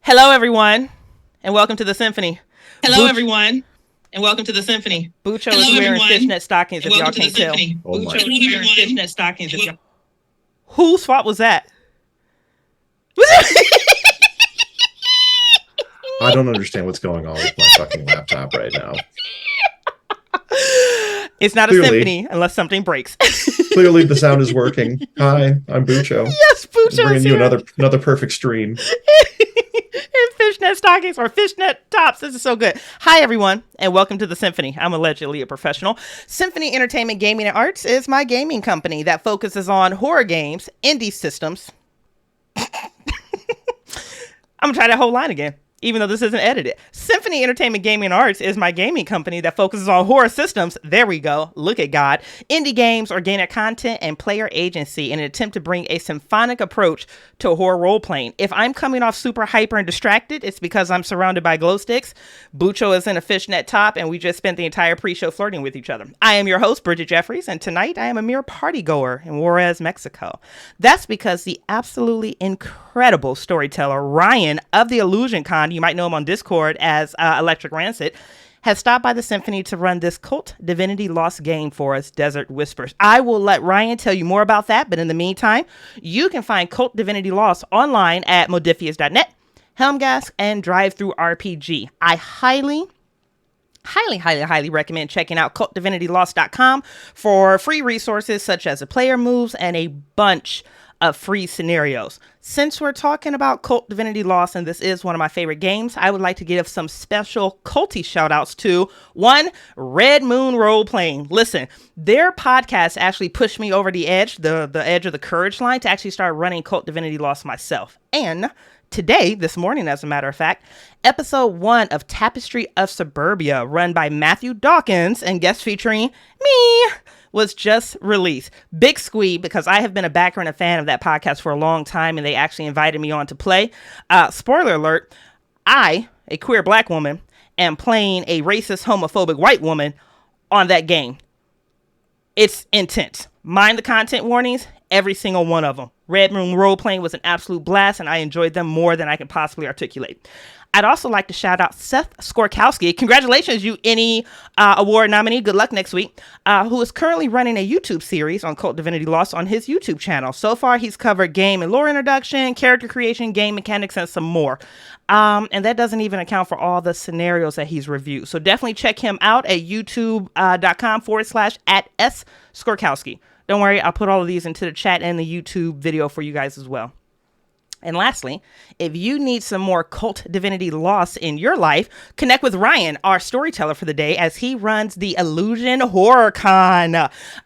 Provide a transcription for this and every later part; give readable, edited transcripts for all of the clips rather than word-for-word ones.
Hello, everyone, and welcome to the Symphony. Hello, everyone, and welcome to the Symphony. Bucho is wearing fishnet stockings, if y'all can't tell. Bucho is wearing fishnet stockings. Whose fault was that? I don't understand what's going on with my fucking laptop right now. It's not a symphony unless something breaks. Clearly, the sound is working. Hi, I'm Bucho. Yes, Bucho bringing is you here. another perfect stream. In fishnet stockings or fishnet tops. This is so good. Hi, everyone, and welcome to the Symphony. I'm allegedly a professional. Symphony Entertainment, Gaming, and Arts is my gaming company that focuses on horror games, indie systems. I'm going to try that whole line again, even though this isn't edited. Symphony Entertainment, Gaming, and Arts is my gaming company that focuses on horror systems. There we go. Look at God. Indie games, organic content, and player agency in an attempt to bring a symphonic approach to horror role-playing. If I'm coming off super hyper and distracted, it's because I'm surrounded by glow sticks. Bucho is in a fishnet top, and we just spent the entire pre-show flirting with each other. I am your host, Bridgett Jeffries, and tonight I am a mere partygoer in Juarez, Mexico. That's because the absolutely incredible storyteller, Ryan of the Illusion Con, you might know him on Discord as ElectricRancid, has stopped by the Symphony to run this Kult Divinity Lost game for us, Desert Whispers. I will let Ryan tell you more about that, but in the meantime, you can find Kult Divinity Lost online at modifius.net, Helmgas, and DriveThruRPG. I highly recommend checking out cultdivinitylost.com for free resources such as the player moves and a bunch of free scenarios. Since we're talking about Kult Divinity Lost, and this is one of my favorite games, I would like to give some special culty shout outs to one, Red Moon Role Playing. Listen, their podcast actually pushed me over the edge, the edge of the courage line, to actually start running Kult Divinity Lost myself. And today, this morning, as a matter of fact, episode 1 of Tapestry of Suburbia, run by Matthew Dawkins and guest featuring me, was just released. Big squeeb, because I have been a backer and a fan of that podcast for a long time, and they actually invited me on to play. Spoiler alert, I, a queer black woman, am playing a racist, homophobic white woman on that game. It's intense. Mind the content warnings, every single one of them. Red Moon Role Playing was an absolute blast, and I enjoyed them more than I can possibly articulate. I'd also like to shout out Seth Skorkowski. Congratulations, you Emmy Award nominee. Good luck next week. Who is currently running a YouTube series on Kult Divinity Lost on his YouTube channel. So far, he's covered game and lore introduction, character creation, game mechanics, and some more. And that doesn't even account for all the scenarios that he's reviewed. So definitely check him out at youtube.com/@S Skorkowski. Don't worry, I'll put all of these into the chat and the YouTube video for you guys as well. And lastly, if you need some more Kult Divinity Lost in your life, connect with Ryan, our storyteller for the day, as he runs the Illusion Horror Con.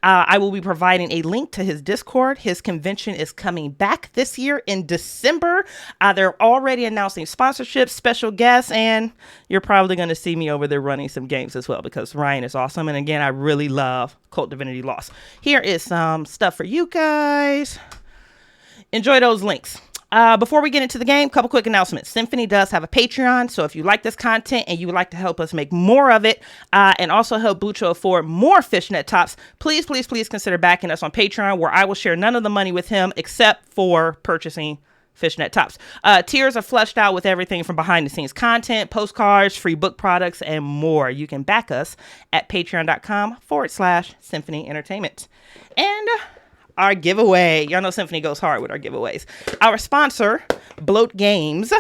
I will be providing a link to his Discord. His convention is coming back this year in December. They're already announcing sponsorships, special guests, and you're probably going to see me over there running some games as well, because Ryan is awesome. And again, I really love Kult Divinity Lost. Here is some stuff for you guys. Enjoy those links. Before we get into the game, a couple quick announcements. Symphony does have a Patreon, so if you like this content and you would like to help us make more of it, and also help Bucho afford more fishnet tops, please consider backing us on Patreon, where I will share none of the money with him except for purchasing fishnet tops. Tiers are fleshed out with everything from behind the scenes content, postcards, free book products, and more. You can back us at patreon.com/Symphony Entertainment. And our giveaway. Y'all know Symphony goes hard with our giveaways. Our sponsor, Bloat Games,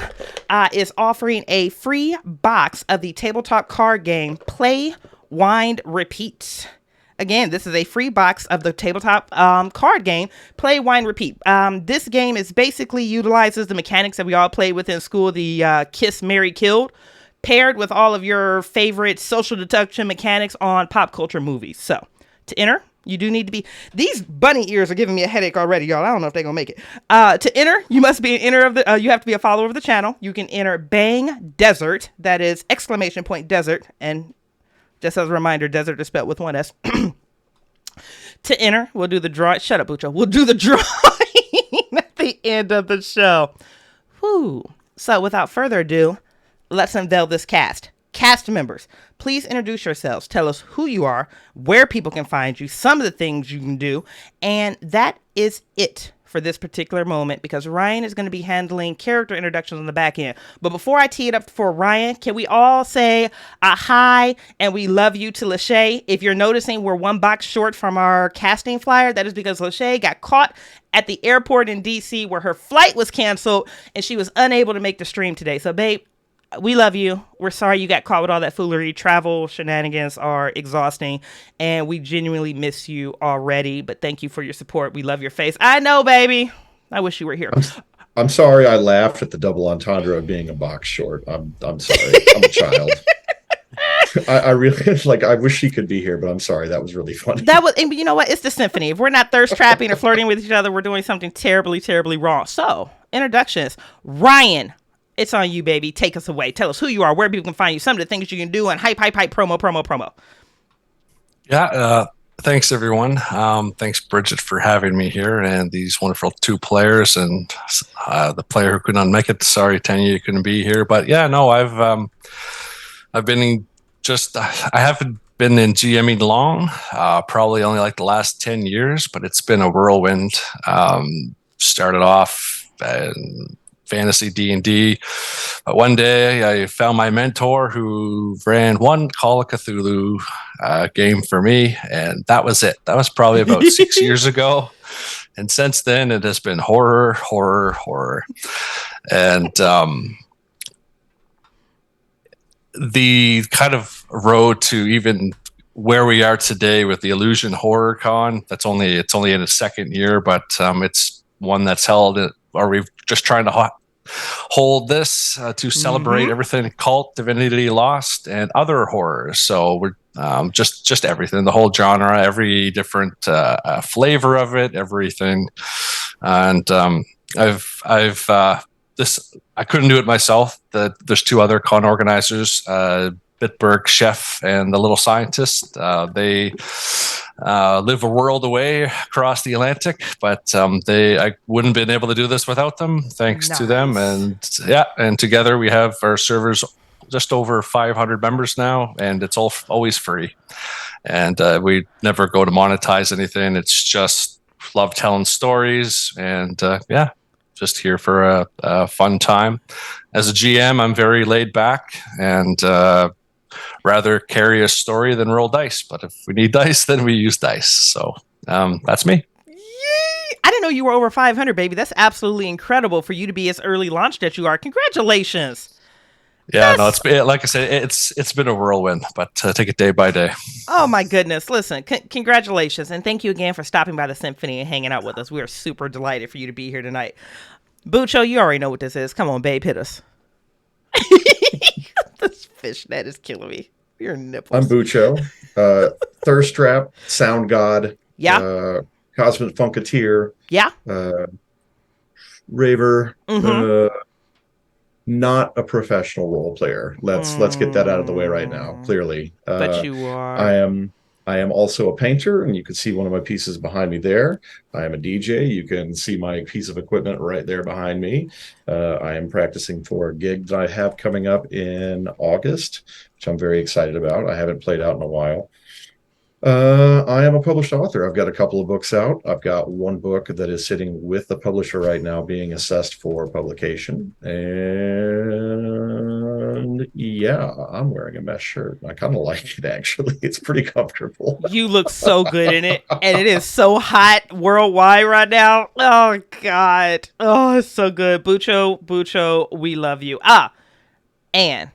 is offering a free box of the tabletop card game Play, Wind, Repeat. Again, this is a free box of the tabletop card game Play, Wind, Repeat. This game is basically utilizes the mechanics that we all played with in school, the Kiss, Marry, Killed, paired with all of your favorite social deduction mechanics on pop culture movies. So, to enter, you do need to be... These bunny ears are giving me a headache already, y'all. I don't know if they're going to make it. To enter, you must be an enter of the... you have to be a follower of the channel. You can enter Bang Desert. That is ! Desert. And just as a reminder, desert is spelled with one S. To enter, we'll do the draw. Shut up, Bucho. We'll do the drawing at the end of the show. Whew. So without further ado, let's unveil this cast. Cast members, please introduce yourselves. Tell us who you are, where people can find you, some of the things you can do, and that is it for this particular moment because Ryan is going to be handling character introductions on the back end. But before I tee it up for Ryan, can we all say a hi and we love you to Lachey? If you're noticing we're one box short from our casting flyer, that is because Lachey got caught at the airport in DC where her flight was canceled and she was unable to make the stream today. So babe, we love you. We're sorry you got caught with all that foolery. Travel shenanigans are exhausting, and we genuinely miss you already. But thank you for your support. We love your face. I know, baby. I wish you were here. I'm sorry I laughed at the double entendre of being a box short. I'm sorry. I'm a child. I really I wish she could be here, but I'm sorry. That was really funny. And you know what? It's the Symphony. If we're not thirst trapping or flirting with each other, we're doing something terribly, terribly wrong. So, introductions. Ryan. It's on you, baby. Take us away. Tell us who you are, where people can find you, some of the things you can do, and hype, promo. Yeah, thanks, everyone. Thanks, Bridgett, for having me here, and these wonderful two players, and the player who could not make it. Sorry, Tanya, you couldn't be here. But yeah, no, I've been I haven't been in GMing long, probably only like the last 10 years, but it's been a whirlwind. Started off in fantasy D&D, but one day I found my mentor who ran one Call of Cthulhu game for me, and that was it. That was probably about 6 years ago, and since then it has been horror, and the kind of road to even where we are today with the Illusion Horror Con. It's only in its second year, but it's one that's held or we're just trying to hold this to celebrate everything Kult, Divinity, Lost, and other horrors. So we're just everything, the whole genre, every different flavor of it, everything. And I've this, I couldn't do it myself. There's two other con organizers, Bitburg Chef and the Little Scientist. They live a world away across the Atlantic, but I wouldn't have been able to do this without them. Thanks to them, and together we have our servers just over 500 members now, and it's always free. And we never go to monetize anything. It's just love telling stories, and just here for a fun time. As a GM, I'm very laid back and rather carry a story than roll dice. But if we need dice, then we use dice. So that's me. Yay! I didn't know you were over 500, baby. That's absolutely incredible for you to be as early launched as you are. Congratulations. Yeah, no, it's like I said, it's been a whirlwind, but take it day by day. Oh my goodness! Listen, congratulations, and thank you again for stopping by the Symphony and hanging out with us. We are super delighted for you to be here tonight. Bucho, you already know what this is. Come on, babe, hit us. This fishnet is killing me. Your nipples. I'm Bucho, thirst trap, sound god, cosmic funketeer, raver. Not a professional role player. Let's get that out of the way right now. Clearly, but you are. I am also a painter, and you can see one of my pieces behind me there. I am a DJ. You can see my piece of equipment right there behind me. I am practicing for a gig that I have coming up in August, which I'm very excited about. I haven't played out in a while. I am a published author. I've got a couple of books out. I've got one book that is sitting with the publisher right now being assessed for publication. And yeah, I'm wearing a mesh shirt. I kind of like it, actually. It's pretty comfortable. You look so good in it. And it is so hot worldwide right now. Oh, God. Oh, it's so good. Bucho, we love you. And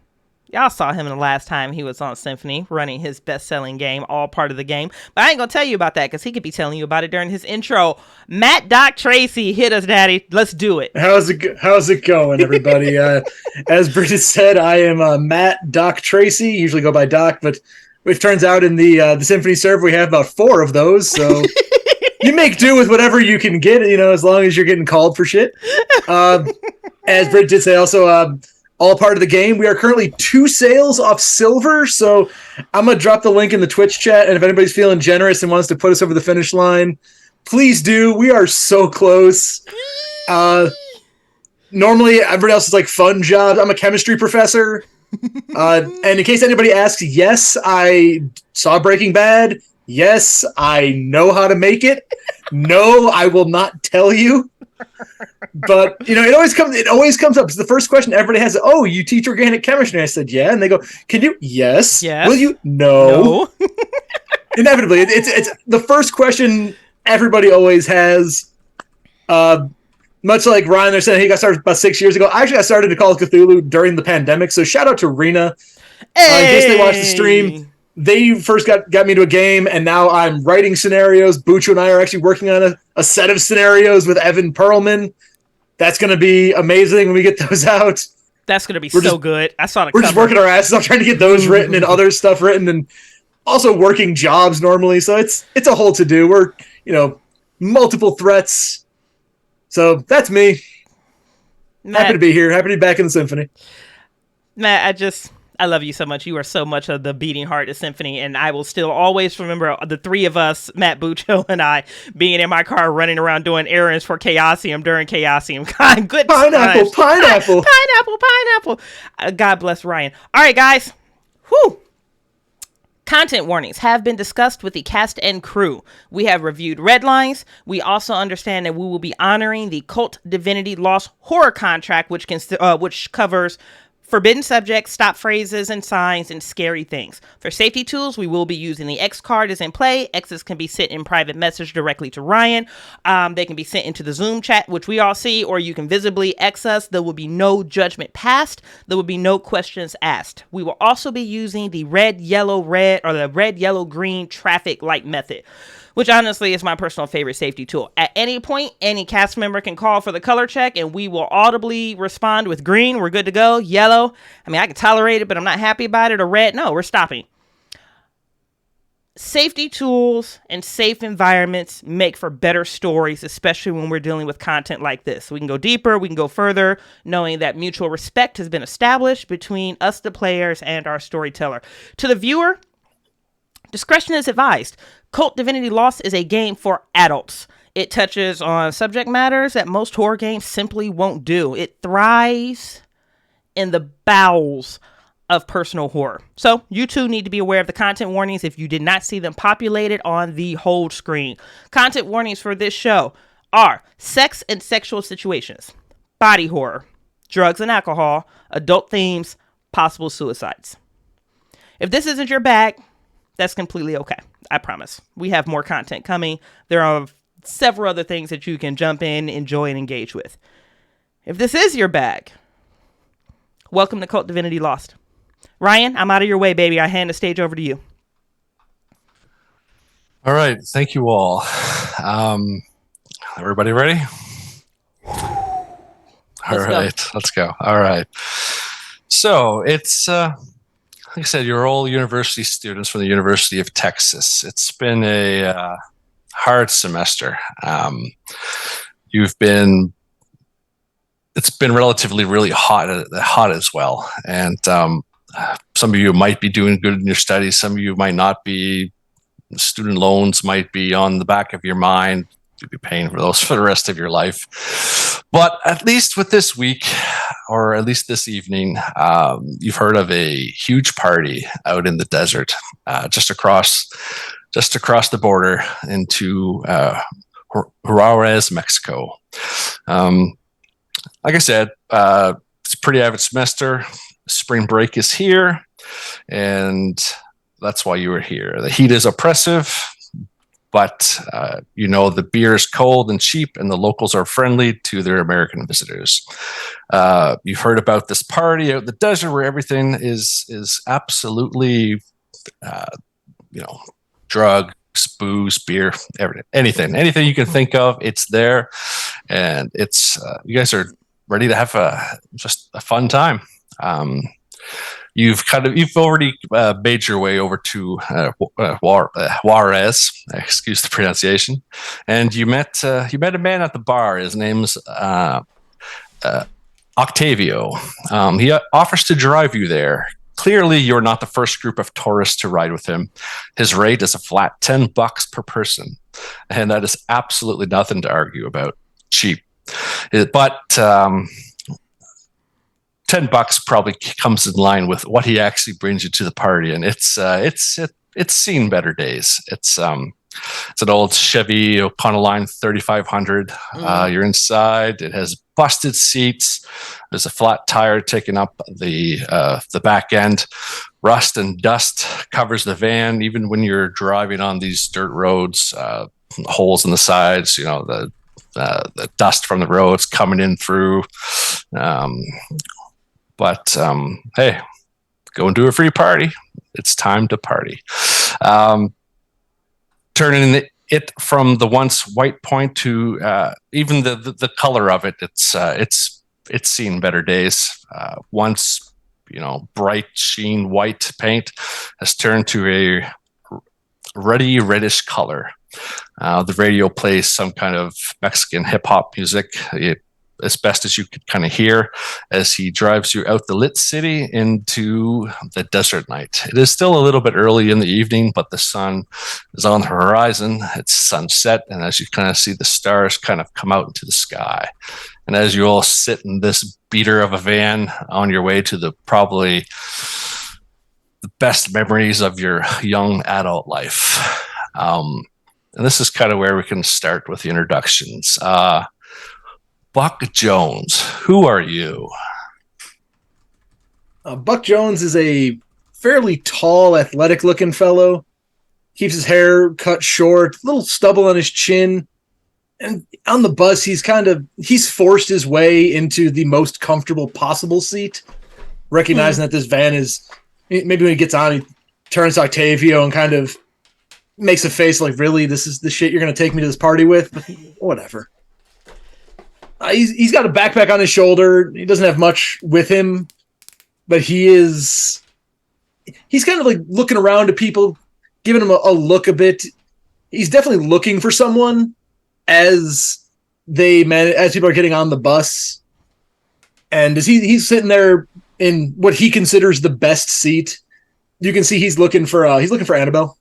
y'all saw him the last time he was on Symphony, running his best-selling game, all part of the game. But I ain't gonna tell you about that because he could be telling you about it during his intro. Matt Doc Tracey, hit us, Daddy. Let's do it. How's it going, everybody? As Bridgett said, I am Matt Doc Tracey. Usually go by Doc, but it turns out in the Symphony server we have about 4 of those. So you make do with whatever you can get, as long as you're getting called for shit. As Bridgett said, also. All part of the game. We are currently 2 sales off silver, so I'm going to drop the link in the Twitch chat, and if anybody's feeling generous and wants to put us over the finish line, please do. We are so close. Normally, everybody else is like fun jobs. I'm a chemistry professor. And in case anybody asks, yes, I saw Breaking Bad. Yes, I know how to make it. No, I will not tell you. But it always comes up. It's the first question everybody has. Oh, you teach organic chemistry? I said, yeah. And they go, can you? Yes. Yes. Will you? No. Inevitably, it's the first question everybody always has. Much like Ryan, they're saying he got started about 6 years ago. Actually, I started to Call of Cthulhu during the pandemic. So shout out to Rena. In case they watched the stream, they first got me into a game, and now I'm writing scenarios. Bucho and I are actually working on a set of scenarios with Evan Perlman. That's going to be amazing when we get those out. That's going to be so good. I saw the We're cover. just working our asses off trying to get those written and other stuff written, and also working jobs normally. So it's a whole to do. We're multiple threats. So that's me. Matt, Happy to be here. Happy to be back in the Symphony. Matt, I love you so much. You are so much of the beating heart of Symphony, and I will still always remember the three of us, Matt, Bucho, and I, being in my car running around doing errands for Chaosium during Chaosium. God, good Pineapple. Pineapple. God bless Ryan. All right, guys. Whew. Content warnings have been discussed with the cast and crew. We have reviewed red lines. We also understand that we will be honoring the Kult Divinity Lost horror contract, which covers forbidden subjects, stop phrases and signs, and scary things. For safety tools, we will be using the X card as in play. X's can be sent in private message directly to Ryan. They can be sent into the Zoom chat, which we all see, or you can visibly X us. There will be no judgment passed. There will be no questions asked. We will also be using the red, yellow, green traffic light method, which honestly is my personal favorite safety tool. At any point, any cast member can call for the color check, and we will audibly respond with green, we're good to go. Yellow, I can tolerate it, but I'm not happy about it. Or red, no, we're stopping. Safety tools and safe environments make for better stories, especially when we're dealing with content like this. We can go deeper, we can go further, knowing that mutual respect has been established between us, the players, and our storyteller. To the viewer, discretion is advised. Kult Divinity Lost is a game for adults. It touches on subject matters that most horror games simply won't do. It thrives in the bowels of personal horror. So you too need to be aware of the content warnings if you did not see them populated on the hold screen. Content warnings for this show are sex and sexual situations, body horror, drugs and alcohol, adult themes, possible suicides. If this isn't your bag, that's completely okay. I promise. We have more content coming. There are several other things that you can jump in, enjoy, and engage with. If this is your bag, welcome to Kult Divinity Lost. Ryan, I'm out of your way, baby. I hand the stage over to you. All right. Thank you all. Everybody ready? Let's go. All right. So it's, like I said, you're all university students from the University of Texas. It's been a hard semester. It's been relatively really hot as well. And some of you might be doing good in your studies. Some of you might not be. Student loans might be on the back of your mind. You'll be paying for those for the rest of your life. But at least with this week, or at least this evening, you've heard of a huge party out in the desert, just across the border into Juarez, Mexico. Like I said, it's a pretty avid semester. Spring break is here, and that's why you were here. The heat is oppressive, but the beer is cold and cheap, and the locals are friendly to their American visitors. You've heard about this party out in the desert where everything is absolutely, drugs, booze, beer, everything, anything you can think of, it's there, and it's you guys are ready to have just a fun time. You've already made your way over to Juarez, excuse the pronunciation, and you met a man at the bar. His name's Octavio. He offers to drive you there. Clearly, you're not the first group of tourists to ride with him. His rate is a flat $10 per person, and that is absolutely nothing to argue about. Cheap, but $10 probably comes in line with what he actually brings you to the party, and it's it's seen better days. It's an old Chevy Econoline 3500. You're inside. It has busted seats. There's a flat tire taking up the back end. Rust and dust covers the van, even when you're driving on these dirt roads. Holes in the sides, the dust from the roads coming in through. But hey, go and do a free party. It's time to party. Turning it from the once white point to even the color of it. It's seen better days. Once bright sheen white paint has turned to a ruddy reddish color. The radio plays some kind of Mexican hip hop music, as best as you could kind of hear, as he drives you out the lit city into the desert night. It is still a little bit early in the evening, but the sun is on the horizon. It's sunset, and as you kind of see the stars kind of come out into the sky. And as you all sit in this beater of a van on your way to probably the best memories of your young adult life. And this is kind of where we can start with the introductions. Buck Jones, who are you? Buck Jones is a fairly tall, athletic-looking fellow. Keeps his hair cut short, little stubble on his chin. And on the bus, he's forced his way into the most comfortable possible seat, recognizing that this van is, maybe when he gets on, he turns to Octavio and kind of makes a face like, really, this is the shit you're going to take me to this party with? But whatever. He's got a backpack on his shoulder. He doesn't have much with him, but he's kind of like looking around to people, giving them a look a bit. He's definitely looking for someone as people are getting on the bus. And as he's sitting there in what he considers the best seat, you can see he's looking for Annabelle.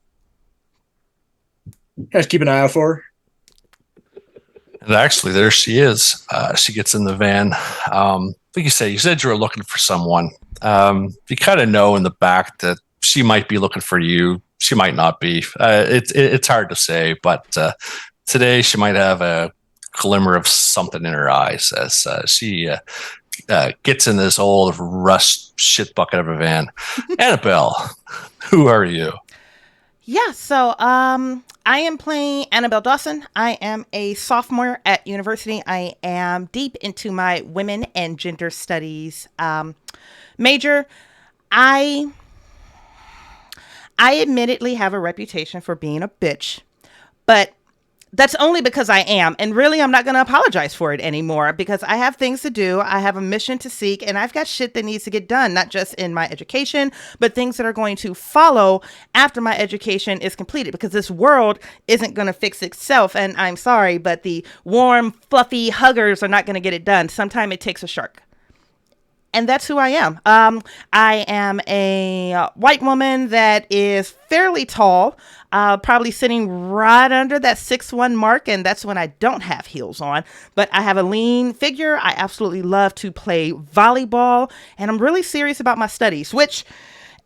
Guys, keep an eye out for her. And actually, there she is. She gets in the van. Like you said you were looking for someone. You kind of know in the back that she might be looking for you. She might not be. It's hard to say, but today she might have a glimmer of something in her eyes as she gets in this old rust shit bucket of a van. Annabelle, who are you? Yeah, so I am playing Annabelle Dawson. I am a sophomore at university. I am deep into my women and gender studies major. I admittedly have a reputation for being a bitch, but that's only because I am. And really, I'm not going to apologize for it anymore because I have things to do. I have a mission to seek, and I've got shit that needs to get done, not just in my education, but things that are going to follow after my education is completed, because this world isn't going to fix itself. And I'm sorry, but the warm, fluffy huggers are not going to get it done. Sometimes it takes a shark. And that's who I am. I am a white woman that is fairly tall, probably sitting right under that 6'1" mark, and that's when I don't have heels on. But I have a lean figure. I absolutely love to play volleyball, and I'm really serious about my studies, which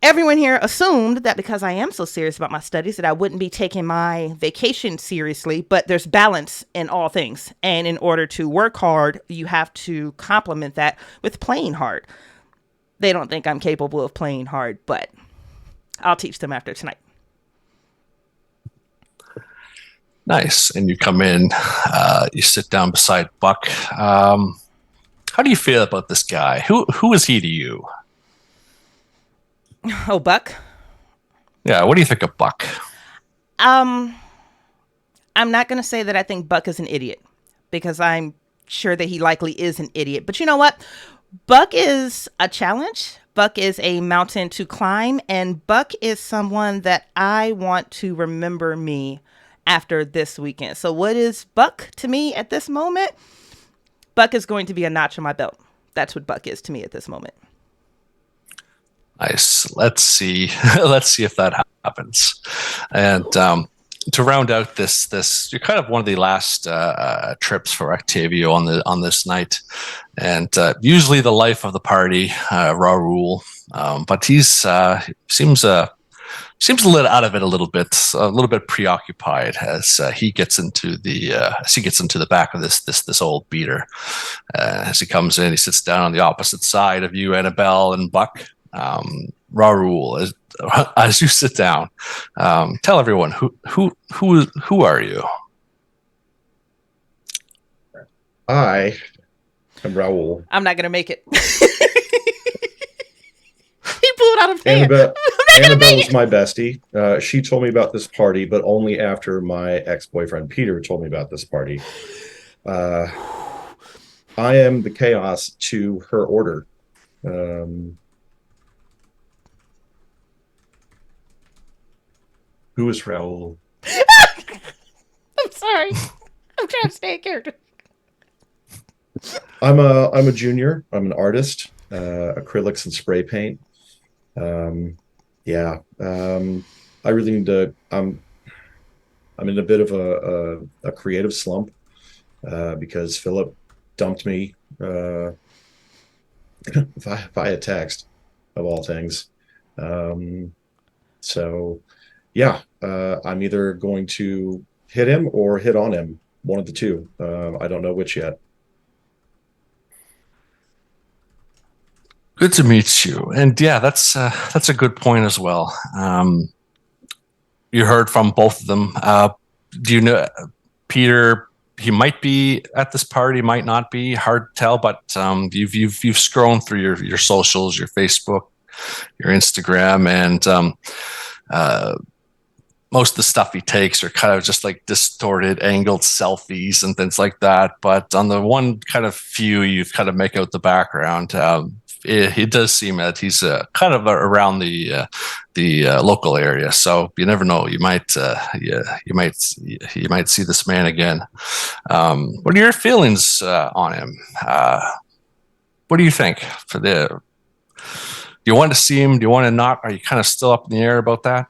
everyone here assumed that because I am so serious about my studies that I wouldn't be taking my vacation seriously, but there's balance in all things. And in order to work hard, you have to complement that with playing hard. They don't think I'm capable of playing hard, but I'll teach them after tonight. Nice. And you come in, you sit down beside Buck. How do you feel about this guy? Who is he to you? Oh, Buck? Yeah, what do you think of Buck? I'm not going to say that I think Buck is an idiot, because I'm sure that he likely is an idiot. But you know what? Buck is a challenge. Buck is a mountain to climb. And Buck is someone that I want to remember me after this weekend. So what is Buck to me at this moment? Buck is going to be a notch on my belt. That's what Buck is to me at this moment. Nice. Let's see. Let's see if that happens. And to round out this, you're kind of one of the last trips for Octavio on this night, and usually the life of the party, Raul. But he's seems seems a little out of it a little bit preoccupied as he gets into the back of this old beater. As he comes in, he sits down on the opposite side of you, Annabelle and Buck. Raoul, as you sit down, tell everyone who are you? I am Raoul. I'm not gonna make it. He pulled out a fan. Annabelle is my bestie. She told me about this party, but only after my ex-boyfriend Peter told me about this party. I am the chaos to her order. Who is Raoul? I'm sorry. I'm trying to stay in character. I'm a junior. I'm an artist. Acrylics and spray paint. I really need to. I'm in a bit of a creative slump because Philip dumped me via text, of all things. I'm either going to hit him or hit on him. One of the two. I don't know which yet. Good to meet you. And yeah, that's a good point as well. You heard from both of them. Do you know Peter? He might be at this party, might not be. Hard to tell. But you've scrolled through your socials, your Facebook, your Instagram, and most of the stuff he takes are kind of just like distorted, angled selfies and things like that. But on the one kind of few, you've kind of make out the background. It does seem that he's kind of around the local area, so you never know. You might see this man again. What are your feelings on him? What do you think? Do you want to see him? Do you want to not? Are you kind of still up in the air about that?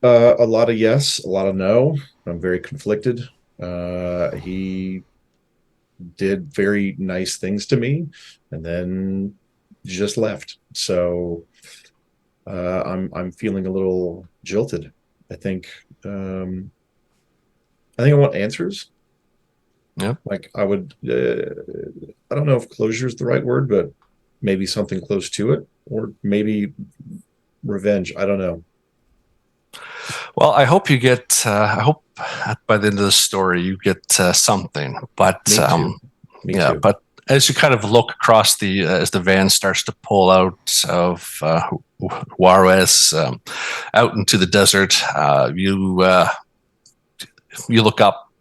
A lot of yes, a lot of no. I'm very conflicted. He did very nice things to me, and then just left. So I'm feeling a little jilted. I think I want answers. Yeah. Like I would. I don't know if closure is the right word, but maybe something close to it, or maybe revenge. I don't know. Well, I hope you get. I hope by the end of the story you get something. But Me too. But as you kind of look across as the van starts to pull out of Juarez out into the desert, you look up,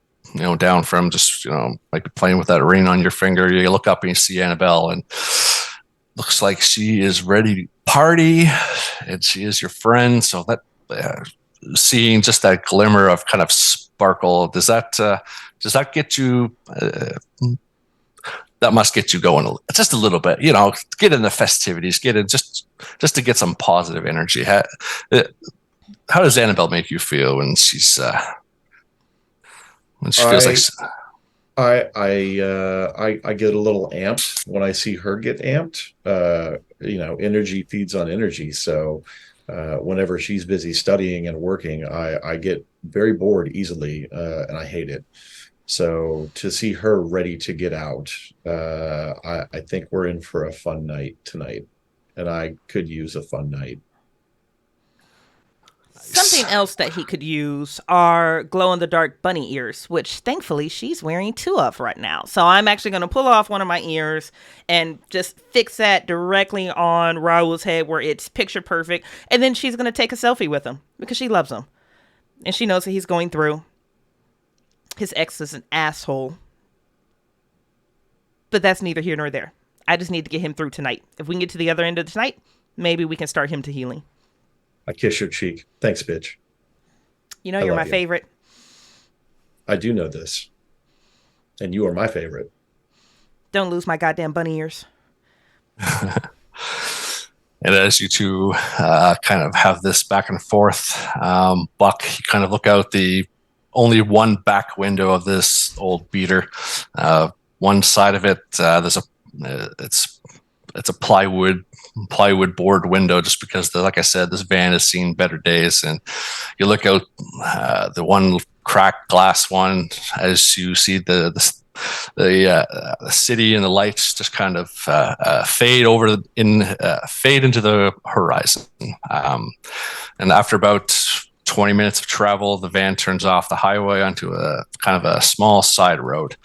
down from just like playing with that ring on your finger. You look up and you see Annabelle, and looks like she is ready to party, and she is your friend. So that seeing just that glimmer of kind of sparkle, does that get you? That must get you going just a little bit, get in the festivities, get in just to get some positive energy. How does Annabelle make you feel when she feels like? I get a little amped when I see her get amped. Energy feeds on energy. So whenever she's busy studying and working, I get very bored easily, and I hate it. So to see her ready to get out, I think we're in for a fun night tonight, and I could use a fun night. Something else that he could use are glow-in-the-dark bunny ears, which thankfully she's wearing 2 of right now. So I'm actually going to pull off one of my ears and just fix that directly on Raul's head where it's picture perfect. And then she's going to take a selfie with him because she loves him. And she knows that he's going through. His ex is an asshole. But that's neither here nor there. I just need to get him through tonight. If we can get to the other end of the night, maybe we can start him to healing. I kiss your cheek. Thanks, bitch. You're my favorite. I do know this. And you are my favorite. Don't lose my goddamn bunny ears. And as you two kind of have this back and forth, Buck, you kind of look out the only one back window of this old beater. One side of it, it's a plywood plywood board window, just because, like I said, this van has seen better days. And you look out the one cracked glass one as you see the city and the lights just kind of fade into the horizon. And after about 20 minutes of travel, the van turns off the highway onto a kind of a small side road.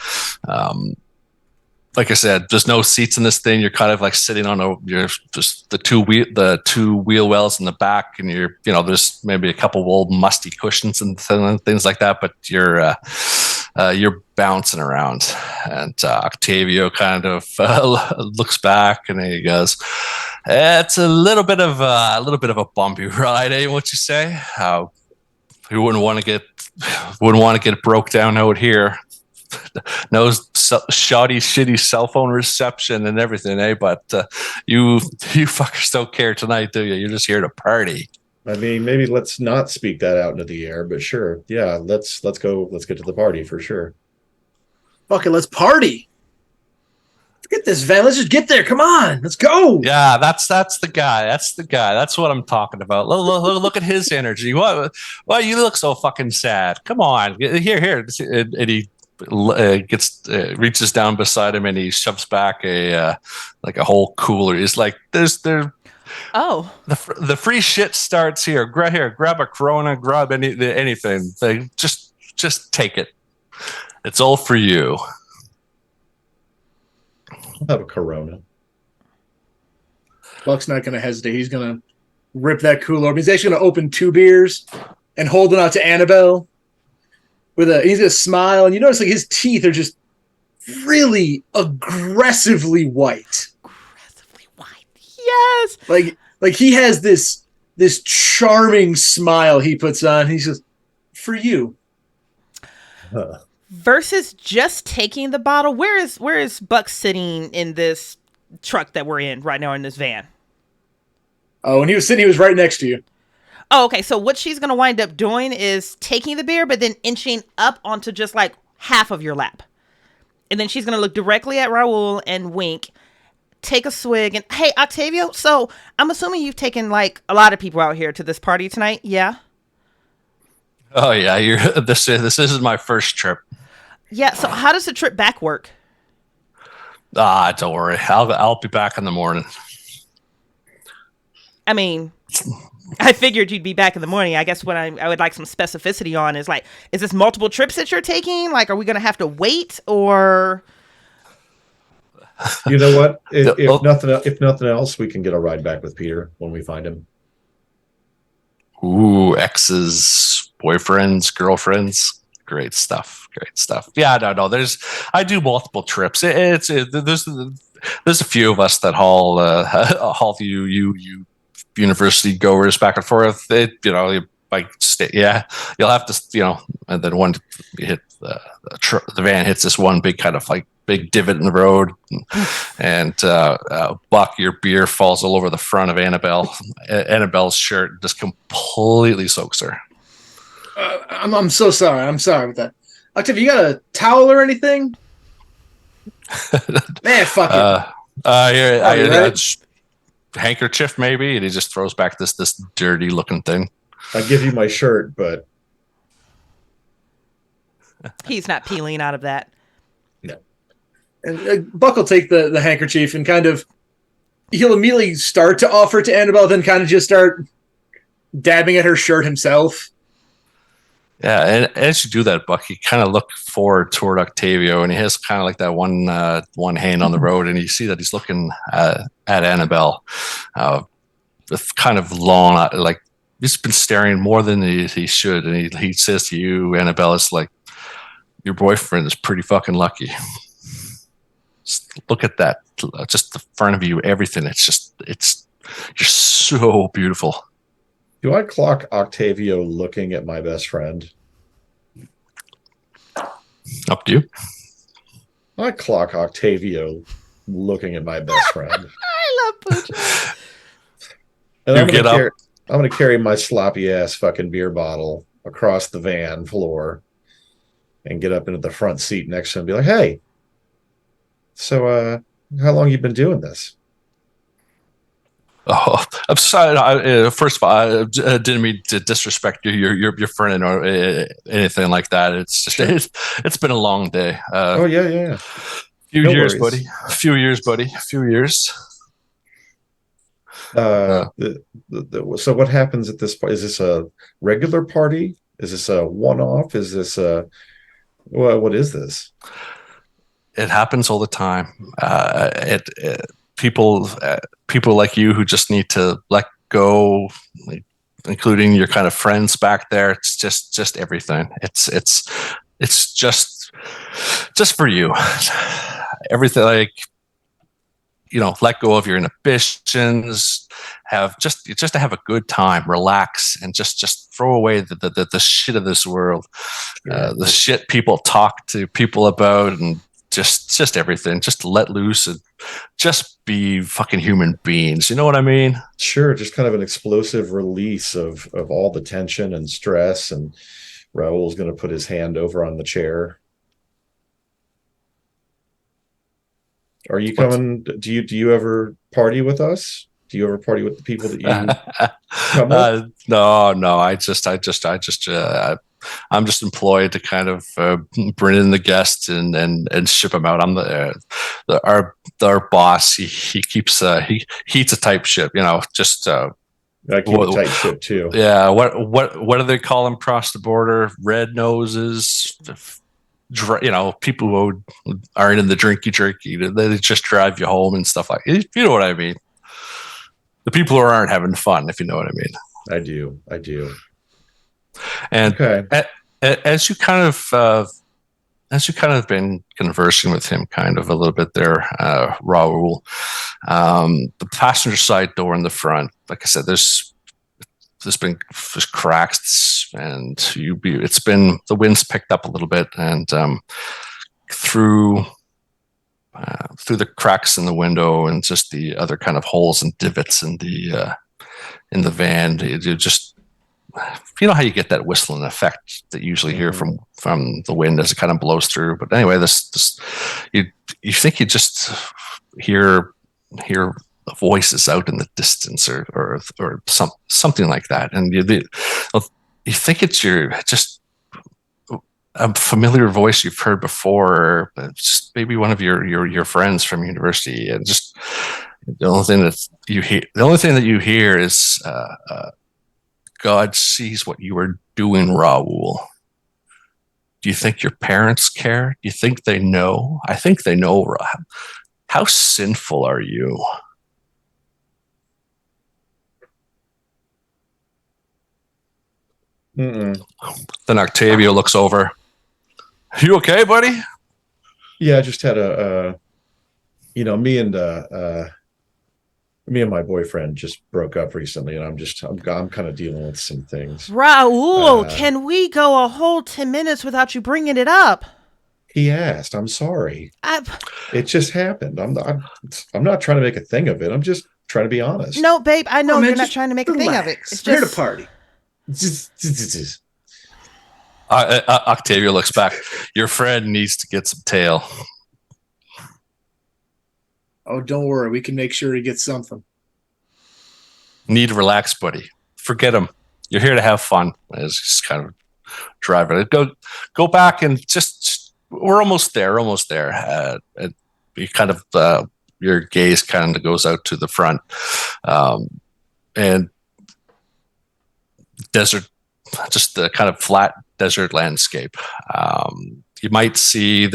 Like I said, there's no seats in this thing. You're kind of like sitting on you're just the two wheel wells in the back, and there's maybe a couple old musty cushions and things like that, but you're bouncing around. And Octavio kind of looks back and he goes, "It's a little bit of a bumpy ride, eh? What you say? We wouldn't want to get broke down out here. No shoddy, shitty cell phone reception and everything, eh? But you fuckers don't care tonight, do you? You're just here to party." I mean, maybe let's not speak that out into the air, but sure. Yeah, let's go. Let's get to the party for sure. Fuck it, let's party. Get this van. Let's just get there. Come on, let's go. Yeah, that's the guy. That's the guy. That's what I'm talking about. Look at his energy. Why you look so fucking sad? Come on, here. And he reaches down beside him and he shoves back a whole cooler. He's like, Oh, the free shit starts here. Grab a Corona, grab anything. Just take it. It's all for you. I'll have a Corona. Buck's not going to hesitate. He's going to rip that cooler open. He's actually going to open 2 beers and hold it out to Annabelle. He's going to smile, and you notice like his teeth are just really aggressively white. aggressively white. Yes. Like he has this charming smile he puts on. He's just, "For you." Versus just taking the bottle. Where is Buck sitting in this truck that we're in right now, in this van? Oh, when he was sitting, he was right next to you. Oh, okay. So what she's going to wind up doing is taking the beer, but then inching up onto just like half of your lap. And then she's going to look directly at Raul and wink, take a swig, and, "Hey, Octavio, so I'm assuming you've taken like a lot of people out here to this party tonight, yeah?" Oh yeah, this is my first trip. Yeah, so how does the trip back work? Don't worry. I'll be back in the morning. I mean, I figured you'd be back in the morning. I guess what I would like some specificity on is like, is this multiple trips that you're taking? Like, are we going to have to wait, or? You know what? If nothing else, we can get a ride back with Peter when we find him. Ooh, exes, boyfriends, girlfriends. Great stuff. Yeah, no. I do multiple trips. There's a few of us that haul you university goers back and forth. You'll have to, and then when you hit the van hits this one big kind of like big divot in the road, and Buck, your beer falls all over the front of Annabelle's shirt, just completely soaks her. I'm so sorry. I'm sorry with that. Octavia, you got a towel or anything? Man, fuck it. Handkerchief maybe, and he just throws back this dirty looking thing. I give you my shirt, but He's not peeling out of that. no. And Buck will take the handkerchief and he'll immediately start to offer it to Annabelle, then kind of just start dabbing at her shirt himself. Yeah, and as you do that, Buck, you kind of look forward toward Octavio, and he has kind of like that one hand on the road, and you see that he's looking at Annabelle with kind of long, like he's been staring more than he should, and he says to you, Annabelle, it's like, "Your boyfriend is pretty fucking lucky. Just look at that, just the front of you, everything. You're so beautiful." Do I clock Octavio looking at my best friend? Up to you. I clock Octavio looking at my best friend. I love Bucho. And You get up. I'm going to carry my sloppy ass fucking beer bottle across the van floor and get up into the front seat next to him and be like, "Hey, so how long you been doing this?" Oh, I'm sorry. First of all, I didn't mean to disrespect your friend or anything like that. It's just Sure. it's been a long day. Oh yeah. Few No years, worries. buddy. A few years, buddy. A few years. Uh, so what happens at this point? Is this a regular party? Is this a one-off? Is this a what is this? It happens all the time. People like you who just need to let go, like, including your kind of friends back there. It's just everything. It's just for you. Everything, like, let go of your inhibitions, have just to have a good time, relax, and just throw away the shit of this world, the shit people talk to people about, and just everything. Just let loose and just be fucking human beings. You know what I mean? Sure, just kind of an explosive release of all the tension and stress. And Raul's going to put his hand over on the chair. Are you coming? Do you ever party with us? Do you ever party with the people that you come with? No. I'm just employed to kind of bring in the guests and ship them out. I'm our boss. He keeps he heats a type ship. Just I keep a tight ship too. Yeah. What do they call them across the border? Red noses. People who aren't in the drinky, they just drive you home and stuff like. You know what I mean? The people who aren't having fun, if you know what I mean. I do. And okay. As you kind of been conversing with him kind of a little bit there, Raul, the passenger side door in the front, like I said, there's cracks, and the wind's picked up a little bit, and through the cracks in the window and just the other kind of holes and divots in the van, you know how you get that whistling effect that you usually hear from the wind as it kind of blows through. But anyway, this you think you just hear voices out in the distance or something like that, and you think it's just a familiar voice you've heard before, but just maybe one of your friends from university, and just the only thing that you hear is God sees what you are doing, Raul. Do you think your parents care? Do you think they know? I think they know. How sinful are you? Mm-mm. Then Octavio looks over. You okay, buddy? Yeah, I just had me and my boyfriend just broke up recently, and I'm kind of dealing with some things. Raul, can we go a whole 10 minutes without you bringing it up? He asked. I'm sorry. It just happened. I'm not trying to make a thing of it. I'm just trying to be honest. No, babe, I know you're not trying to make a thing of it. It's here to just party. Octavio looks back. Your friend needs to get some tail. Oh, don't worry. We can make sure he gets something. Need to relax, buddy. Forget him. You're here to have fun. It's just kind of driving it. Go back and just we're almost there. And you kind of your gaze kind of goes out to the front, and desert, just the kind of flat desert landscape. You might see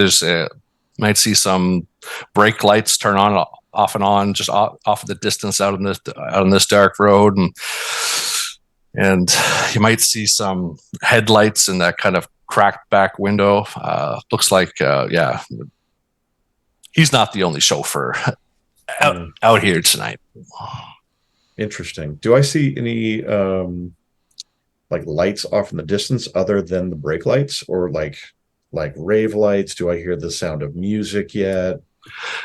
some brake lights turn on, off and on, just off in the distance out on this dark road, and you might see some headlights in that kind of cracked back window. Looks like he's not the only chauffeur out here tonight. Interesting. Do I see any like lights off in the distance other than the brake lights, or like rave lights? Do I hear the sound of music yet?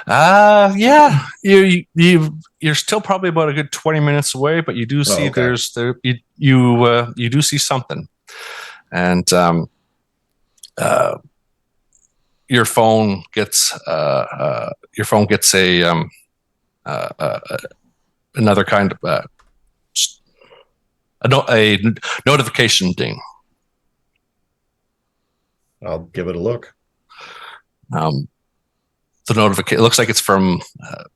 Yeah. You're still probably about a good 20 minutes away, but you do see you do see something, and your phone gets a another kind of a notification ding. I'll give it a look. The notification, it looks like it's from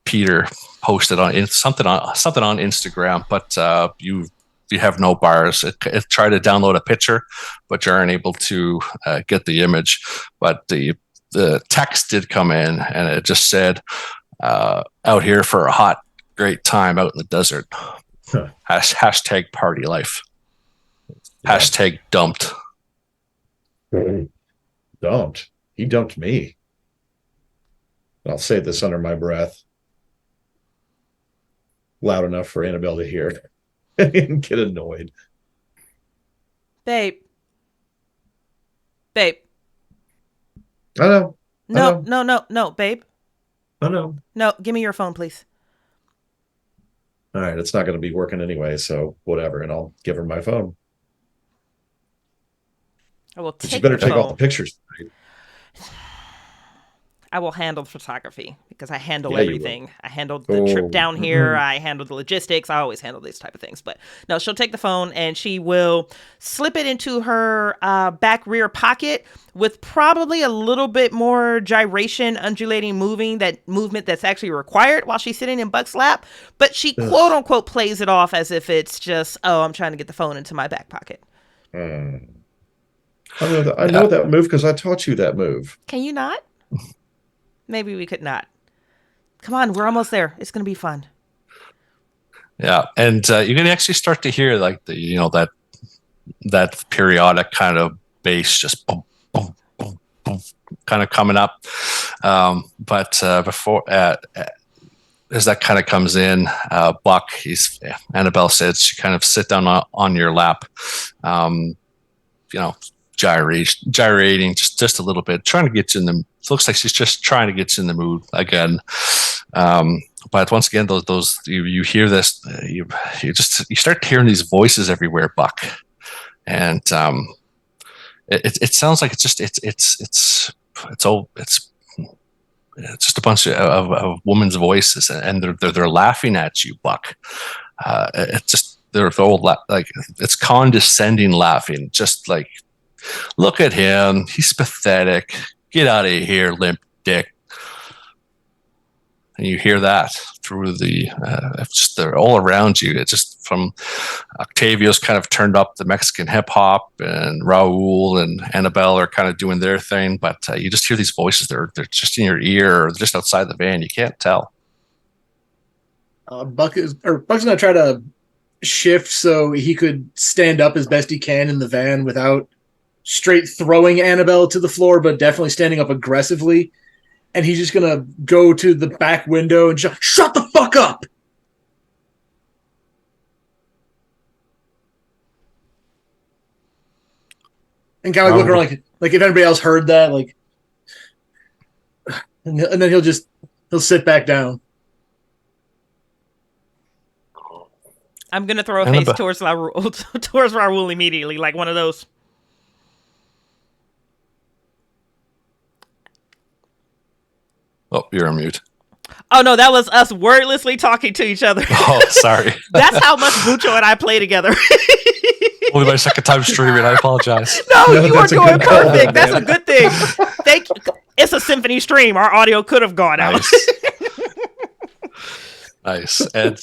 Peter, posted on something on Instagram, but you have no bars. It tried to download a picture, but you aren't able to get the image. But the text did come in, and it just said, "Out here for a hot, great time out in the desert." Huh. Hashtag party life. Yeah. Hashtag dumped. Dumped. He dumped me. I'll say this under my breath, loud enough for Annabelle to hear and get annoyed. Babe. I know. No, babe. I know. No, give me your phone, please. All right, it's not going to be working anyway, so whatever, and I'll give her my phone. I will But take you better the take all phone. the pictures. I will handle photography because I handle Yeah, you will. everything. I handled the trip down here. I handled the logistics. I always handle these type of things. But no, she'll take the phone and she will slip it into her back rear pocket with probably a little bit more gyration, undulating movement that's actually required while she's sitting in Buck's lap. But she quote unquote plays it off as if it's just, oh, I'm trying to get the phone into my back pocket. I know that move because I taught you that move. Can you not? Maybe we could not. Come on, we're almost there. It's going to be fun. Yeah, and you can actually start to hear like that periodic kind of bass just boom, boom, boom, boom, kind of coming up. But before as that kind of comes in, Buck, Annabelle said she kind of sit down on your lap, gyrating just a little bit, trying to get you in the. It looks like she's just trying to get you in the mood again. But once again, those you hear this, you start hearing these voices everywhere, Buck, and it sounds like it's just a bunch of women's voices, and they're laughing at you, Buck. They're all like it's condescending laughing, just like, look at him, he's pathetic. Get out of here, limp dick. And you hear that through they're all around you. It's just from Octavio's kind of turned up the Mexican hip hop, and Raul and Annabelle are kind of doing their thing. But you just hear these voices. They're just in your ear, or just outside the van. You can't tell. Buck's gonna try to shift so he could stand up as best he can in the van without straight throwing Annabelle to the floor, but definitely standing up aggressively. And he's just gonna go to the back window and shut the fuck up. And kind of look around like if anybody else heard that, like, and then he'll sit back down. I'm gonna throw a face towards Raul immediately, like one of those. Oh, you're on mute. Oh no, that was us wordlessly talking to each other. Oh, sorry. That's how much Bucho and I play together. Only my second time streaming. I apologize. No, you are doing perfect. That's a good thing. Thank you. It's a Symphony stream. Our audio could have gone out. Nice. And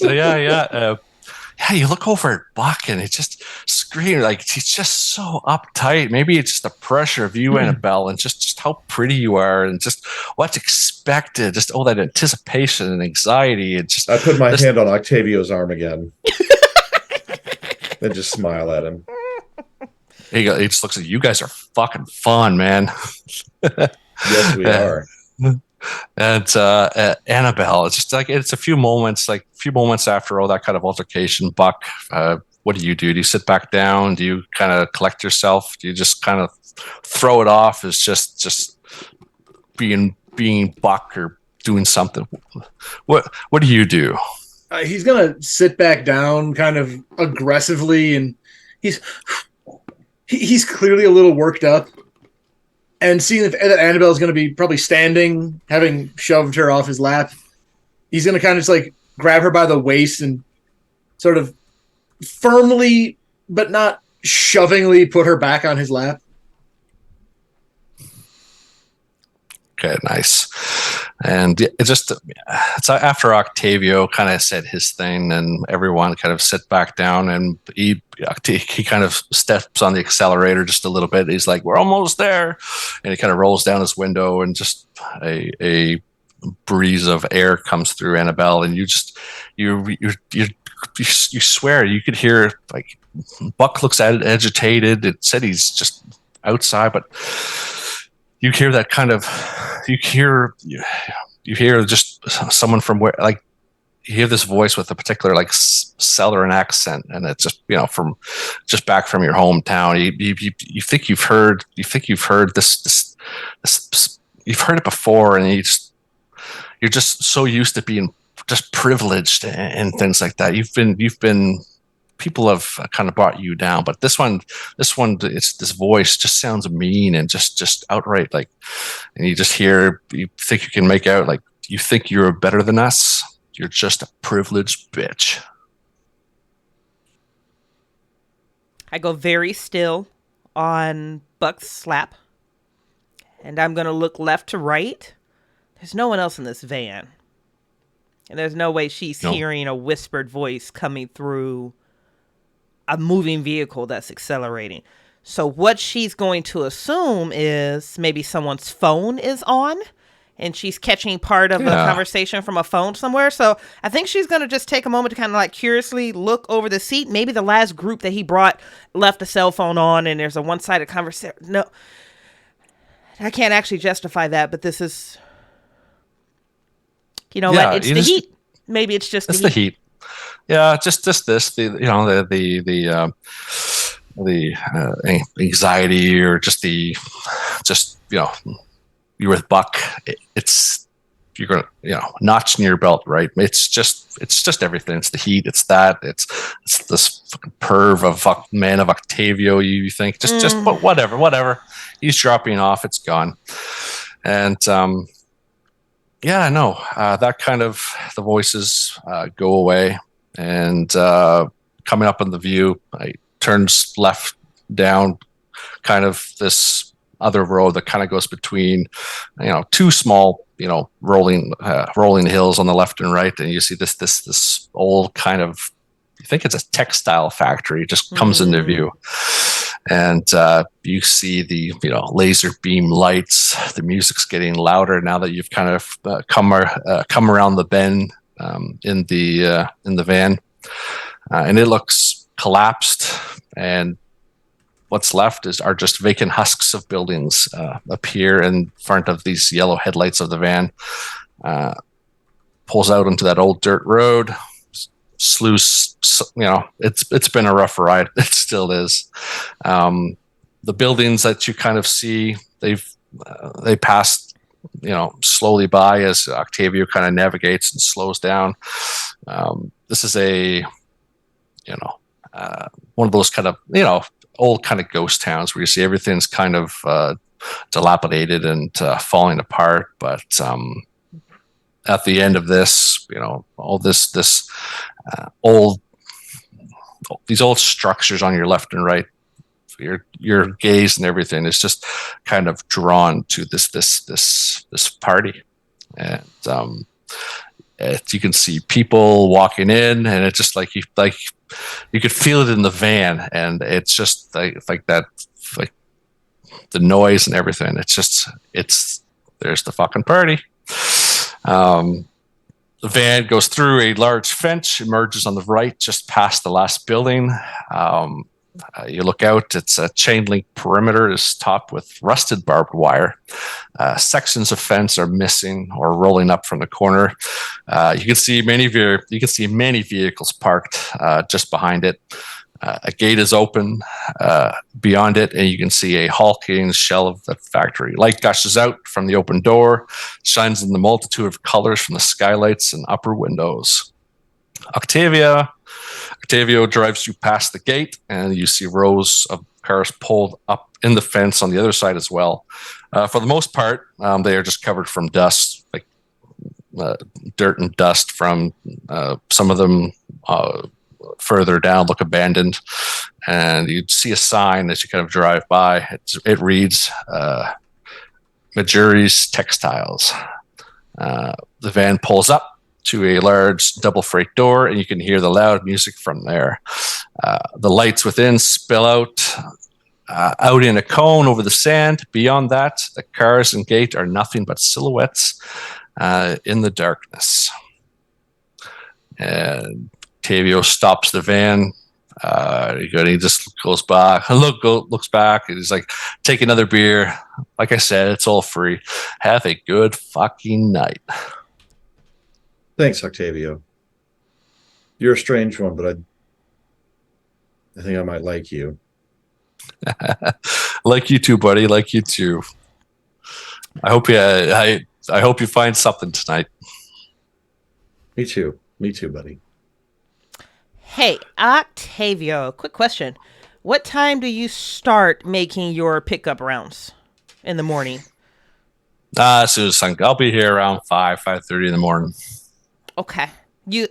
you look over at Buck and it's just screaming, like he's just so uptight. Maybe it's just the pressure of you, Annabelle, and just how pretty you are, and just what's expected, just all that anticipation and anxiety. And just I put my hand on Octavio's arm again and just smile at him. He just looks at you. Guys are fucking fun, man. Yes, we are. And Annabelle, it's just like it's a few moments after all that kind of altercation. Buck, what do? Do you sit back down? Do you kind of collect yourself? Do you just kind of throw it off as just being Buck or doing something? What do you do? He's gonna sit back down, kind of aggressively, and he's clearly a little worked up. And seeing that Annabelle's going to be probably standing, having shoved her off his lap, he's going to kind of just like grab her by the waist and sort of firmly, but not shovingly, put her back on his lap. Okay, nice. And it's after Octavio kind of said his thing, and everyone kind of sit back down, and he kind of steps on the accelerator just a little bit. He's like, "We're almost there," and he kind of rolls down his window, and just a breeze of air comes through Annabelle, and you swear you could hear, like, Buck looks agitated. It said he's just outside, but you hear that kind of, you hear just someone from where, like, you hear this voice with a particular, like, southern accent, and it's just, from just back from your hometown. You think you've heard this, you've heard it before, and you're just so used to being just privileged and things like that. You've been people have kind of brought you down, but this one, it's this voice just sounds mean and just outright, like, and you think you can make out, like, you think you're better than us. You're just a privileged bitch. I go very still on Buck's slap, and I'm going to look left to right. There's no one else in this van, and there's no way she's hearing a whispered voice coming through a moving vehicle that's accelerating. So what she's going to assume is maybe someone's phone is on, and she's catching part of a conversation from a phone somewhere. So I think she's going to just take a moment to kind of, like, curiously look over the seat. Maybe the last group that he brought left a cell phone on, and there's a one-sided conversation. No, I can't actually justify that, but this is, what? It's the heat. Maybe it's just the heat. Yeah, just this, the anxiety, or you're with Buck. You're gonna, notch in your belt, right? It's just everything. It's the heat. It's this fucking perv of man of Octavio. You think but whatever. He's dropping off. It's gone. And that kind of, the voices go away, and coming up in the view, I turns left down kind of this other road that kind of goes between, two small, rolling hills on the left and right, and you see this old kind of, you think it's a textile factory, just comes into view. And you see the laser beam lights. The music's getting louder now that you've kind of come around the bend in the van, and it looks collapsed. And what's left are just vacant husks of buildings appear in front of these yellow headlights of the van. Pulls out into that old dirt road. Sluice, it's been a rough ride. It still is. The buildings that you kind of see, they passed, slowly by as Octavio kind of navigates and slows down. This is one of those kind of, old kind of ghost towns where you see everything's kind of dilapidated and falling apart. But at the end of this, all these old structures on your left and right, your gaze and everything is just kind of drawn to this party. And you can see people walking in, and it's just like you could feel it in the van, and it's just like that, like the noise and everything. There's the fucking party. The van goes through a large fence, emerges on the right, just past the last building. You look out, it's a chain link perimeter is topped with rusted barbed wire. Sections of fence are missing or rolling up from the corner. You can see many vehicles parked just behind it. A gate is open beyond it, and you can see a hulking shell of the factory. Light gushes out from the open door, shines in the multitude of colors from the skylights and upper windows. Octavio drives you past the gate, and you see rows of cars pulled up in the fence on the other side as well. For the most part, they are just covered from dust. Like, dirt and dust from some of them further down look abandoned. And you see a sign as you kind of drive by. It reads Majuri's Textiles. The van pulls up to a large double freight door, and you can hear the loud music from there. The lights within spill out in a cone over the sand. Beyond that, the cars and gate are nothing but silhouettes in the darkness. And Tavio stops the van. He just goes back, looks back, and he's like, take another beer. Like I said, it's all free. Have a good fucking night. Thanks, Octavio. You're a strange one, but I think I might like you. Like you too, buddy. Like you too. I hope you find something tonight. Me too. Me too, buddy. Hey, Octavio, quick question. What time do you start making your pickup rounds in the morning? As soon as I'll be here around 5:30 in the morning. Okay.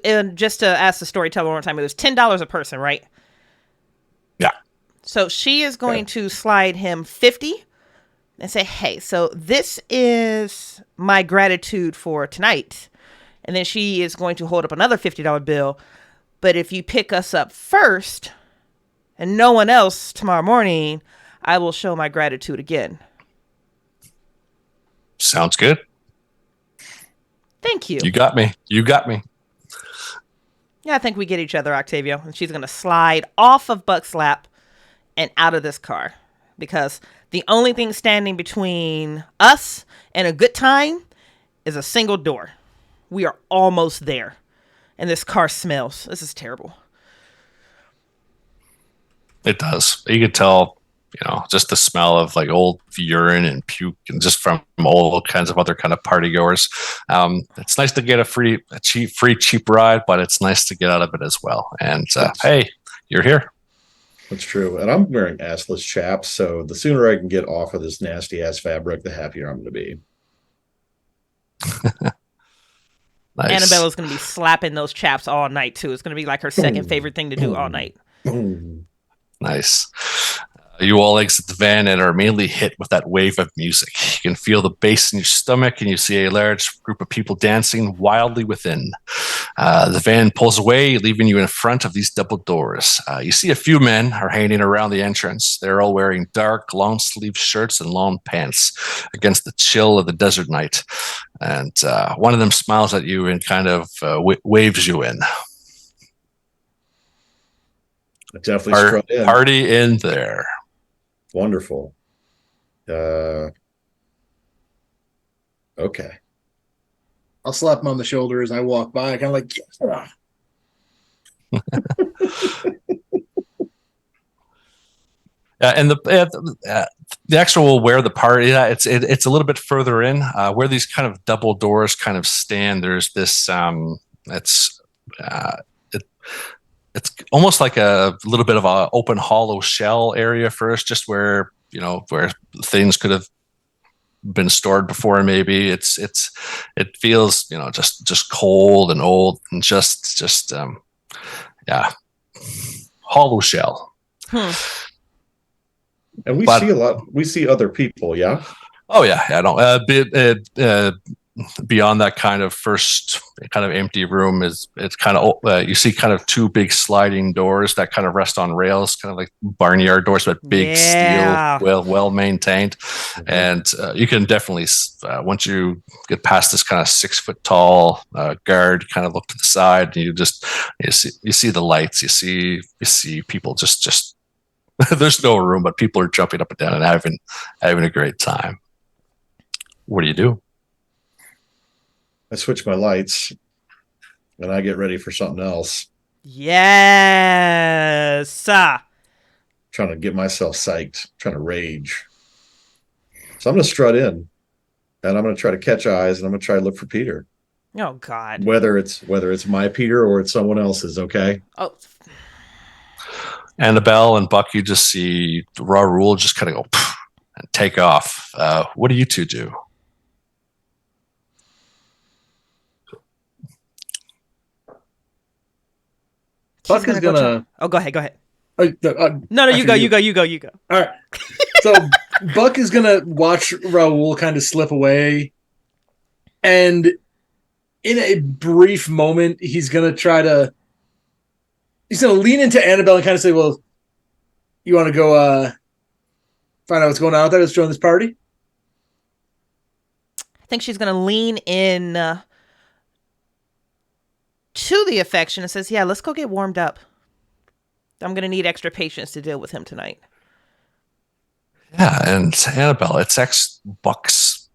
And just to ask the storyteller one more time, it was $10 a person, right? Yeah. So she is going to slide him 50 and say, hey, so this is my gratitude for tonight. And then she is going to hold up another $50 bill. But if you pick us up first and no one else tomorrow morning, I will show my gratitude again. Sounds good. Thank you. You got me. Yeah, I think we get each other, Octavio. And she's going to slide off of Buck's lap and out of this car. Because the only thing standing between us and a good time is a single door. We are almost there. And this car smells. This is terrible. It does. You could tell, just the smell of like old urine and puke, and just from all kinds of other kind of party goers. It's nice to get a cheap ride, but it's nice to get out of it as well. And hey, you're here. That's true. And I'm wearing assless chaps, so the sooner I can get off of this nasty ass fabric, the happier I'm going to be. Nice. Annabella's going to be slapping those chaps all night, too. It's going to be like her second favorite thing to do all night. Nice. You all exit the van and are immediately hit with that wave of music. You can feel the bass in your stomach, and you see a large group of people dancing wildly within. The van pulls away, leaving you in front of these double doors. You see a few men are hanging around the entrance. They're all wearing dark, long-sleeve shirts and long pants against the chill of the desert night. And one of them smiles at you and kind of waves you in. I definitely struck in. Party in there. Wonderful. Okay. I'll slap him on the shoulder as I walk by, kind of like, and the actual where the party, it's a little bit further in, where these kind of double doors kind of stand. There's this it's almost like a little bit of a open hollow shell area first, just where where things could have been stored before. Maybe it feels just cold and old and just hollow shell. And we see other people. Yeah. Oh yeah, I don't. Beyond that kind of first kind of empty room it's kind of you see kind of two big sliding doors that kind of rest on rails, kind of like barnyard doors, but big steel, well maintained. And you can definitely once you get past this kind of 6 foot tall guard, kind of look to the side, and you see the lights, you see people just there's no room, but people are jumping up and down and having a great time. What do you do? I switch my lights and I get ready for something else. Yes. Trying to get myself psyched, trying to rage. So I'm going to strut in and I'm going to try to catch eyes, and I'm going to try to look for Peter. Oh, God. Whether it's my Peter or it's someone else's, okay? Oh. Annabelle and Buck, you just see Raul just kind of go and take off. What do you two do? Buck is gonna. Oh, go ahead. No, you go. All right. So Buck is gonna watch Raul kind of slip away, and in a brief moment, he's gonna lean into Annabelle and kind of say, "Well, you want to go find out what's going on out there? Let's join this party." I think she's gonna lean in to the affection and says, "Yeah, let's go get warmed up. I'm gonna need extra patience to deal with him tonight." Yeah, and Annabelle, it's Buck's.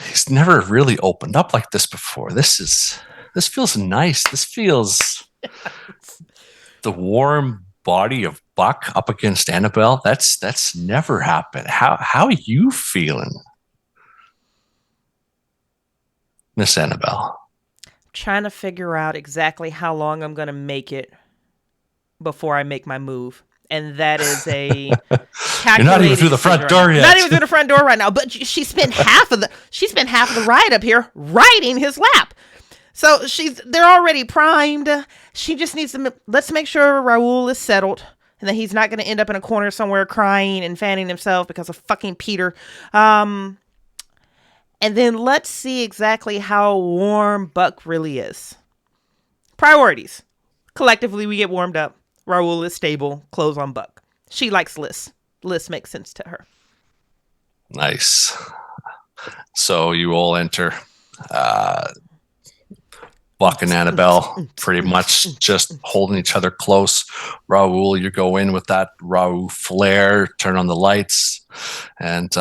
He's never really opened up like this before. This feels nice. This feels the warm body of Buck up against Annabelle. That's never happened. How are you feeling, Miss Annabelle? Trying to figure out exactly how long I'm gonna make it before I make my move. And that is a You're not even through the front door yet. Not even through the front door right now. But she spent half of the ride up here riding his lap. So they're already primed. She just needs to let's make sure Raul is settled and that he's not going to end up in a corner somewhere crying and fanning himself because of fucking Peter. And then let's see exactly how warm Buck really is. Priorities. Collectively, we get warmed up. Raul is stable. Clothes on Buck. She likes Liz. Liz makes sense to her. Nice. So you all enter. Buck and Annabelle pretty much just holding each other close. Raul, you go in with that Raul flair, turn on the lights, and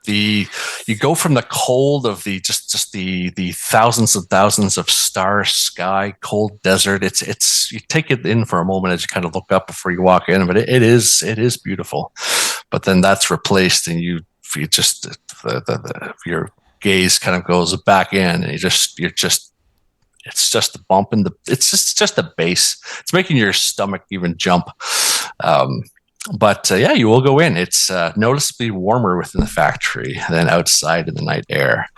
you go from the cold of the just the thousands of star sky, cold desert. It's you take it in for a moment as you kind of look up before you walk in, but it is beautiful. But then that's replaced, and you just your gaze kind of goes back in, and it's just the bump in it's just the base. It's making your stomach even jump. But you will go in. It's noticeably warmer within the factory than outside in the night air.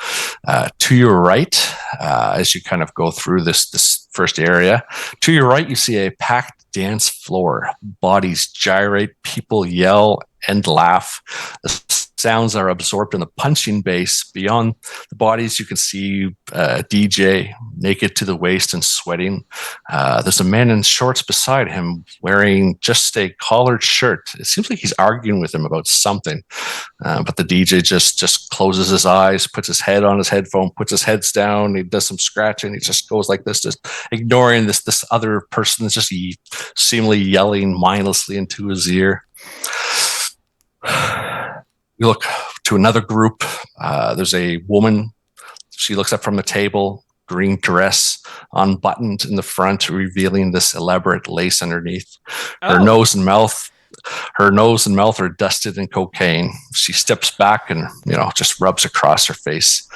To your right, as you kind of go through this first area, to your right, you see a packed dance floor. Bodies gyrate, people yell and laugh. The sounds are absorbed in the punching bass. Beyond the bodies, you can see a DJ naked to the waist and sweating. There's a man in shorts beside him wearing just a collared shirt. It seems like he's arguing with him about something, but the DJ just closes his eyes, puts his head on his headphone, puts his heads down. He does some scratching. He just goes like this, just ignoring this other person that's just seemingly yelling mindlessly into his ear. You look to another group. There's a woman. She looks up from the table, green dress, unbuttoned in the front, revealing this elaborate lace underneath. Her nose and mouth are dusted in cocaine. She steps back and just rubs across her face.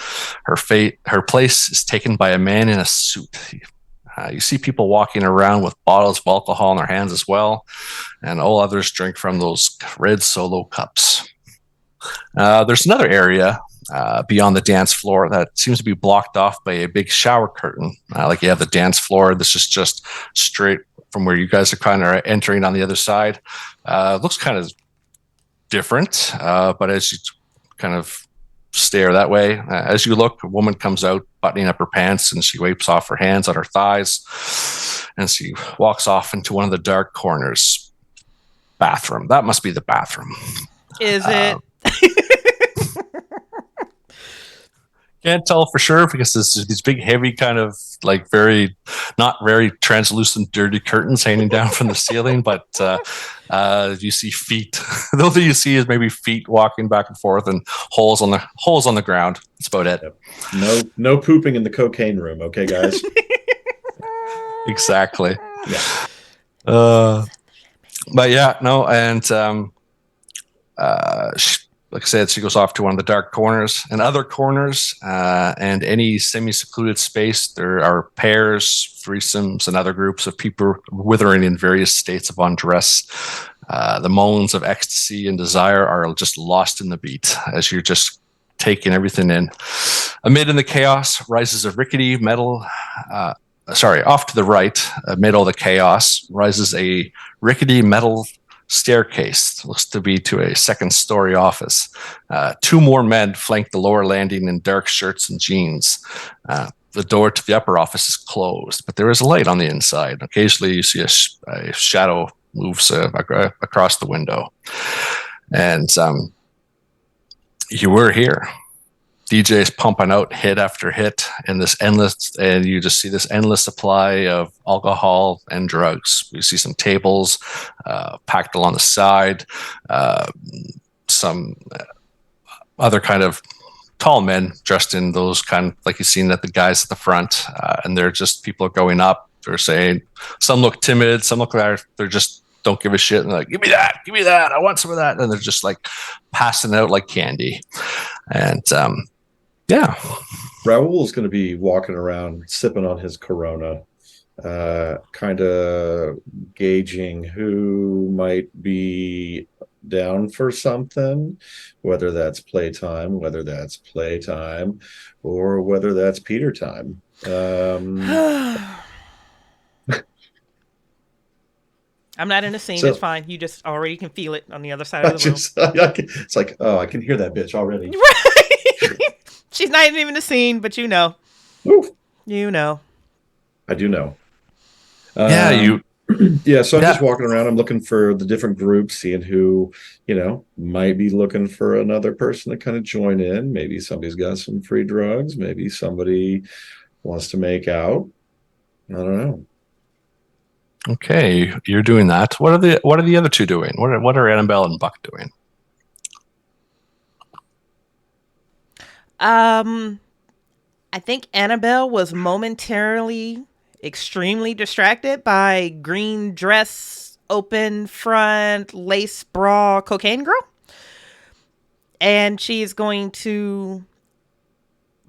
Her place is taken by a man in a suit. You see people walking around with bottles of alcohol in their hands as well, and all others drink from those red Solo cups. There's another area beyond the dance floor that seems to be blocked off by a big shower curtain. Like you have the dance floor. This is just straight from where you guys are kind of entering on the other side. Looks kind of different, but as you kind of stare that way, as you look, a woman comes out buttoning up her pants, and she wipes off her hands on her thighs, and she walks off into one of the dark corners. Bathroom. That must be the bathroom. Is it? Can't tell for sure because there's these big, heavy, kind of like not very translucent, dirty curtains hanging down from the ceiling. But you see feet. The only thing you see is maybe feet walking back and forth and holes on the ground. That's about it. Yep. No pooping in the cocaine room. Okay, guys. Exactly. Yeah. But yeah, no, and like I said, she goes off to one of the dark corners and other corners, and any semi-secluded space. There are pairs, threesomes, and other groups of people withering in various states of undress. The moans of ecstasy and desire are just lost in the beat as you're just taking everything in. Amid in the chaos rises a rickety metal off to the right, amid all the chaos, rises a rickety metal staircase. Looks to be to a second-story office. Two more men flank the lower landing in dark shirts and jeans. The door to the upper office is closed, but there is a light on the inside. Occasionally, you see a shadow moves across the window. And you were here. DJ's pumping out hit after hit and you just see this endless supply of alcohol and drugs. You see some tables packed along the side, some other kind of tall men dressed in those kind of, like you've seen at the guys at the front, and they're just, people are going up. They're saying, some look timid, some look like they're just don't give a shit, and they're like, give me that, I want some of that, and they're just like passing it out like candy. And yeah, Raul is going to be walking around sipping on his Corona, kind of gauging who might be down for something, whether that's playtime, or whether that's Peter time. I'm not in the scene. It's fine. You just already can feel it on the other side of the room. It's like, oh, I can hear that bitch already. Right. She's not even in the scene, but you know. Woo. You know. I do know. Yeah, so I'm just walking around. I'm looking for the different groups, seeing who, might be looking for another person to kind of join in. Maybe somebody's got some free drugs. Maybe somebody wants to make out. I don't know. Okay, you're doing that. What are the other two doing? What are Annabelle and Buck doing? I think Annabelle was momentarily extremely distracted by green dress, open front, lace bra, cocaine girl. And she's going to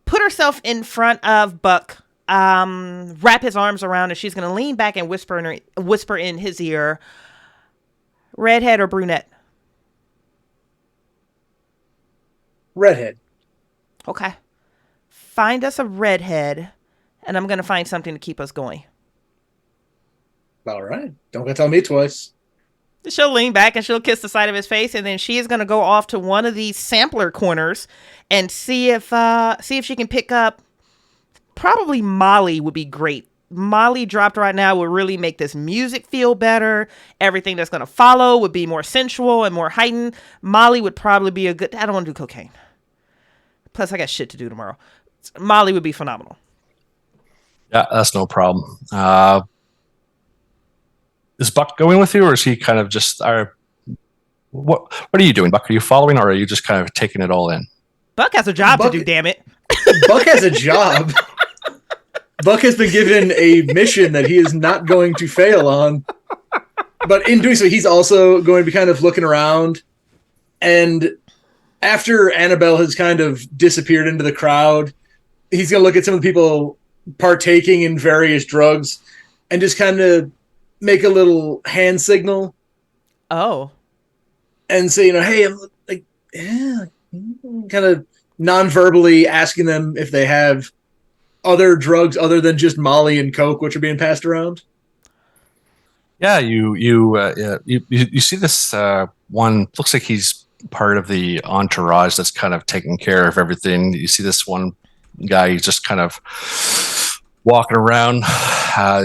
put herself in front of Buck, wrap his arms around, and she's going to lean back and whisper in his ear, redhead or brunette? Redhead. Okay. Find us a redhead, and I'm going to find something to keep us going. All right. Don't go tell me twice. She'll lean back and she'll kiss the side of his face, and then she is going to go off to one of these sampler corners and see if she can pick up. Probably Molly would be great. Molly dropped right now would really make this music feel better. Everything that's going to follow would be more sensual and more heightened. Molly would probably be a good... I don't want to do cocaine. Plus, I got shit to do tomorrow. Molly would be phenomenal. Yeah, that's no problem. Is Buck going with you, or is he kind of just... What are you doing, Buck? Are you following, or are you just kind of taking it all in? Buck has a job to do, damn it. Buck has a job. Buck has been given a mission that he is not going to fail on. But in doing so, he's also going to be kind of looking around. And after Annabelle has kind of disappeared into the crowd, he's going to look at some of the people partaking in various drugs and just kind of make a little hand signal. Oh. And say, hey, I'm like, yeah, kind of non-verbally asking them if they have other drugs other than just Molly and Coke, which are being passed around. Yeah, you see this one. Looks like he's part of the entourage that's kind of taking care of everything. You see this one guy. He's just kind of walking around.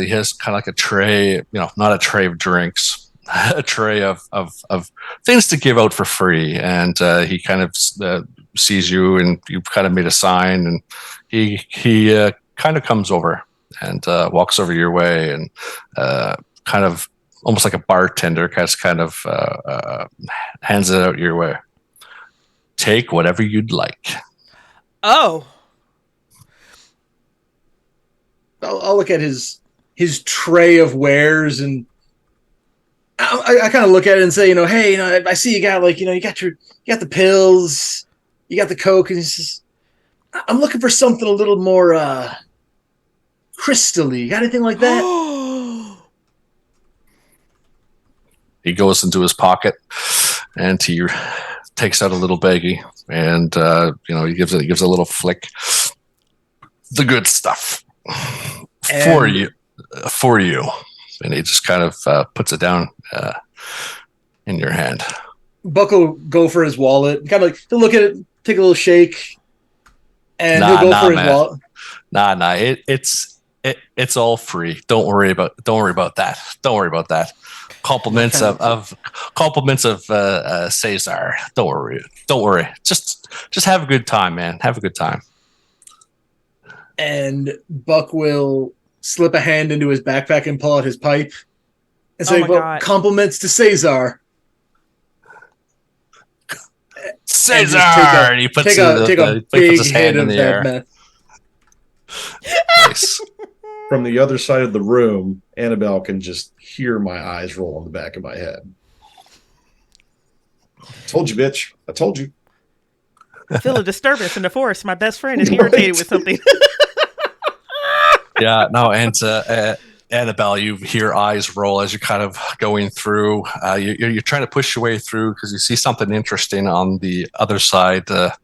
He has kind of like a tray, not a tray of drinks, a tray of things to give out for free. And he kind of sees you, and you've kind of made a sign, and he kind of comes over and walks over your way, and kind of almost like a bartender kind of hands it out your way. Take whatever you'd like. Oh. I'll look at his tray of wares, and I kind of look at it and say, hey, I see you got you got the pills, you got the Coke, and he says, I'm looking for something a little more crystal-y. You got anything like that? He goes into his pocket and he takes out a little baggie, and he gives a little flick. The good stuff. for you, and he just kind of puts it down in your hand. Buck will go for his wallet, kind of like he'll look at it, take a little shake, and he'll go for his wallet. Nah, it's all free. Don't worry about that. Don't worry about that. Compliments of Cesar. Don't worry. Just have a good time, man. Have a good time. And Buck will slip a hand into his backpack and pull out his pipe and say, "Well, compliments to Cesar." Cesar, and he puts his hand in the air. Nice. From the other side of the room, Annabelle can just hear my eyes roll on the back of my head. Told you, bitch. I told you. I feel a disturbance in the forest. My best friend is irritated with something. Yeah, no, and Annabelle, you hear eyes roll as you're kind of going through. You're trying to push your way through because you see something interesting on the other side of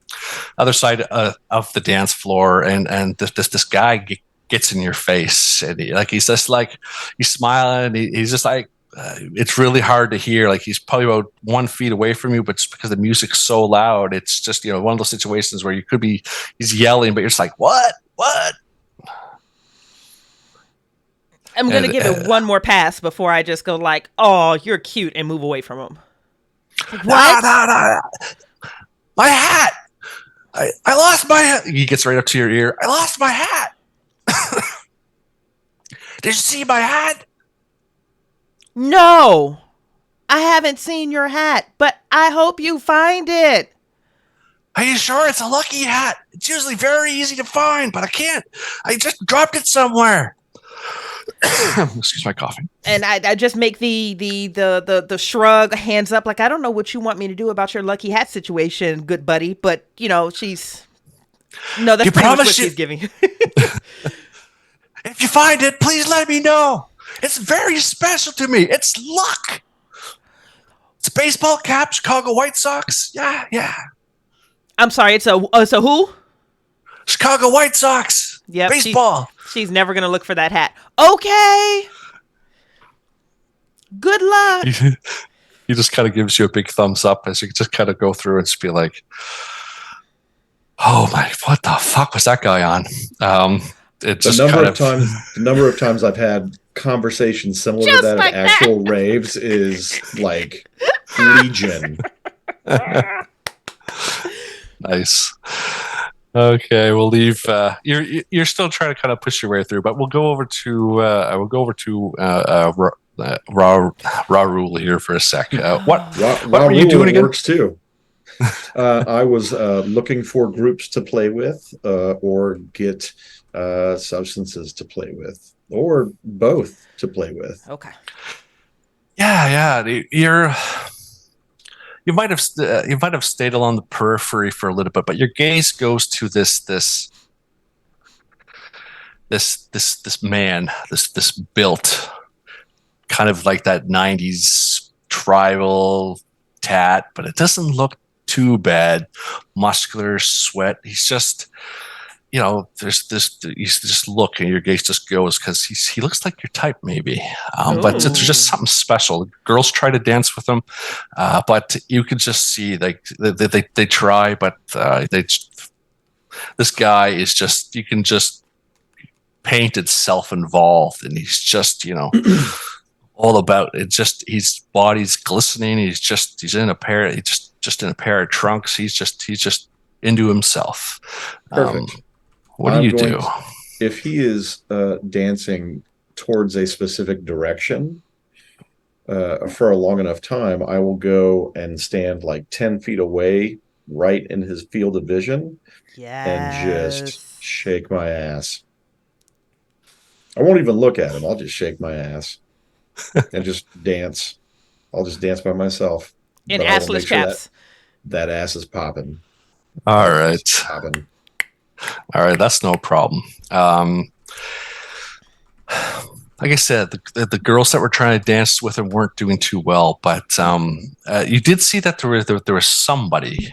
the dance floor, and this guy gets in your face, and he's just like, he's smiling, he's just like, it's really hard to hear. Like he's probably about 1 feet away from you, but it's because the music's so loud. It's just one of those situations where he's yelling, but you're just like, what? I'm going to give it one more pass before I just go like, oh, you're cute, and move away from him. Like, what? No. My hat. I lost my hat. He gets right up to your ear. I lost my hat. Did you see my hat? No, I haven't seen your hat, but I hope you find it. Are you sure? It's a lucky hat. It's usually very easy to find, but I can't. I just dropped it somewhere. Excuse my coughing. And I just make the shrug, hands up, like, I don't know what you want me to do about your lucky hat situation, good buddy, but that's pretty much what she's giving you. If you find it, please let me know. It's very special to me. It's luck. It's a baseball cap, Chicago White Sox. Yeah. I'm sorry, it's a who? Chicago White Sox. Yep, baseball. She's never going to look for that hat. Okay. Good luck. He just kind of gives you a big thumbs up as you just kind of go through and just be like, oh my, what the fuck was that guy on? The number of times I've had conversations similar to that at actual raves is like legion. Nice. Okay, we'll leave. You're still trying to kind of push your way through, but we'll go over to Raul here for a sec. What were you doing again? Works too. I was looking for groups to play with, or get substances to play with, or both to play with. Okay. Yeah. You might have stayed along the periphery for a little bit, but your gaze goes to this man, this built kind of like that 90s tribal tat, but it doesn't look too bad. Muscular, sweat. He's just, there's this, you just look and your gaze just goes because he looks like your type maybe. But there's just something special. Girls try to dance with him, but you can just see like they try, but this guy is just, you can just painted self-involved, and he's just, all about it. Just his body's glistening. He's in a pair of trunks. He's just into himself. Perfect. What do you do? If he is dancing towards a specific direction for a long enough time, I will go and stand like 10 feet away, right in his field of vision, and just shake my ass. I won't even look at him. I'll just shake my ass and just dance. I'll just dance by myself. In assless chaps. That ass is popping. All right. All right, that's no problem. like I said, the girls that were trying to dance with him weren't doing too well. But you did see that there was somebody,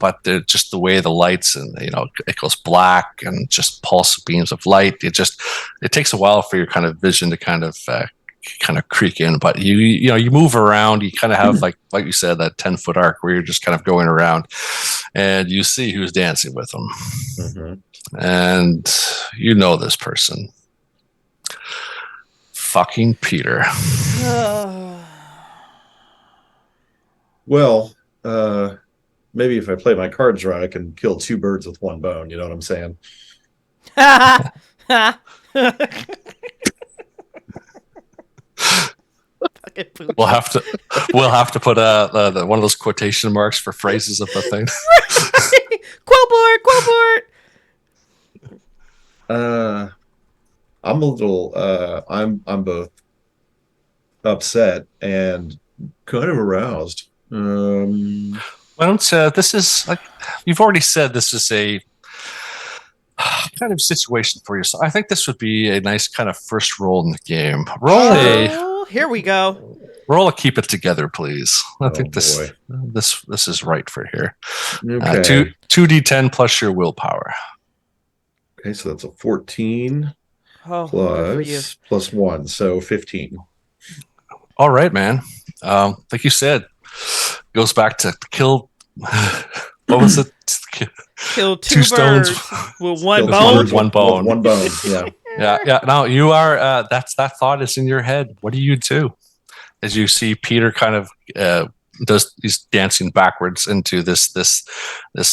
but just the way the lights and it goes black and just pulse beams of light. It takes a while for your kind of vision to kind of creak in. But you move around. You kind of have like you said, that 10-foot arc where you're just kind of going around, and you see who's dancing with them, and you know this person. Fucking Peter. Well, maybe if I play my cards right, I can kill two birds with one bone. You know what I'm saying? We'll have to put one of those quotation marks for phrases of the thing. Quote board. I'm a little I'm both upset and kind of aroused. Why don't this is like you've already said, this is a kind of situation for you. So I think this would be a nice kind of first roll in the game. Here we go. Roll a keep it together, please. I think this boy. this is right for here. Okay. 2d10 plus your willpower. Okay, so that's a 14 Oh, good for you. plus 1, so 15. All right, man. Like you said, goes back to kill. What was it? Kill two stones with one Kill bone. birds One bone. With one bone. Yeah. Yeah. Now you are. That thought is in your head. What do you do as you see Peter kind of he's dancing backwards into this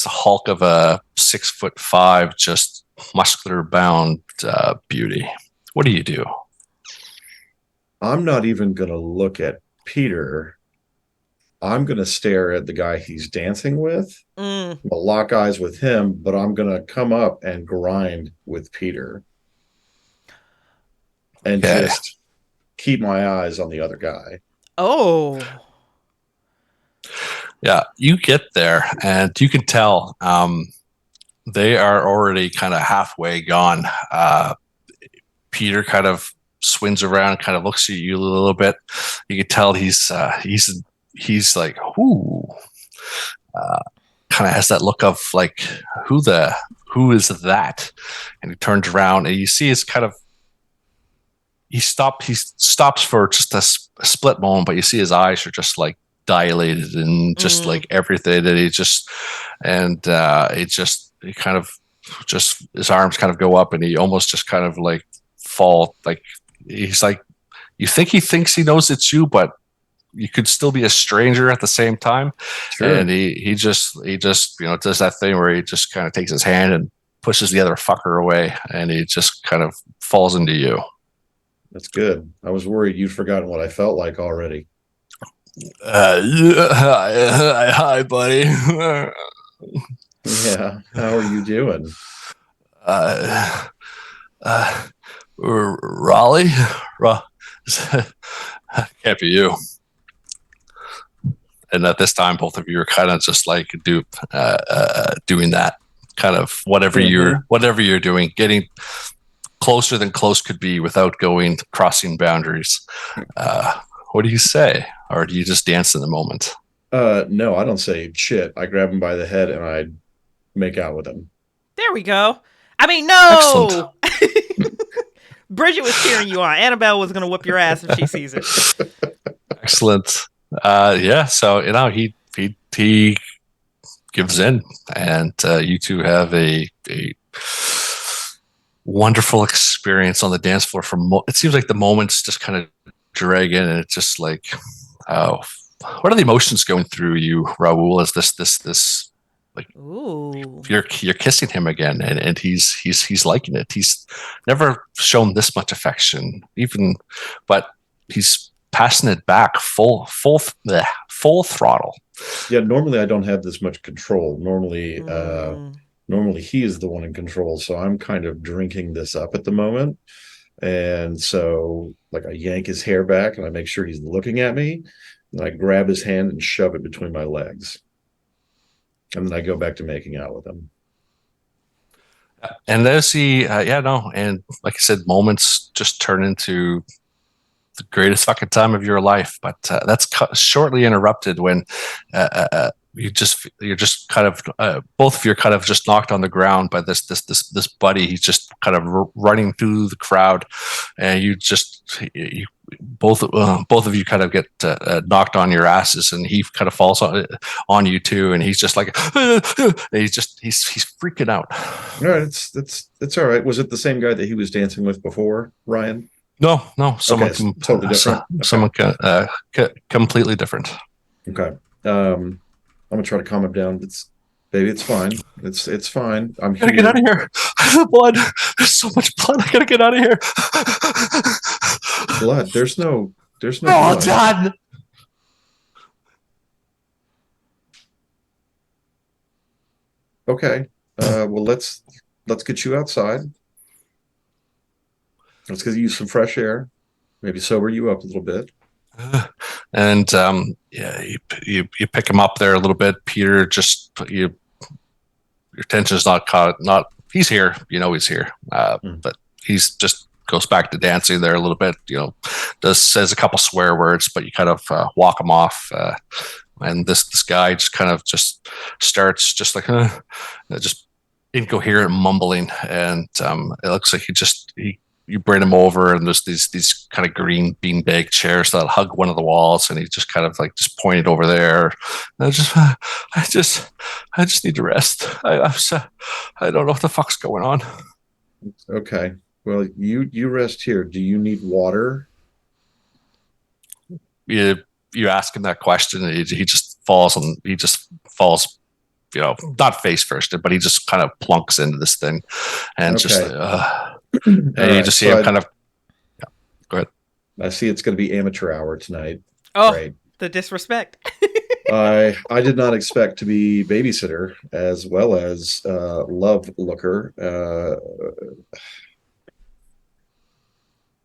hulk of a 6'5", just muscular bound beauty? What do you do? I'm not even going to look at Peter. I'm going to stare at the guy he's dancing with. I'll lock eyes with him, but I'm going to come up and grind with Peter. And just keep my eyes on the other guy. Oh. Yeah, you get there, and you can tell they are already kind of halfway gone. Peter kind of swings around, kind of looks at you a little bit. You can tell he's like, ooh, kind of has that look of like, who is that? And he turns around, and you see his kind of he stops for just a split moment, but you see his eyes are just like dilated and just like everything that he kind of just his arms kind of go up, and he almost just kind of like fall, like he's like, you think he thinks he knows it's you, but you could still be a stranger at the same time. Sure. And he just does that thing where he just kind of takes his hand and pushes the other fucker away, and he just kind of falls into you. That's good. I was worried you'd forgotten what I felt like already. Hi, buddy. Yeah. How are you doing? Raleigh? Can't be you. And at this time, both of you are kind of just like doing that kind of whatever you're doing, getting closer than close could be without crossing boundaries. What do you say? Or do you just dance in the moment? No, I don't say shit. I grab him by the head and I make out with him. There we go. I mean, no. Bridgett was cheering you on. Annabelle was going to whip your ass if she sees it. Excellent. Yeah. So, he gives in, and you two have a wonderful experience on the dance floor. It seems like the moments just kind of drag in, and it's just like, what are the emotions going through you, Raul? As this like, ooh, you're kissing him again, and he's liking it. He's never shown this much affection, but he's passing it back full throttle. Yeah, normally I don't have this much control. Normally he is the one in control, so I'm kind of drinking this up at the moment. And so, like, I yank his hair back and I make sure he's looking at me, and I grab his hand and shove it between my legs. And then I go back to making out with him. And there's and like I said, moments just turn into the greatest fucking time of your life. But that's shortly interrupted when you're just kind of both of you are kind of just knocked on the ground by this buddy. He's just kind of running through the crowd, and you both of you kind of get knocked on your asses, and he kind of falls on you too, and he's just like he's freaking out. All right, it's all right. Was it the same guy that he was dancing with before, Ryan? No, someone okay, totally different. Someone completely different. Okay. I'm gonna try to calm him down. It's fine. It's fine. I'm here. I gotta get out of here. Blood. There's so much blood. I gotta get out of here. Blood. There's no Oh, blood. done. Okay. Well, let's get you outside. Let's get you some fresh air. Maybe sober you up a little bit. And you pick him up there a little bit. Peter, just your attention's not caught. He's here. He's here. But he's just goes back to dancing there a little bit. Says a couple swear words, but you kind of walk him off. And this guy just kind of just starts just like just incoherent mumbling, and it looks like you bring him over, and there's these kind of green beanbag chairs that hug one of the walls, and he just kind of like just pointed over there. And I just need to rest. I don't know what the fuck's going on. Okay. Well, you rest here. Do you need water? You ask him that question, and he just falls, not face first, but he just kind of plunks into this thing, and Okay. just and you just see him kind of. Yeah, go ahead. I see it's going to be amateur hour tonight. Oh, Great. The disrespect. I did not expect to be babysitter as well as love looker.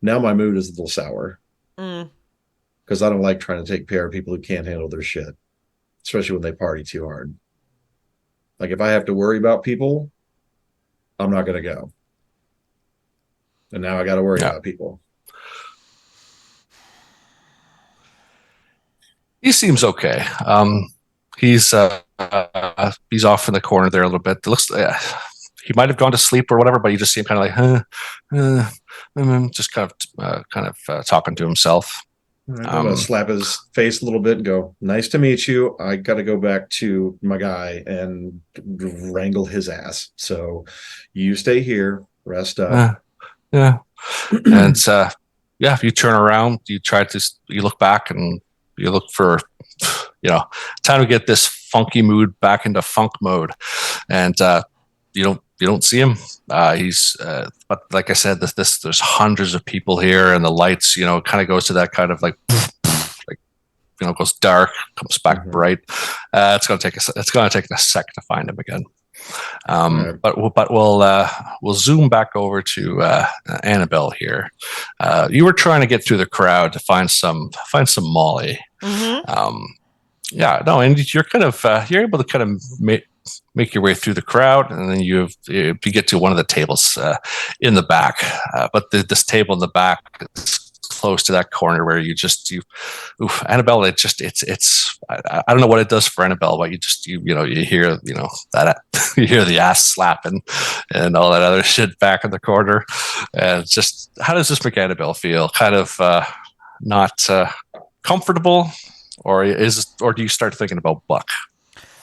Now my mood is a little sour because I don't like trying to take care of people who can't handle their shit, especially when they party too hard. Like if I have to worry about people, I'm not going to go. And now I got to worry about people. He seems okay. He's off in the corner there a little bit. It looks he might have gone to sleep or whatever, but you just see him kind of like, just kind of talking to himself. I'm going to slap his face a little bit and go, "Nice to meet you. I got to go back to my guy and wrangle his ass. So you stay here, rest up." Yeah. And if you turn around, you look back and you look for, time to get this funky mood back into funk mode. And you don't see him. But like I said, there's hundreds of people here, and the lights, kind of goes to that kind of like goes dark, comes back bright. It's gonna take a sec to find him again. But we'll zoom back over to Annabelle here. You were trying to get through the crowd to find some Molly. Mm-hmm. And you're kind of you're able to kind of make your way through the crowd, and then you get to one of the tables in the back. But this table in the back is close to that corner where Annabelle. I don't know what it does for Annabelle, but you hear that you hear the ass slapping and all that other shit back in the corner, and just how does this make Annabelle feel? Kind of not comfortable, or do you start thinking about Buck?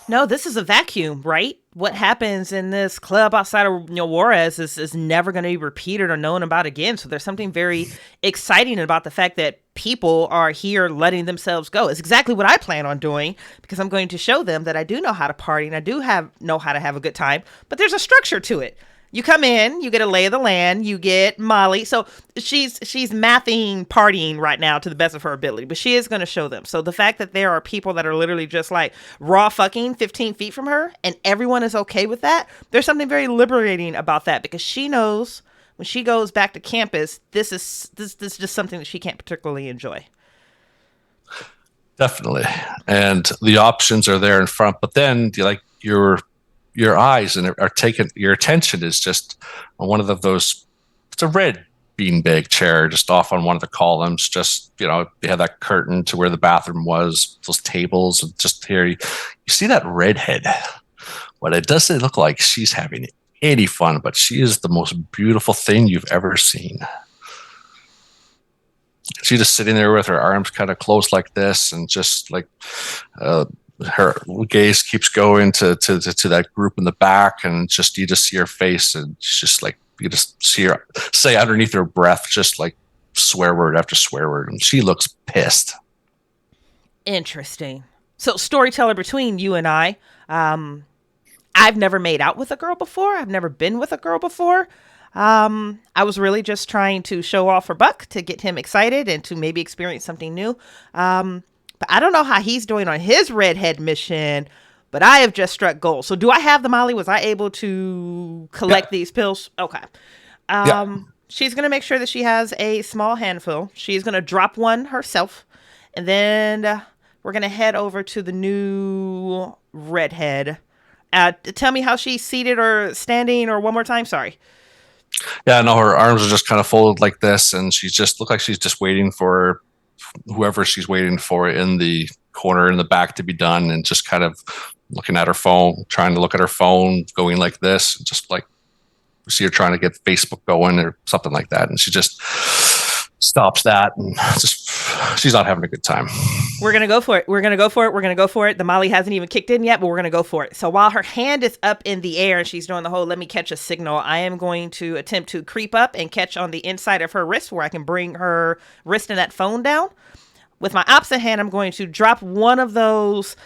No, this is a vacuum, right? What happens in this club outside of Juarez is never going to be repeated or known about again. So there's something very exciting about the fact that people are here letting themselves go. It's exactly what I plan on doing, because I'm going to show them that I do know how to party and I do know how to have a good time, but there's a structure to it. You come in, you get a lay of the land, you get Molly. So she's mathing partying right now to the best of her ability, but she is going to show them. So the fact that there are people that are literally just like raw fucking 15 feet from her and everyone is okay with that, there's something very liberating about that, because she knows when she goes back to campus, this is just something that she can't particularly enjoy. Definitely. And the options are there in front, but then you're your eyes and are taken, your attention is just on one of those, it's a red beanbag chair just off on one of the columns. Just, you know, they had that curtain to where the bathroom was, those tables, and just here you see that redhead. But it doesn't look like she's having any fun, but she is the most beautiful thing you've ever seen. She's just sitting there with her arms kind of closed like this, and just like her gaze keeps going to that group in the back, and just you just see her face, and it's just like you just see her say underneath her breath, just like swear word after swear word, and she looks pissed. Interesting. So, storyteller, between you and I, I've never made out with a girl before. I've never been with a girl before. I was really just trying to show off for Buck to get him excited and to maybe experience something new. But I don't know how he's doing on his redhead mission, but I have just struck gold. So do I have the Molly? Was I able to collect these pills? Okay. She's going to make sure that she has a small handful. She's going to drop one herself. And then we're going to head over to the new redhead. Tell me how she's seated or standing, or one more time. Sorry. Yeah, no, her arms are just kind of folded like this, and she's just look like she's just waiting for whoever she's waiting for in the corner in the back to be done, and just kind of looking at her phone, trying to look at her phone, going like this, just like we see her trying to get Facebook going or something like that, and she just stops that, and just she's not having a good time. We're going to go for it. We're going to go for it. We're going to go for it. The Molly hasn't even kicked in yet, but we're going to go for it. So while her hand is up in the air and she's doing the whole let me catch a signal, I am going to attempt to creep up and catch on the inside of her wrist where I can bring her wrist and that phone down. With my opposite hand, I'm going to drop one of those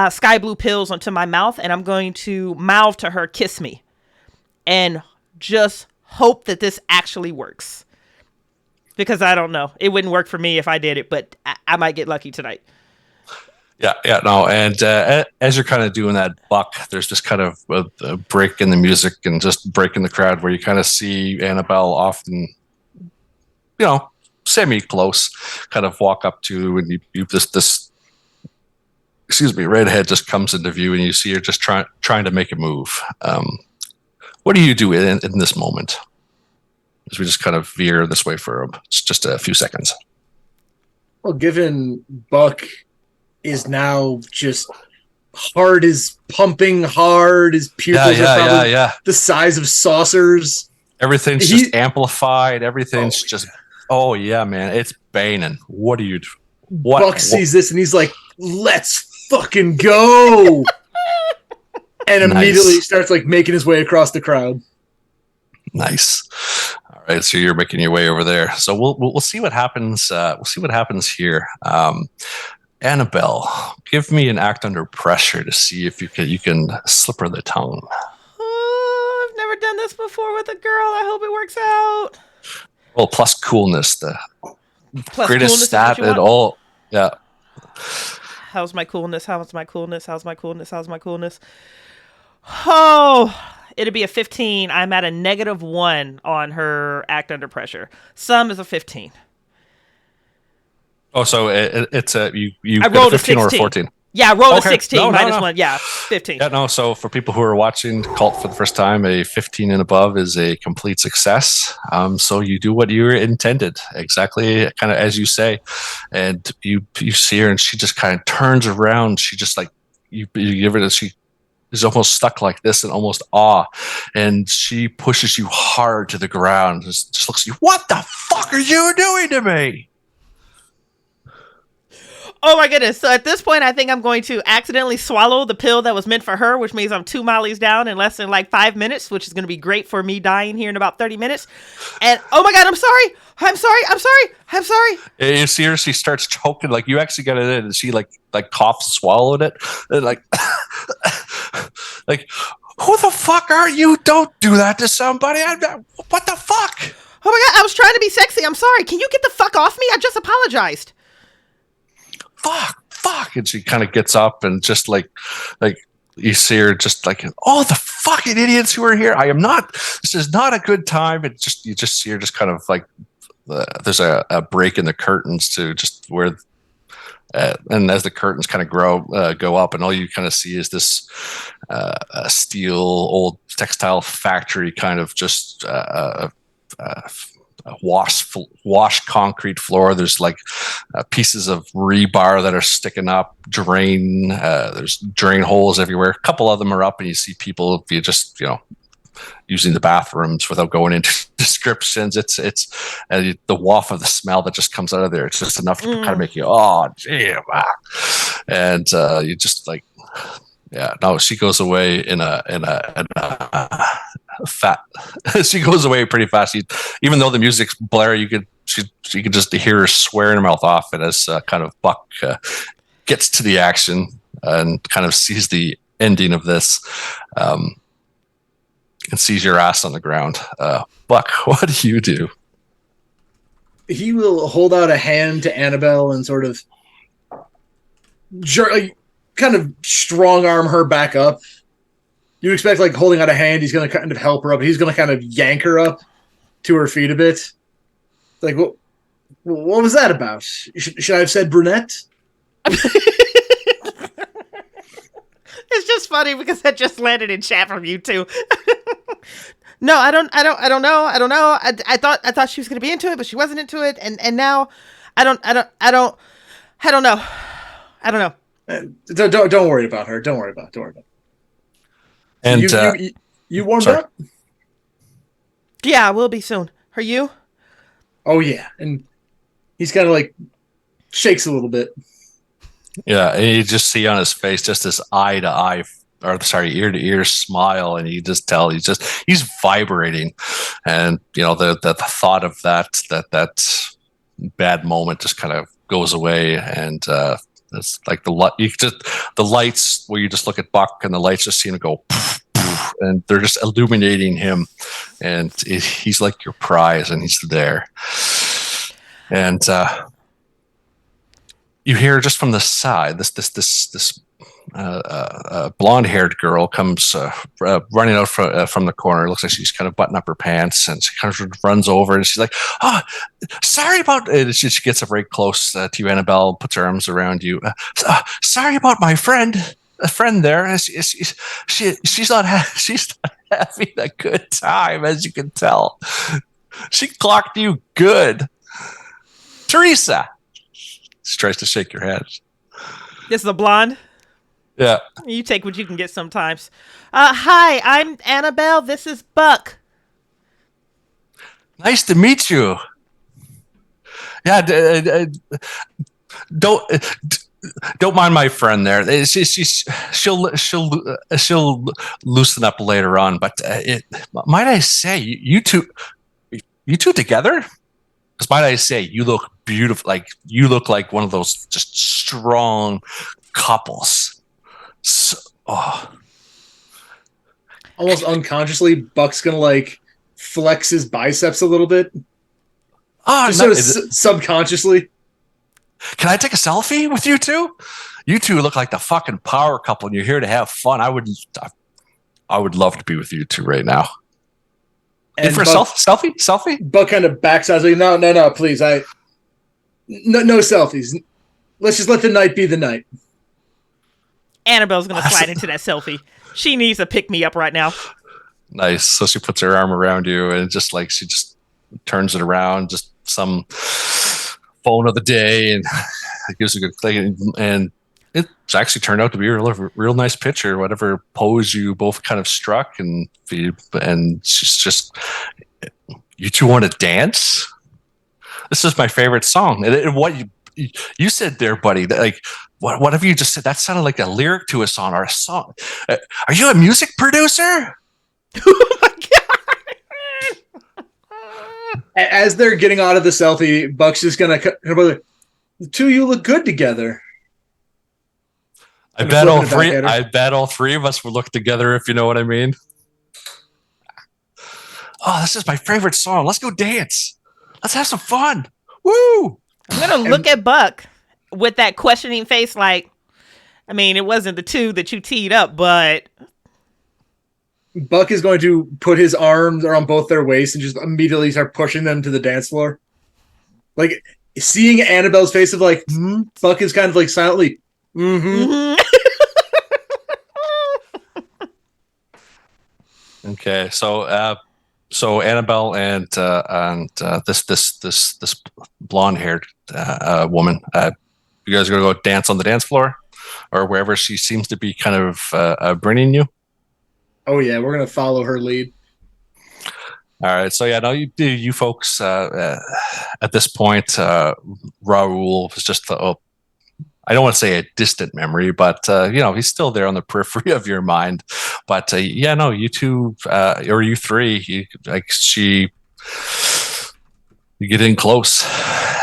sky blue pills onto my mouth, and I'm going to mouth to her, kiss me, and just hope that this actually works. Because I don't know. It wouldn't work for me if I did it, but I might get lucky tonight. Yeah, no. And as you're kind of doing that, Buck, there's just kind of a break in the music and just break in the crowd where you kind of see Annabelle often, you know, semi-close, kind of walk up to, and you this redhead just comes into view, and you see her just trying to make a move. What do you do in this moment? As we just kind of veer this way for just a few seconds. Well, given Buck is now just heart is pumping hard, his pupils are probably the size of saucers. Everything's just amplified. Everything's just, oh yeah, man, it's banging. What do you do? Buck sees this and he's like, let's fucking go. And immediately starts like making his way across the crowd. Nice. All right, so you're making your way over there. So we'll see what happens. We'll see what happens here. Annabelle, give me an act under pressure to see if you can slip her the tongue. Oh, I've never done this before with a girl. I hope it works out. Well, plus coolness, the Plus greatest coolness stat at all. Yeah. How's my coolness? How's my coolness? How's my coolness? How's my coolness? Oh, it'd be a 15. I'm at a -1 on her act under pressure. Some is a 15. Oh, so it's a you I rolled a 15 or a 14. Yeah, I rolled a 16 minus 1. Yeah, 15. Yeah, no. So for people who are watching Cult for the first time, a 15 and above is a complete success. So you do what you intended, exactly, kind of as you say, and you see her, and she just kind of turns around. She just like you give her she is almost stuck like this in almost awe, and she pushes you hard to the ground. Just looks at you. What the fuck are you doing to me? Oh my goodness. So at this point, I think I'm going to accidentally swallow the pill that was meant for her, which means I'm 2 mollies down in less than like 5 minutes, which is going to be great for me dying here in about 30 minutes. And oh my God, I'm sorry. I'm sorry. And you see her, she starts choking, like you actually got it in, and she like coughs, swallowed it, and like, like, who the fuck are you? Don't do that to somebody. What the fuck? Oh my God, I was trying to be sexy. I'm sorry. Can you get the fuck off me? I just apologized. Fuck. And she kind of gets up and just like you see her just like, oh, the fucking idiots who are here. This is not a good time. And you just see her just kind of like, there's a break in the curtains to just where and as the curtains kind of go up, and all you kind of see is this steel old textile factory kind of just wash concrete floor. There's like pieces of rebar that are sticking up, there's drain holes everywhere. A couple of them are up, and you see people, if you just, using the bathrooms without going into descriptions. It's the waft of the smell that just comes out of there. It's just enough to kind of make you, oh, damn. And you just like, yeah, no, she goes away in a fat. She goes away pretty fast. Even though the music's blaring, you could just hear her swearing her mouth off. And as kind of Buck gets to the action and kind of sees the ending of this, and sees your ass on the ground, Buck, what do you do? He will hold out a hand to Annabelle and sort of kind of strong arm her back up. You expect, like, holding out a hand, he's going to kind of help her up. He's going to kind of yank her up to her feet a bit. Like, what was that about? Should I have said brunette? It's just funny because that just landed in chat from you too. No, I don't know. I thought she was going to be into it, but she wasn't into it. And now I don't know. Don't worry about her. Don't worry about it. And you warmed up? Yeah, I will be soon. Are you? Oh yeah. And he's kind of like shakes a little bit. Yeah, and you just see on his face just this ear to ear smile, and you just tell he's vibrating, and the thought of that bad moment just kind of goes away, and it's like the lights where you just look at Buck, and the lights just seem to go poof, poof, and they're just illuminating him, and he's like your prize, and he's there, and you hear just from the side this blonde-haired girl comes running out from the corner. It looks like she's kind of buttoning up her pants, and she kind of runs over, and she's like, "Oh, sorry about." She gets up very close to you, Annabelle, puts her arms around you. Sorry about my friend. A friend there. She's not having a good time, as you can tell. She clocked you good, Teresa. She tries to shake your hand. This is the blonde? Yeah. You take what you can get sometimes. Hi, I'm Annabelle. This is Buck. Nice to meet you. Yeah, don't mind my friend there. She'll loosen up later on. But might I say, you two together? Because might I say, you look beautiful. Like you look like one of those just strong couples. So, Almost unconsciously, Buck's gonna like flex his biceps a little bit. Just sort of subconsciously. Can I take a selfie with you two? You two look like the fucking power couple, and you're here to have fun. I would love to be with you two right now. And for Buck, selfie? Buck kind of backs out. Like, no, please. No selfies. Let's just let the night be the night. Annabelle's going to slide into that selfie. She needs to pick me up right now. Nice. So she puts her arm around you, and she just turns it around, just some phone of the day, and gives a good click. And it's actually turned out to be a real nice picture, whatever pose you both kind of struck. And she's just, you two want to dance? This is my favorite song. And what you said there, buddy, like, what have you just said? That sounded like a lyric to a song or a song. Are you a music producer? Oh my God. As they're getting out of the selfie, Buck's just going to, the two of you look good together. I bet all three of us would look together, if you know what I mean. Oh, this is my favorite song. Let's go dance. Let's have some fun. Woo! I'm going to look at Buck with that questioning face like, I mean, it wasn't the two that you teed up, but... Buck is going to put his arms around both their waists and just immediately start pushing them to the dance floor. Like, seeing Annabelle's face of like, Buck is kind of like silently, Okay, so Annabelle and this blonde haired woman, you guys are gonna go dance on the dance floor, or wherever she seems to be kind of bringing you. Oh yeah, we're gonna follow her lead. All right, so yeah, no, you folks at this point, Raul was just I don't want to say a distant memory, but he's still there on the periphery of your mind. But yeah, no, you two or you three, you get in close,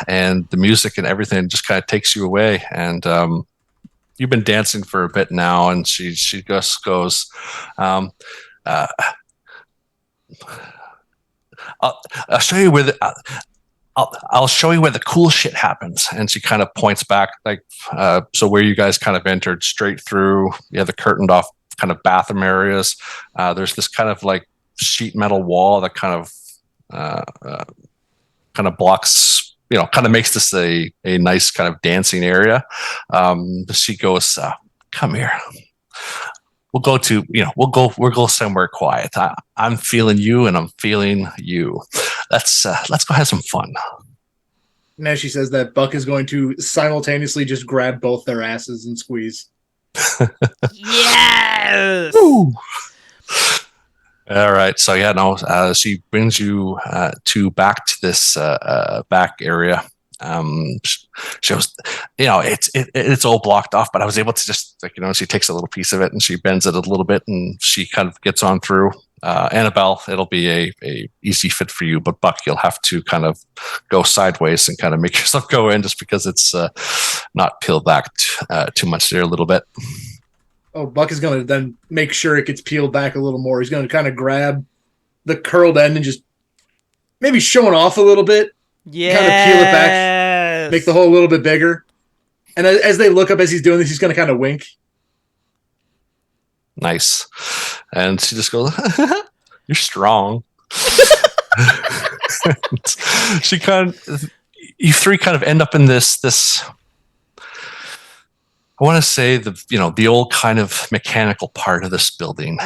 and the music and everything just kind of takes you away. And you've been dancing for a bit now, and she just goes, I'll show you where I'll show you where the cool shit happens. And she kind of points back, like, so where you guys kind of entered straight through, the curtained off kind of bathroom areas. There's this kind of like sheet metal wall that kind of blocks, kind of makes this a nice kind of dancing area. She goes, come here. We'll go somewhere quiet. I'm feeling you and I'm feeling you. Let's go have some fun. And as she says that, Buck is going to simultaneously just grab both their asses and squeeze. Yes. Woo. All right. So yeah, no. She brings you back to this back area. She was, it's all blocked off, but I was able to just she takes a little piece of it and she bends it a little bit and she kind of gets on through. Annabelle, it'll be a easy fit for you, but Buck, you'll have to kind of go sideways and kind of make yourself go in just because it's not peeled back too much there a little bit. Oh, Buck is going to then make sure it gets peeled back a little more. He's going to kind of grab the curled end and just maybe showing off a little bit. Yeah. Kind of peel it back, make the hole a little bit bigger. And as they look up as he's doing this, he's going to kind of wink. Nice. And she just goes, you're strong. You three kind of end up in this I want to say the old kind of mechanical part of this building,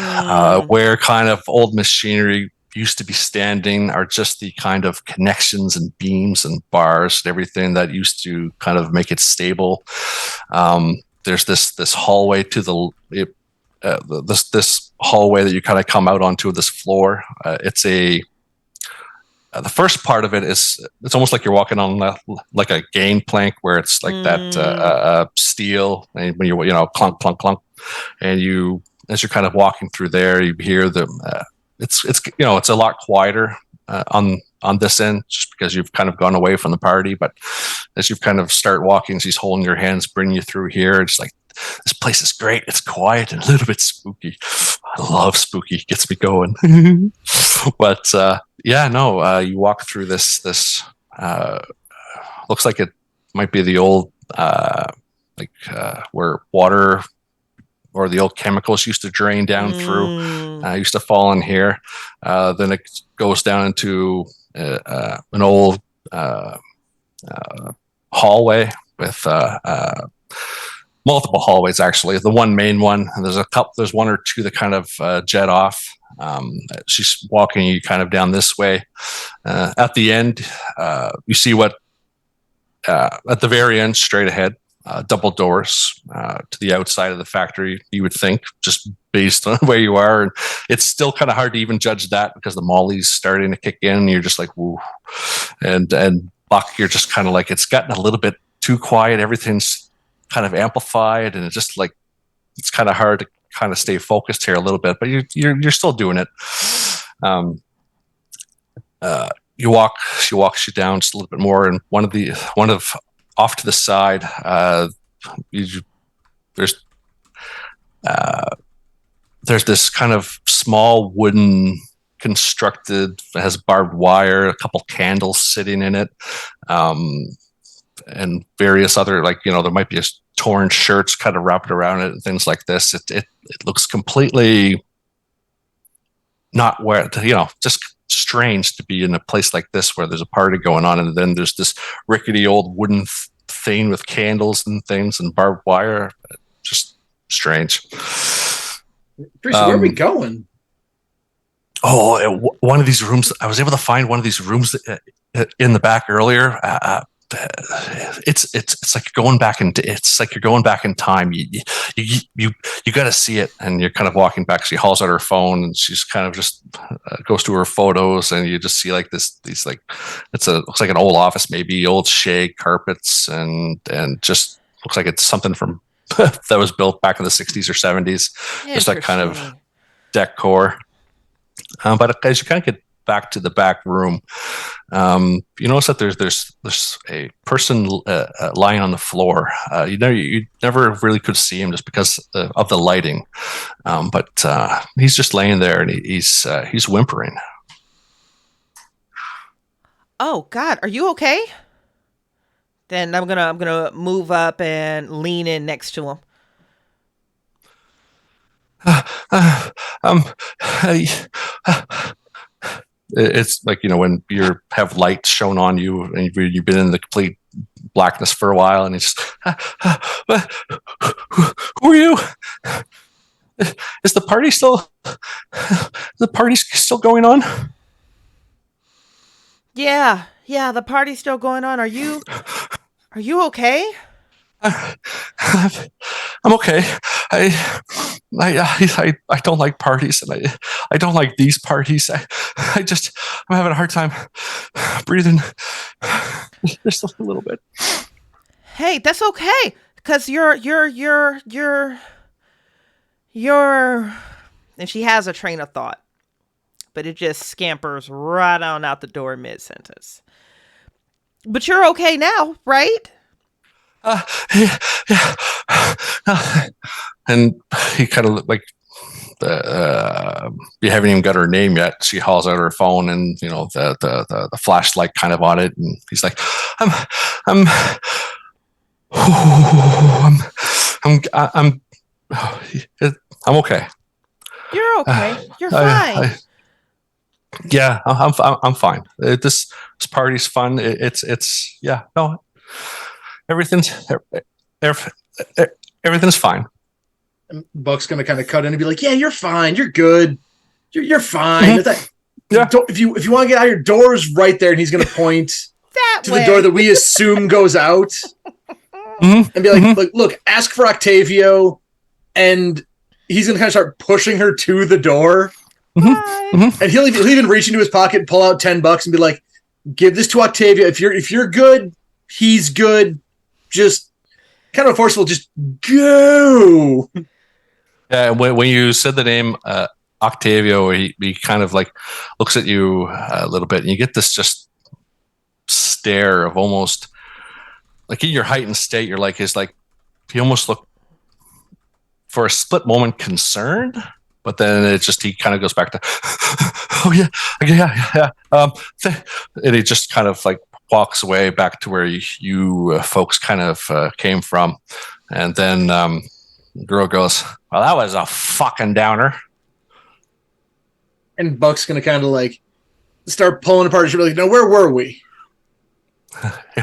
where kind of old machinery used to be standing, are just the kind of connections and beams and bars and everything that used to kind of make it stable. There's this hallway to this hallway that you kind of come out onto this floor. The first part of it it's almost like you're walking on like a gangplank where it's like that steel, and when you're clunk clunk clunk, and as you're kind of walking through there, you hear it's a lot quieter on this end just because you've kind of gone away from the party. But as you kind of start walking, she's holding your hands, bringing you through here. It's like, this place is great. It's quiet and a little bit spooky. I love spooky. Gets me going. But you walk through this looks like it might be the old where water or the old chemicals used to drain down through. Used to fall in here. Then it goes down into an old hallway with multiple hallways, actually. The one main one, and there's one or two that kind of jet off. She's walking you kind of down this way. At the end, you see what at the very end, straight ahead, double doors to the outside of the factory, you would think, just based on where you are. And it's still kind of hard to even judge that because the molly's starting to kick in and you're just like, woo. And Buck, you're just kind of like, it's gotten a little bit too quiet. Everything's kind of amplified and it's just like, it's kind of hard to kind of stay focused here a little bit, but you're still doing it. She walks you down just a little bit more, and one of off to the side, there's this kind of small wooden constructed, has barbed wire, a couple candles sitting in it, and various other, there might be torn shirts kind of wrapped around it and things like this. It looks completely not where, just strange to be in a place like this where there's a party going on, and then there's this rickety old wooden thing with candles and things and barbed wire. Just strange. Tracey, where are we going? One of these rooms. I was able to find one of these rooms in the back earlier. It's like you're going back in time. You got to see it, and you're kind of walking back. She hauls out her phone, and she's kind of just goes to her photos, and you just see like these like looks like an old office, maybe old shag carpets, and just looks like it's something from that was built back in the 60s or 70s. Just that kind of decor. But as you kind of get back to the back room, you notice that there's a person lying on the floor. You never really could see him just because of the lighting, but he's just laying there, and he's whimpering. Oh God, are you okay? Then I'm gonna move up and lean in next to him. It's like, when you have light shown on you and you've been in the complete blackness for a while, and it's who are you? Is the party still going on? Yeah, the party's still going on. Are you okay? I'm okay. I don't like parties, and I don't like these parties. I'm having a hard time breathing just a little bit. Hey, that's okay, because you're and she has a train of thought, but it just scampers right on out the door mid-sentence. But you're okay now, right? Yeah. And he kind of like, you haven't even got her name yet. She hauls out her phone, and the flashlight kind of on it, and he's like, I'm okay. You're okay. You're fine. Yeah, I'm fine. This party's fun. Everything's fine. And Buck's gonna kind of cut in and be like, "Yeah, you're fine. You're good. You're fine." Yeah. If you want to get out, your door's right there, and he's gonna point to way. the door that we assume goes out, and be like, "Look, ask for Octavio," and he's gonna kind of start pushing her to the door. And he'll even reach into his pocket and pull out $10 and be like, "Give this to Octavia. If you're good, he's good. Just kind of forceful. Just go." Yeah, when you said the name Octavio, he kind of like looks at you a little bit, and you get this just stare of almost like in your heightened state. You're like, he almost looked for a split moment concerned. But then he kind of goes back to, oh yeah. And he just kind of like walks away back to where you folks kind of came from. And then the girl goes, "Well, that was a fucking downer." And Buck's going to kind of like start pulling apart. She'll be like, "No, where were we?"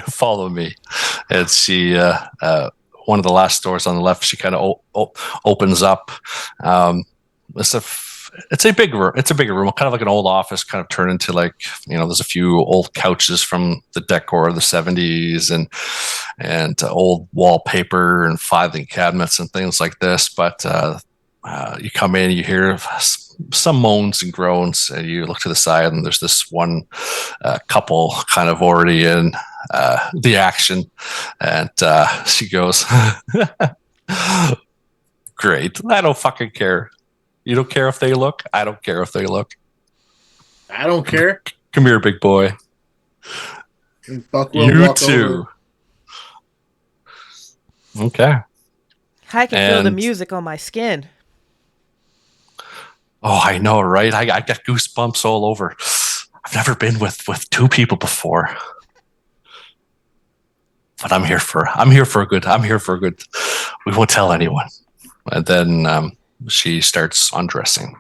Follow me. And she, one of the last doors on the left, she kind of opens up. It's a big room. It's a bigger room, kind of like an old office, kind of turned into like, there's a few old couches from the decor of the 70s and old wallpaper and filing cabinets and things like this. But you come in, you hear some moans and groans, and you look to the side, and there's this one couple kind of already in the action, and she goes, "Great, I don't fucking care. You don't care if they look? I don't care if they look. I don't care. Come here, big boy. And Buck will You walk too." over. Okay. I can feel the music on my skin. Oh, I know, right? I got goosebumps all over. I've never been with two people before, but I'm here for good. We won't tell anyone. And then she starts undressing.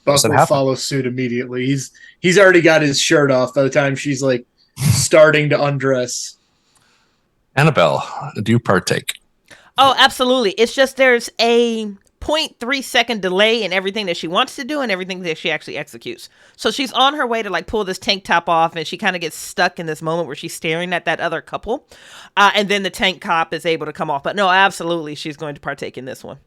Buck it will happen? follow suit immediately. He's already got his shirt off by the time she's like starting to undress. Annabelle, do you partake? Oh, absolutely. It's just there's a 0.3 second delay in everything that she wants to do and everything that she actually executes. So she's on her way to like pull this tank top off, and she kind of gets stuck in this moment where she's staring at that other couple. And then the tank top is able to come off. But no, absolutely, she's going to partake in this one.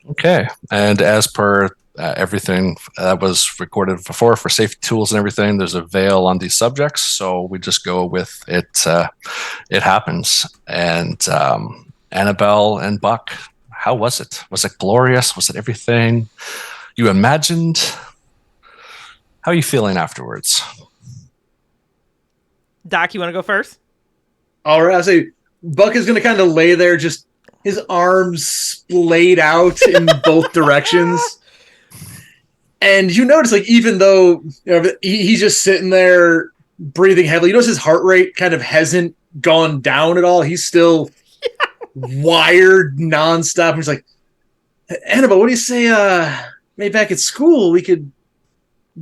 Okay. And as per everything that was recorded before for safety tools and everything, there's a veil on these subjects. So we just go with it. It happens. And Annabelle and Buck, how was it? Was it glorious? Was it everything you imagined? How are you feeling afterwards? Doc, you want to go first? All right, I'll say Buck is going to kind of lay there, just his arms splayed out in both directions. And you notice, like, even though he's just sitting there breathing heavily, you notice his heart rate kind of hasn't gone down at all. He's still wired nonstop. And he's like, Annabelle, what do you say? Maybe back at school we could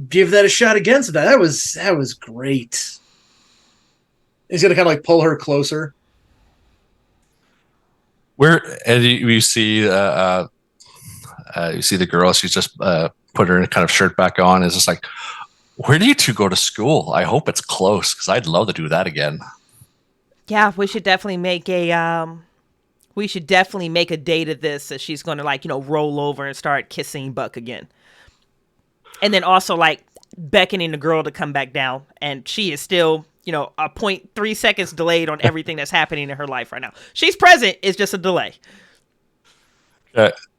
give that a shot again. So that was great. He's gonna kind of like pull her closer. And you see the girl. She's just put her kind of shirt back on. Is just like, where do you two go to school? I hope it's close because I'd love to do that again. Yeah, we should definitely make a date of this. So she's going to roll over and start kissing Buck again, and then also like beckoning the girl to come back down, and she is still a 0.3 seconds delayed on everything that's happening in her life right now. She's present. It's just a delay.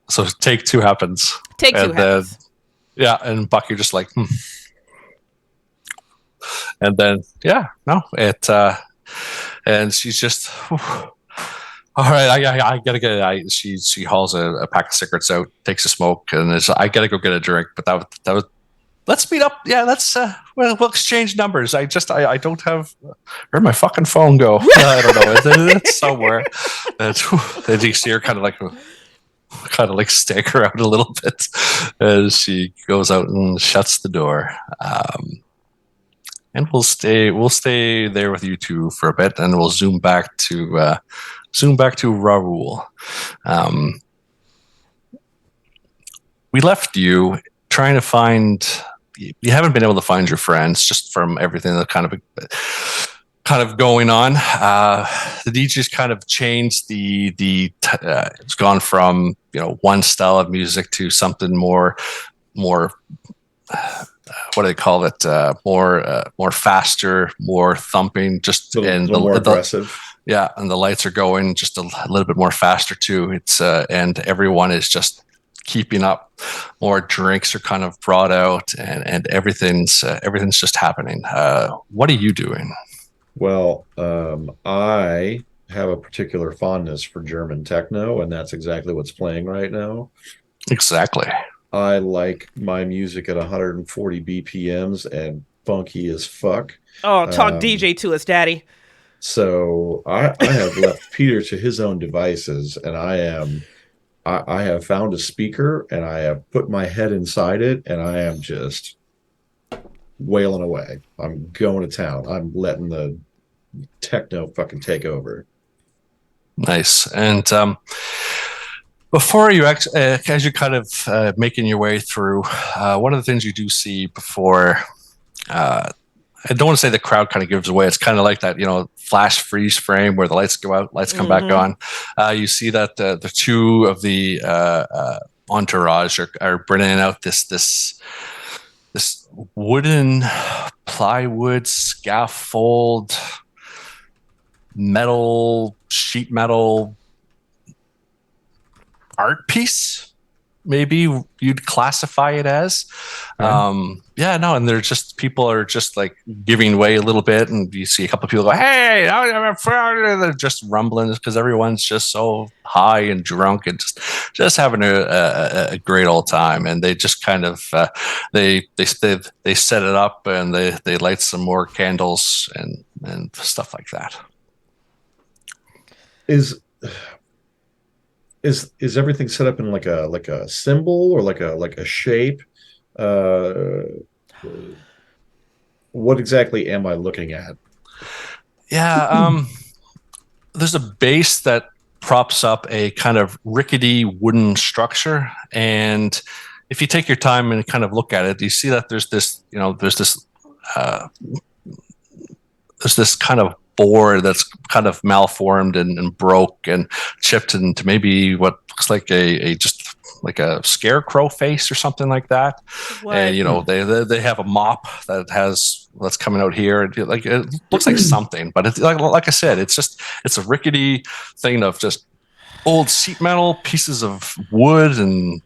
So take two happens. Happens. Yeah, and Buck, you're just like, And then, and she's just, all right, I gotta get. She hauls a pack of cigarettes out, takes a smoke, and I gotta go get a drink. But that was. Let's meet up. Yeah, let's. We'll exchange numbers. I don't have. Where'd my fucking phone go? I don't know. It's somewhere. Then you see her kind of like stagger out a little bit as she goes out and shuts the door. And we'll stay there with you two for a bit, and we'll zoom back to Raoul. We left you trying to find. You haven't been able to find your friends just from everything that kind of going on. The DJ's kind of changed it's gone from one style of music to something more what do they call it? More faster, more thumping, just a little more aggressive. Yeah, and the lights are going just a little bit more faster too. It's and everyone is just keeping up. More drinks are kind of brought out, and everything's just happening. What are you doing? Well, I have a particular fondness for German techno, and that's exactly what's playing right now. Exactly. I like my music at 140 BPMs and funky as fuck. Oh, talk DJ to us, Daddy. So I have left Peter to his own devices, and I have found a speaker, and I have put my head inside it, and I am just wailing away. I'm going to town. I'm letting the techno fucking take over. Nice. And before you as you're kind of making your way through, one of the things you do see before, I don't want to say the crowd kind of gives away. It's kind of like that, flash freeze frame where the lights go out, lights come back on. You see that the two of the entourage are bringing out this wooden plywood scaffold, sheet metal art piece, maybe you'd classify it as. And they're just, people are just like giving way a little bit, and you see a couple of people go, hey, they're just rumbling because everyone's just so high and drunk and just having a great old time. And they just kind of they set it up, and they light some more candles and stuff like that. Is everything set up in like a symbol or like a shape? Uh, what exactly am I looking at? Yeah, there's a base that props up a kind of rickety wooden structure, and if you take your time and kind of look at it, you see that uh, there's this kind of board that's kind of malformed and broke and chipped into maybe what looks like a just like a scarecrow face or something like that. What? And they have a mop that's coming out here, and like it looks like something, but it's like I said, it's a rickety thing of just old sheet metal, pieces of wood, and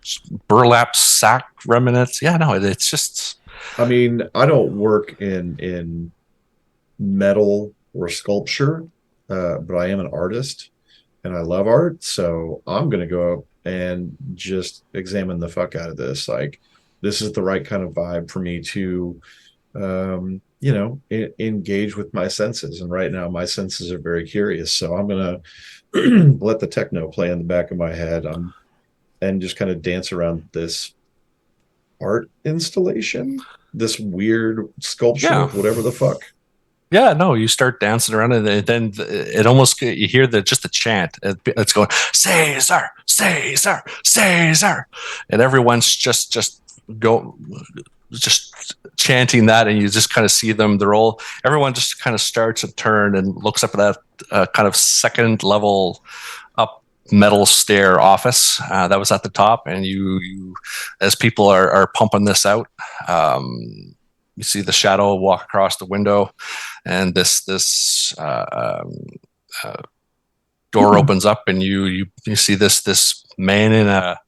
burlap sack remnants. Yeah, no, it's just. I mean, I don't work in metal or sculpture, but I am an artist and I love art. So I'm going to go up and just examine the fuck out of this. Like, this is the right kind of vibe for me to, engage with my senses. And right now, my senses are very curious. So I'm going to let the techno play in the back of my head and just kind of dance around this art installation, this weird sculpture, Yeah. whatever the fuck. Yeah, no, you start dancing around, and then it almost you hear just the chant. It's going Caesar, Caesar, Caesar, and everyone's just chanting that, and you just kind of see them. Everyone just kind of starts to turn and looks up at that kind of second level up metal stair office that was at the top, and you as people are pumping this out. You see the shadow walk across the window, and this door opens up, and you see this man in a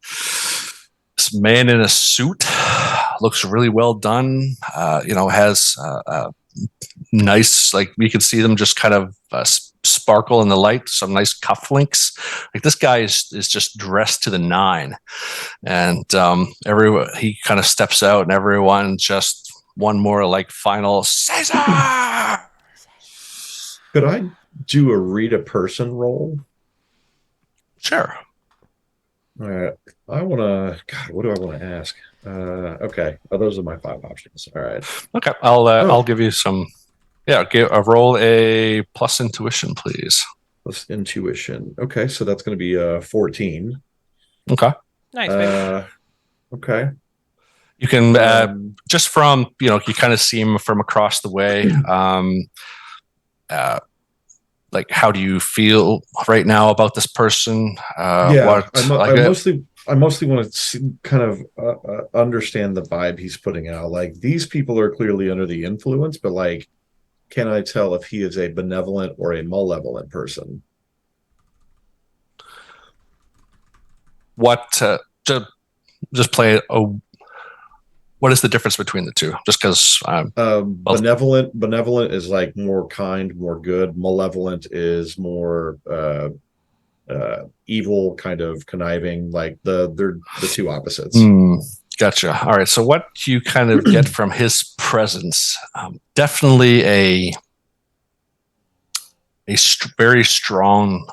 suit. Looks really well done. Has nice, like we can see them just kind of sparkle in the light. Some nice cufflinks. Like this guy is just dressed to the nine, and he kind of steps out, and everyone just. One more like final Caesar. Could I do a read a person roll? Sure. All right. I want to. God, what do I want to ask? Okay. Oh, those are my 5 options. All right. Okay. I'll give you some. Yeah. Roll a plus intuition, please. Plus intuition. Okay, so that's going to be 14. Okay. Nice. Okay. You can just from you kind of see him from across the way. Like, how do you feel right now about this person? I mostly want to kind of understand the vibe he's putting out. Like, these people are clearly under the influence, but like, can I tell if he is a benevolent or a malevolent person? What just play what is the difference between the two? Just because benevolent is like more kind, more good. Malevolent is more evil, kind of conniving. Like they're the two opposites. Gotcha. All right. So what you kind of get from his presence, definitely a very strong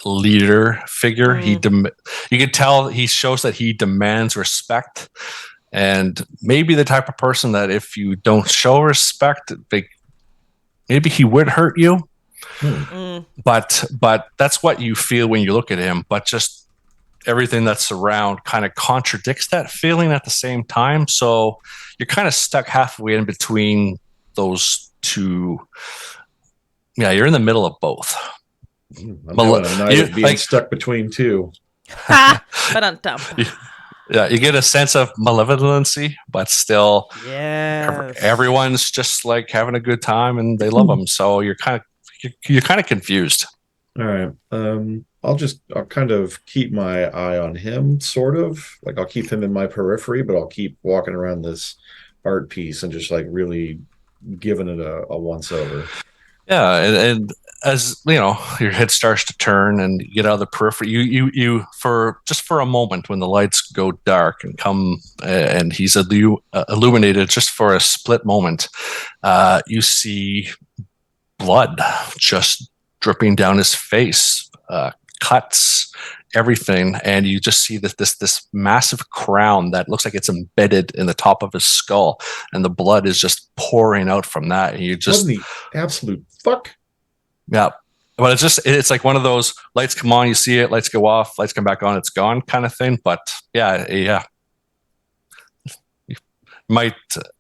leader figure. You can tell he shows that he demands respect. And maybe the type of person that if you don't show respect, maybe he would hurt you. But that's what you feel when you look at him. But just everything that's around kind of contradicts that feeling at the same time. So you're kind of stuck halfway in between those two. Yeah, you're in the middle of both. I'm having a night of being stuck between two. Yeah, you get a sense of malevolency, but still, everyone's just like having a good time and they love them. So you're kind of confused. All right. I'll kind of keep my eye on him, sort of. Like, I'll keep him in my periphery, but I'll keep walking around this art piece and just like really giving it a once over. Yeah, and as you know, your head starts to turn and you get out of the periphery. You for a moment when the lights go dark and come and he's illuminated just for a split moment, you see blood just dripping down his face, cuts, everything, and you just see this massive crown that looks like it's embedded in the top of his skull, and the blood is just pouring out from that. And you just What in the absolute fuck? yeah. But it's like one of those lights come on, you see it, lights go off, lights come back on, it's gone kind of thing. But yeah. Might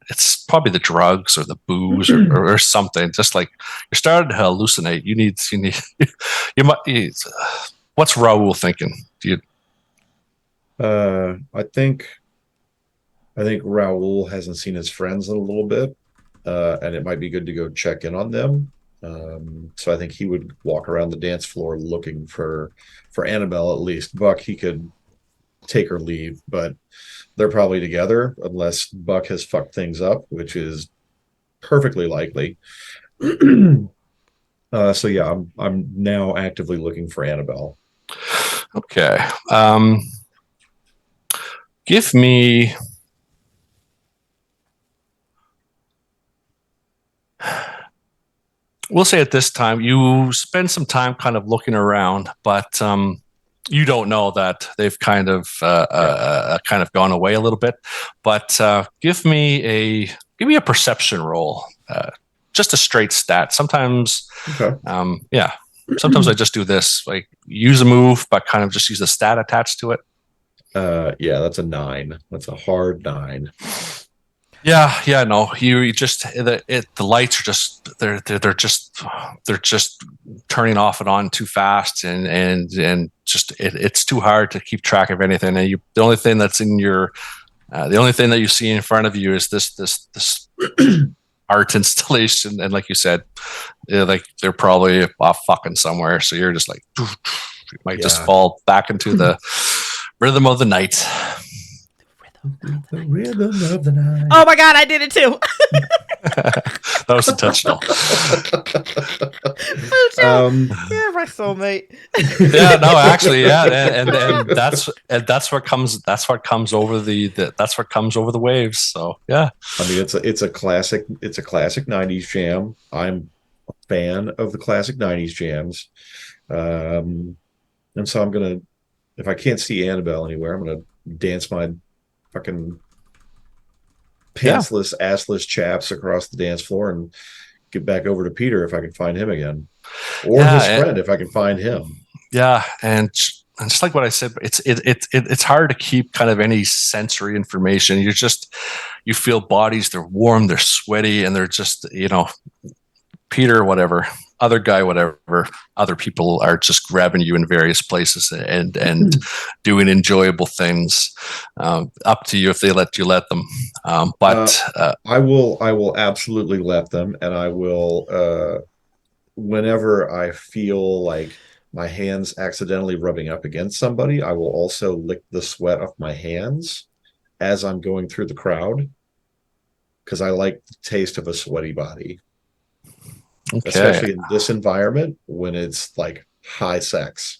it's probably the drugs or the booze or something. Just like you're starting to hallucinate. You might. What's Raul thinking? I think Raul hasn't seen his friends in a little bit, and it might be good to go check in on them. So I think he would walk around the dance floor looking for Annabelle at least. Buck, he could take or leave, but they're probably together unless Buck has fucked things up, which is perfectly likely. So yeah, I'm now actively looking for Annabelle. Okay. Give me. We'll say at this time you spend some time kind of looking around, but you don't know that they've kind of gone away a little bit. But give me a perception roll, just a straight stat. Sometimes, Okay. Sometimes I just do this, like use a move, but kind of just use a stat attached to it. Yeah, that's a 9. That's a hard 9. Yeah, no. You just the lights are just they're just turning off and on too fast, and just it's too hard to keep track of anything. And the only thing that's in your the only thing that you see in front of you is this art installation, and like you said, like they're probably off fucking somewhere. So you're just like you might just fall back into the rhythm of the night. The rhythm of the night. Oh my God, I did it too. That was intentional. Yeah, my soulmate. Yeah, no, actually, yeah, and that's what comes over the waves. So yeah, I mean, it's a classic 90s jam. I'm a fan of the classic 90s jams. And so I'm gonna, if I can't see Annabelle anywhere, I'm gonna dance my fucking pantsless, assless chaps across the dance floor and get back over to Peter if I can find him again, or his friend if I can find him. Yeah, and just like what I said, it's hard to keep kind of any sensory information. You feel bodies, they're warm, they're sweaty, and they're just Peter, whatever, other guy, whatever, other people are just grabbing you in various places and doing enjoyable things. Up to you if they let them. But I will absolutely let them, and I will whenever I feel like my hands accidentally rubbing up against somebody, I will also lick the sweat off my hands as I'm going through the crowd, because I like the taste of a sweaty body. Okay. Especially in this environment when it's like high sex.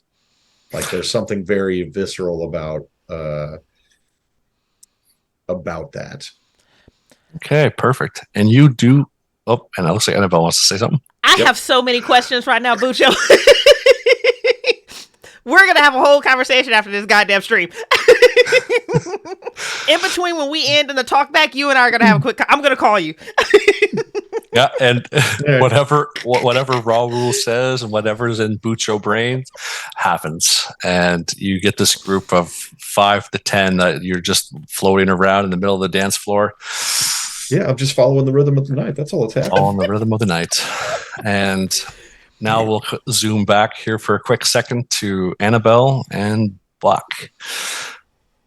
Like there's something very visceral about that. Okay, perfect. And you do and it looks like Annabelle wants to say something. I have so many questions right now, Bucho. We're going to have a whole conversation after this goddamn stream. In between when we end and the talk back, you and I are going to have a quick... I'm going to call you. Yeah, and whatever Raul says and whatever's in Bucho brains happens. And you get this group of 5 to 10 that you're just floating around in the middle of the dance floor. Yeah, I'm just following the rhythm of the night. That's all it's happening. Following the rhythm of the night. And now we'll zoom back here for a quick second to Annabelle and Buck.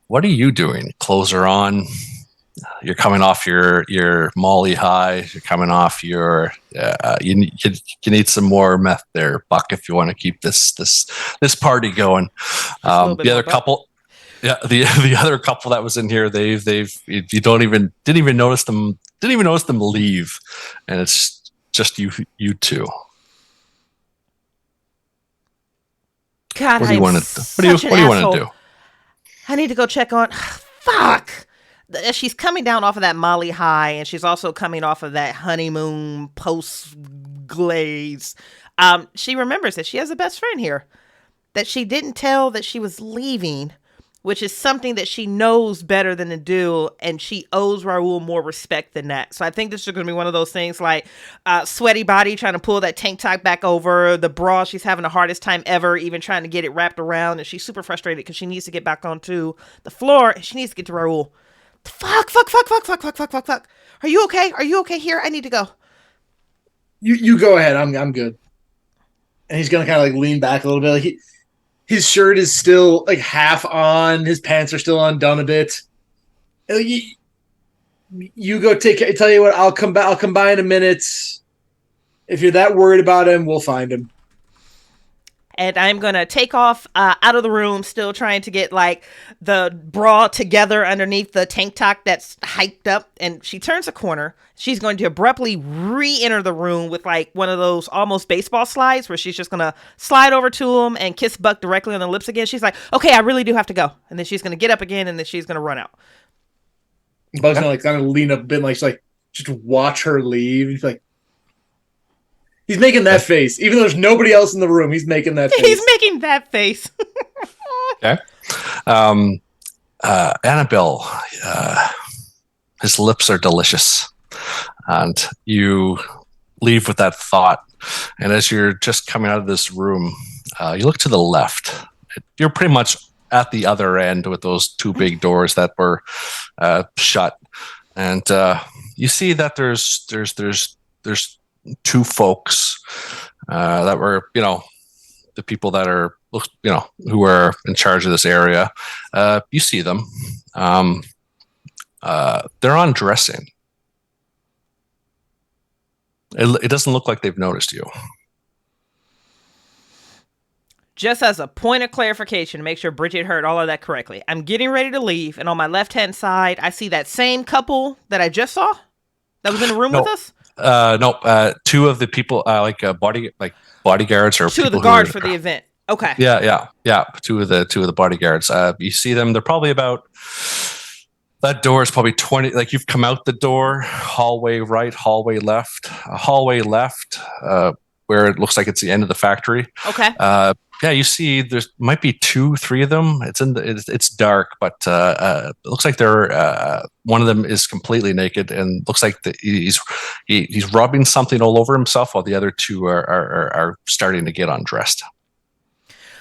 What are you doing? Clothes are on. You're coming off your Molly high. You're coming off your. You need some more meth there, Buck, if you want to keep this party going. The other couple. Yeah, the other couple that was in here, they've you didn't even notice them leave, and it's just you two. God, what do you want to do? I need to go check on. Fuck. She's coming down off of that Molly high, and she's also coming off of that honeymoon post glaze. She remembers that she has a best friend here. that she didn't tell that she was leaving, which is something that she knows better than to do, and she owes Raul more respect than that. So I think this is going to be one of those things like sweaty body trying to pull that tank top back over, the bra she's having the hardest time ever, even trying to get it wrapped around, and she's super frustrated because she needs to get back onto the floor, and she needs to get to Raul. Fuck. Are you okay? Are you okay here? I need to go. You go ahead. I'm good. And he's gonna kind of like lean back a little bit. Like his shirt is still like half on. His pants are still undone a bit. And, like, you go take care. Tell you what, I'll come back. I'll come by in a minute. If you're that worried about him, we'll find him. And I'm going to take off out of the room, still trying to get like the bra together underneath the tank top that's hiked up. And she turns a corner. She's going to abruptly re-enter the room with like one of those almost baseball slides where she's just going to slide over to him and kiss Buck directly on the lips again. She's like, okay, I really do have to go. And then she's going to get up again, and then she's going to run out. Buck's going to like kind of lean up a bit and like, she's like, just watch her leave. He's like, he's making that face. Even though there's nobody else in the room, he's making that face. He's making that face. Okay. Annabelle, his lips are delicious. And you leave with that thought. And as you're just coming out of this room, you look to the left. You're pretty much at the other end with those two big doors that were shut. And you see that there's two folks that were, the people that are, who are in charge of this area. You see them. They're undressing. It doesn't look like they've noticed you. Just as a point of clarification to make sure Bridgett heard all of that correctly, I'm getting ready to leave, and on my left-hand side, I see that same couple that I just saw that was in the room with us. No, two of the people, bodyguards or two of the guards for the event. Okay. Yeah. Two of the bodyguards. You see them. They're probably about. That door is probably 20. Like you've come out the door, hallway right, hallway left, where it looks like it's the end of the factory. Okay. Yeah, you see, there's might be 2-3 of them. It's dark, but it looks like they're one of them is completely naked and looks like he's rubbing something all over himself, while the other two are starting to get undressed.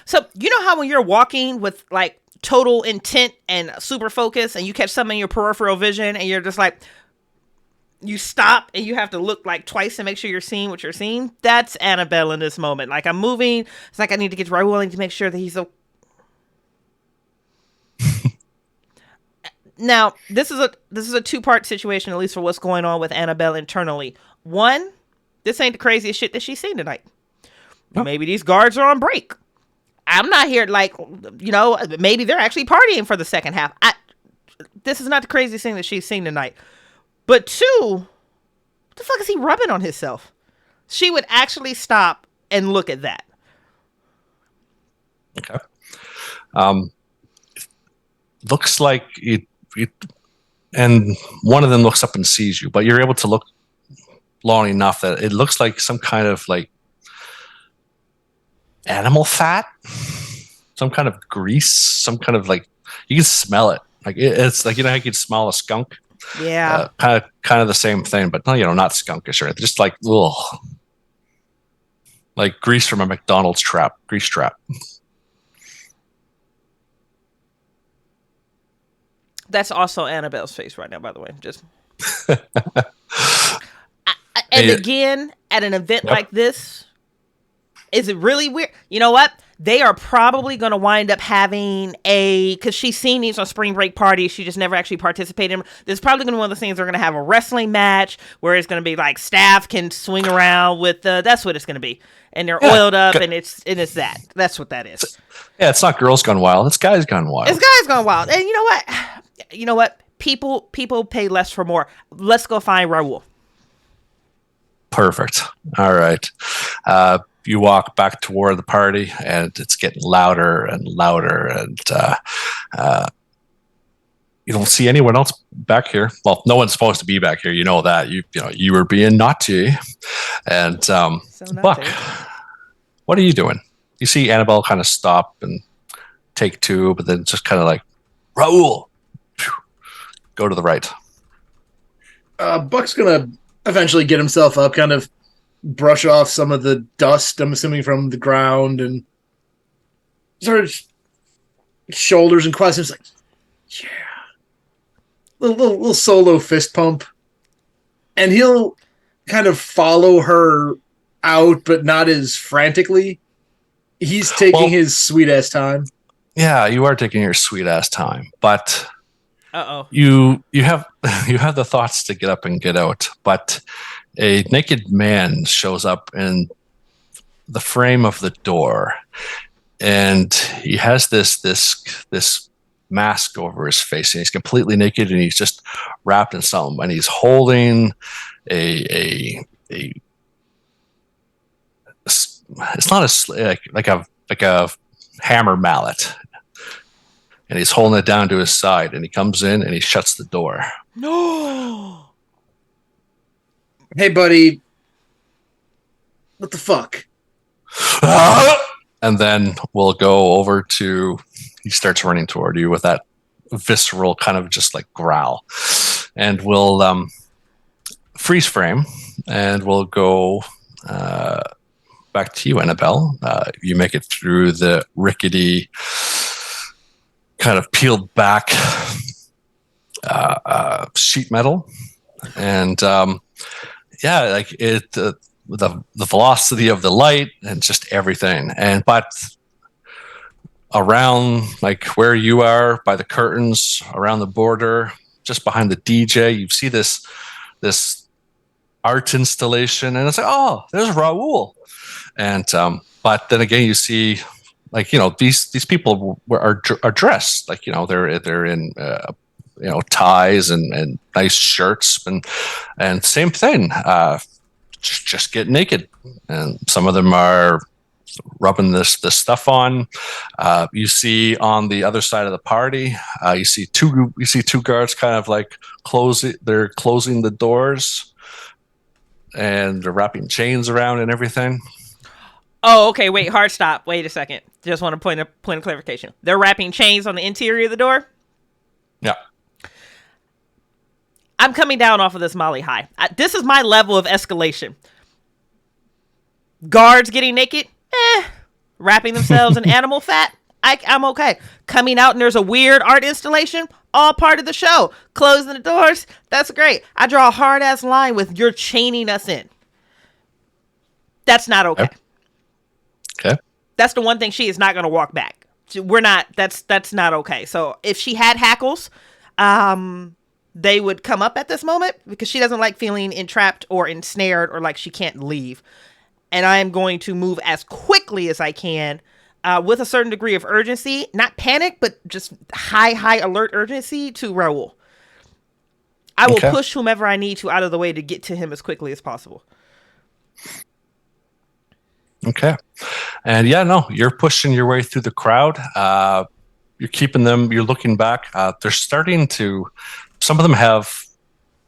So you know how when you're walking with like total intent and super focus, and you catch something in your peripheral vision, and you're just like, you stop and you have to look like twice to make sure you're seeing what you're seeing. That's Annabelle in this moment. Like I'm moving. It's like I need to get to Raul. I need to make sure that he's Now, this is a two-part situation, at least for what's going on with Annabelle internally. One, this ain't the craziest shit that she's seen tonight. Oh. Maybe these guards are on break. I'm not here like, maybe they're actually partying for the second half. This is not the craziest thing that she's seen tonight. But two, what the fuck is he rubbing on himself? She would actually stop and look at that. Okay. Looks like it, and one of them looks up and sees you, but you're able to look long enough that it looks like some kind of like animal fat, some kind of grease, some kind of like, you can smell it. Like it's like, how you can smell a skunk. Yeah. Kind of the same thing, but not skunkish or anything. Just like, ugh. Like grease from a McDonald's grease trap. That's also Annabelle's face right now, by the way. Just. Again, at an event like this, is it really weird? You know what? They are probably going to wind up having because she's seen these on spring break parties. She just never actually participated in them. There's probably going to be one of those things they're going to have a wrestling match where it's going to be like staff can swing around with, that's what it's going to be. And they're oiled up and it's that. That's what that is. Yeah, it's not Girls Gone Wild. It's Guys Gone Wild. It's Guys Gone Wild. And you know what? People pay less for more. Let's go find Raul. Perfect. All right. You walk back toward the party, and it's getting louder and louder, and you don't see anyone else back here. Well, no one's supposed to be back here. You know that. You were being naughty, and Buck, what are you doing? you see Annabelle kind of stop and take two, but then just kind of like, Raul, go to the right. Buck's gonna eventually get himself up, kind of brush off some of the dust, I'm assuming, from the ground, and sort of shoulders and questions like, yeah. Little solo fist pump. And he'll kind of follow her out, but not as frantically. He's taking his sweet ass time. Yeah, you are taking your sweet ass time, but Uh-oh. you have the thoughts to get up and get out, but a naked man shows up in the frame of the door, and he has this mask over his face, and he's completely naked, and he's just wrapped in something, and he's holding a it's not like a hammer mallet, and he's holding it down to his side, and he comes in and he shuts the door. No. Hey, buddy. What the fuck? And then we'll go over to, he starts running toward you with that visceral kind of just like growl, and we'll freeze frame, and we'll go back to you, Annabelle. You make it through the rickety, kind of peeled back sheet metal, and like it, the velocity of the light and just everything, but around like where you are by the curtains, around the border, just behind the DJ, you see this art installation, and it's like, oh, there's Raul. And but then again, you see, like, these people are dressed like, they're in ties and nice shirts, and same thing, just get naked, and some of them are rubbing this stuff on. You see on the other side of the party, you see two guards kind of like closing the doors, and they're wrapping chains around and everything. Oh, okay. Wait, hard stop. Wait a second. Just want to point of clarification. They're wrapping chains on the interior of the door? Yeah. I'm coming down off of this Molly high. This is my level of escalation. Guards getting naked? Wrapping themselves in animal fat? I'm okay. Coming out and there's a weird art installation? All part of the show. Closing the doors? That's great. I draw a hard-ass line with you're chaining us in. That's not okay. Okay. That's the one thing she is not going to walk back. We're not. That's not okay. So if she had hackles, they would come up at this moment, because she doesn't like feeling entrapped or ensnared or like she can't leave. And I am going to move as quickly as I can, with a certain degree of urgency, not panic, but just high alert urgency to Raul. I will push whomever I need to out of the way to get to him as quickly as possible. Okay. And you're pushing your way through the crowd. You're keeping them, you're looking back. They're starting to, some of them have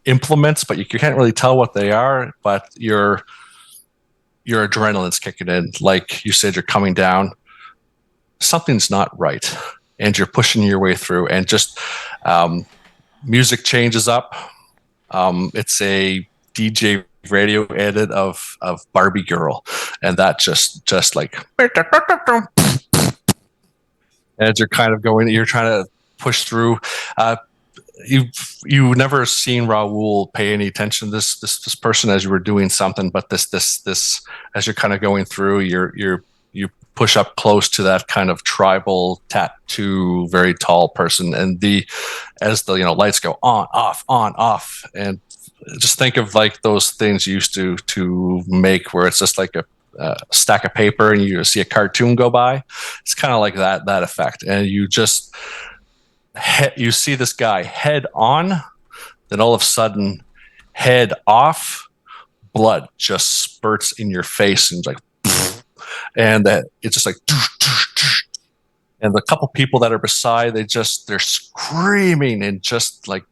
implements, but you can't really tell what they are, but your adrenaline's kicking in. Like you said, you're coming down. Something's not right. And you're pushing your way through, and just music changes up. It's a DJ radio edit of Barbie Girl, and that just like, as you're kind of going, you're trying to push through. You've never seen Raul pay any attention to this person as you were doing something, but this as you're kind of going through, you push up close to that kind of tribal tattoo, very tall person, and as the lights go on off, and just think of like those things you used to make where it's just like a stack of paper and you see a cartoon go by. It's kind of like that effect, and you just you see this guy head on, then all of a sudden head off, blood just spurts in your face, and like, and it's just like, and the couple people that are beside, they're screaming and just like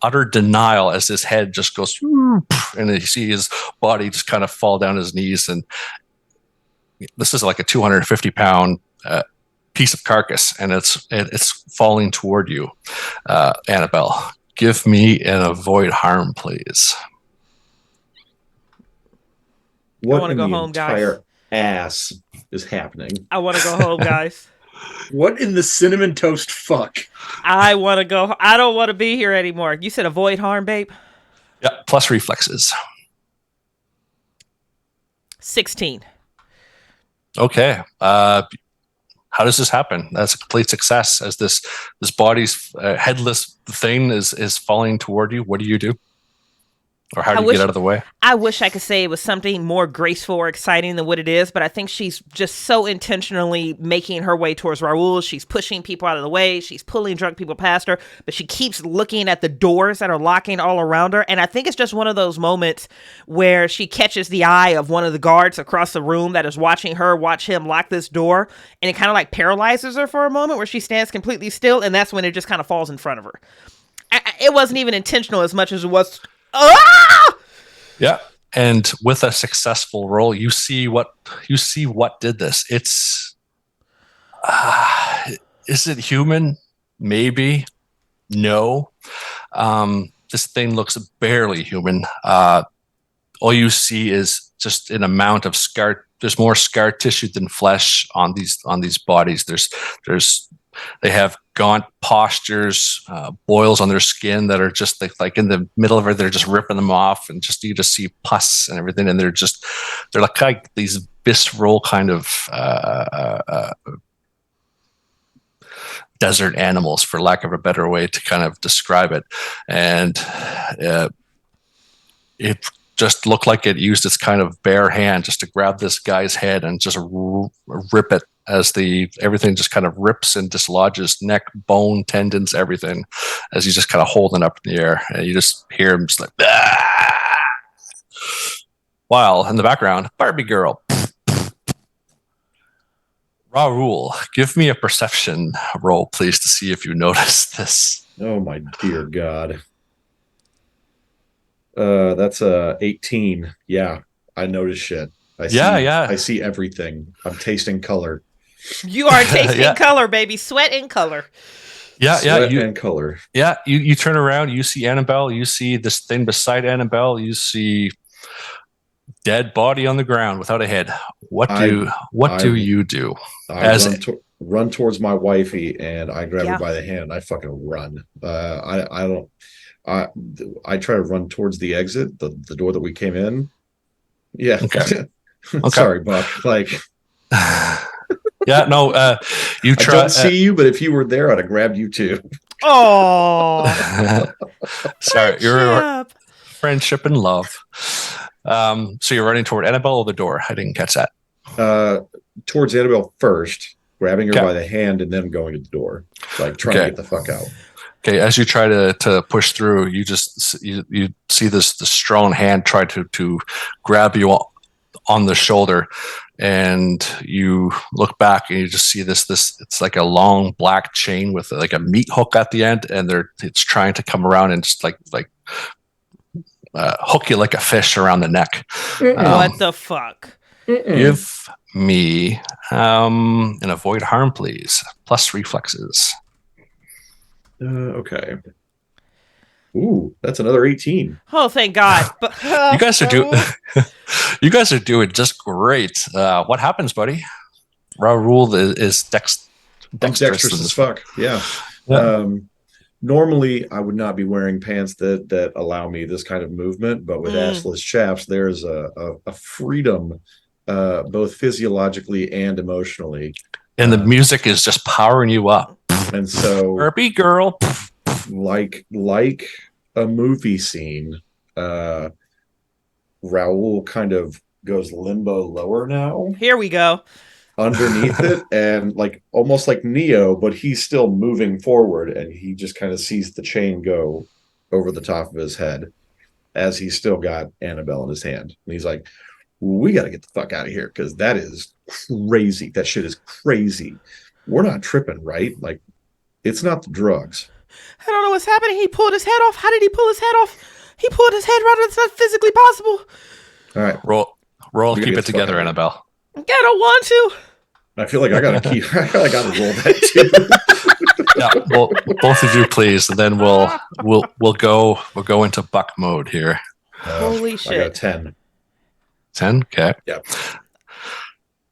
utter denial as his head just goes, and you see his body just kind of fall down his knees, and this is like a 250-pound piece of carcass, and it's falling toward you. Annabelle, give me an avoid harm, please. What wanna in go the home, guys. entire ass is happening? I want to go home, guys. What in the cinnamon toast fuck? I want to go. I don't want to be here anymore. You said avoid harm, babe? Yeah, plus reflexes. 16. Okay. How does this happen? That's a complete success. As this body's headless thing is falling toward you, what do you do? Or how do you get out of the way? I wish I could say it was something more graceful or exciting than what it is, but I think she's just so intentionally making her way towards Raul. She's pushing people out of the way. She's pulling drunk people past her, but she keeps looking at the doors that are locking all around her. And I think it's just one of those moments where she catches the eye of one of the guards across the room that is watching her watch him lock this door. And it kind of like paralyzes her for a moment where she stands completely still. And that's when it just kind of falls in front of her. It wasn't even intentional as much as it was... Ah! Yeah, and with a successful roll, you see what did this. It's is it human? Maybe. No. This thing looks barely human. All you see is just an amount of scar. There's more scar tissue than flesh on these bodies. They have gaunt postures, boils on their skin that are just like in the middle of it. They're just ripping them off, and you just see pus and everything. And they're like these visceral kind of desert animals, for lack of a better way to kind of describe it. And it just looked like it used its kind of bare hand just to grab this guy's head and just rip it, as everything just kind of rips and dislodges, neck, bone, tendons, everything, as he's just kind of holding up in the air. And you just hear him just like, ah! While in the background, Barbie girl. Raul, give me a perception roll, please, to see if you notice this. Oh my dear God. That's 18. Yeah, I notice shit. I see everything. I'm tasting color. You are tasting color, baby. Sweat and color. Sweat and color. Yeah, you turn around, you see Annabelle, you see this thing beside Annabelle, you see dead body on the ground without a head. What do you do? I run towards my wifey, and I grab her by the hand. I fucking run. I try to run towards the exit, the door that we came in. Yeah. Okay. Sorry, Buck. Like, yeah, no. You try. I don't see you, but if you were there, I'd have grabbed you too. Oh, sorry. You're friendship and love. So you're running toward Annabelle or the door? I didn't catch that. Towards Annabelle first, grabbing her by the hand, and then going to the door, like trying to get the fuck out. Okay, as you try to push through, you see this strong hand try to grab you on the shoulder, and you look back and you just see this it's like a long black chain with like a meat hook at the end, and it's trying to come around and just like hook you like a fish around the neck. What the fuck? Give me an avoid harm, please, plus reflexes. Okay. Ooh, that's another 18. Oh, thank God! But you guys are doing just great. What happens, buddy? Raul is dexterous as fuck. Yeah. Normally, I would not be wearing pants that allow me this kind of movement, but with assless chaps, there's a freedom, both physiologically and emotionally. And the music is just powering you up. And so, Barbie girl, like a movie scene, Raul kind of goes limbo lower now. Here we go. Underneath it, and like almost like Neo, but he's still moving forward, and he just kind of sees the chain go over the top of his head as he's still got Annabelle in his hand. And he's like, we got to get the fuck out of here, because that is crazy. That shit is crazy. We're not tripping, right? Like, it's not the drugs. I don't know what's happening. He pulled his head off. How did he pull his head off? He pulled his head right. It's not physically possible. All right. Roll. Keep it together, Annabelle. I don't want to. I feel like I gotta keep. I gotta roll that too. Yeah, well, both of you, please, and then we'll go into buck mode here. Holy I shit. got 10. 10. Okay. Yeah.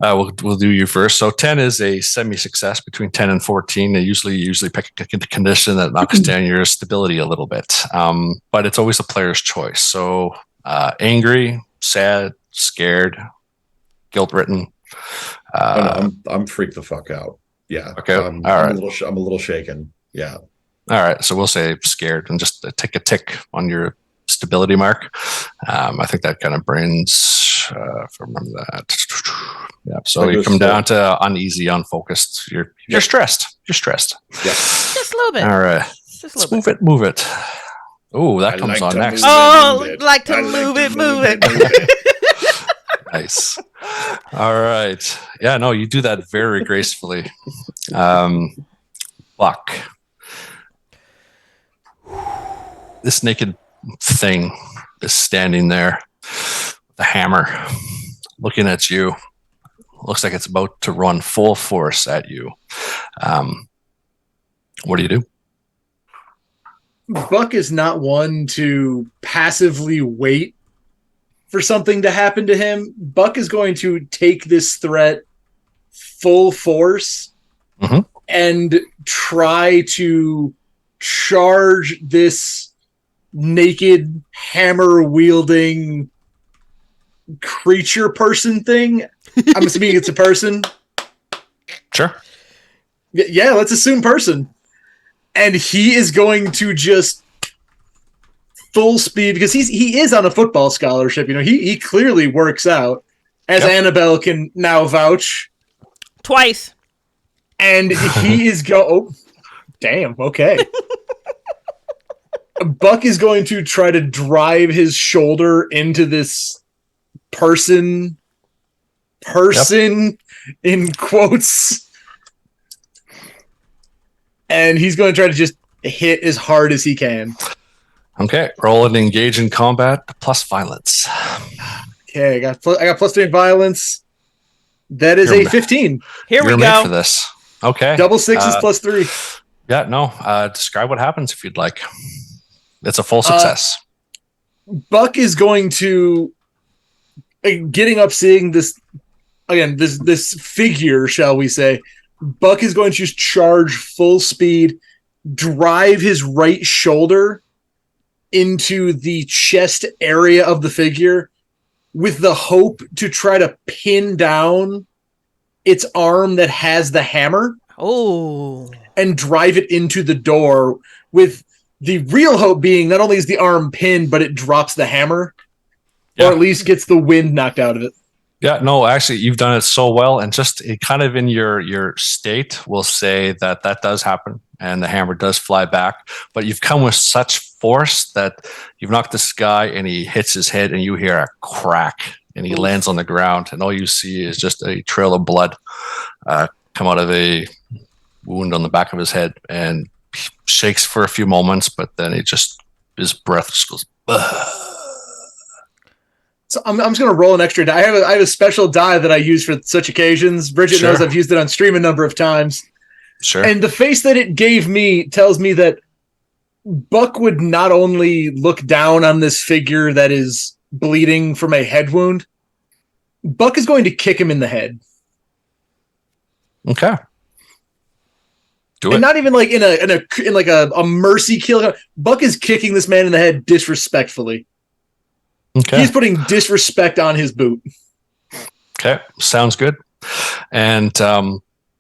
We'll do you first. So 10 is a semi-success between 10 and 14. They usually pick a condition that knocks down your stability a little bit, but it's always the player's choice. So angry, sad, scared, guilt-ridden. I'm freaked the fuck out. Yeah. Okay. All right. I'm a little shaken. Yeah. All right. So we'll say scared and just take a tick on your stability mark. I think that kind of brings, if I remember that. Yeah. So you come down to uneasy, unfocused. You're stressed. You're stressed. Yeah. Just a little bit. All right. Just a little bit. Move it. Oh, that comes on next. Oh, like to move it. Nice. All right. Yeah, no, you do that very gracefully. Buck. This naked thing is standing there with a hammer looking at you. Looks like it's about to run full force at you. What do you do? Buck is not one to passively wait for something to happen to him. Buck is going to take this threat full force and try to charge this naked hammer-wielding creature person thing. I'm assuming it's a person. Sure. Yeah, let's assume person. And he is going to just full speed, because he is on a football scholarship. You know, he clearly works out, as Annabelle can now vouch. Twice. And he is damn, okay. Buck is going to try to drive his shoulder into this person in quotes. And he's going to try to just hit as hard as he can. Okay, roll and engage in combat plus violence. Okay, I got plus 3 in violence. That is a 15. Here we You're go. made for this. Okay. Double 6 is plus 3. Yeah, no. Describe what happens if you'd like. It's a full success. Buck is going to, getting up, seeing this again, this figure, shall we say. Buck is going to just charge full speed, drive his right shoulder into the chest area of the figure with the hope to try to pin down its arm that has the hammer. Oh. And drive it into the door, with the real hope being not only is the arm pinned, but it drops the hammer, or at least gets the wind knocked out of it. Yeah, no, actually, you've done it so well, and just kind of in your state, we'll say that does happen, and the hammer does fly back. But you've come with such force that you've knocked this guy, and he hits his head, and you hear a crack, and he lands on the ground, and all you see is just a trail of blood come out of a wound on the back of his head, and he shakes for a few moments, but then his breath just goes. Ugh. So I'm just going to roll an extra die. I have a special die that I use for such occasions. Bridgett knows I've used it on stream a number of times. Sure. And the face that it gave me tells me that Buck would not only look down on this figure that is bleeding from a head wound, Buck is going to kick him in the head. Okay. Do and it. not even like in a mercy kill. Buck is kicking this man in the head disrespectfully. Okay. He's putting disrespect on his boot. Okay. Sounds good. And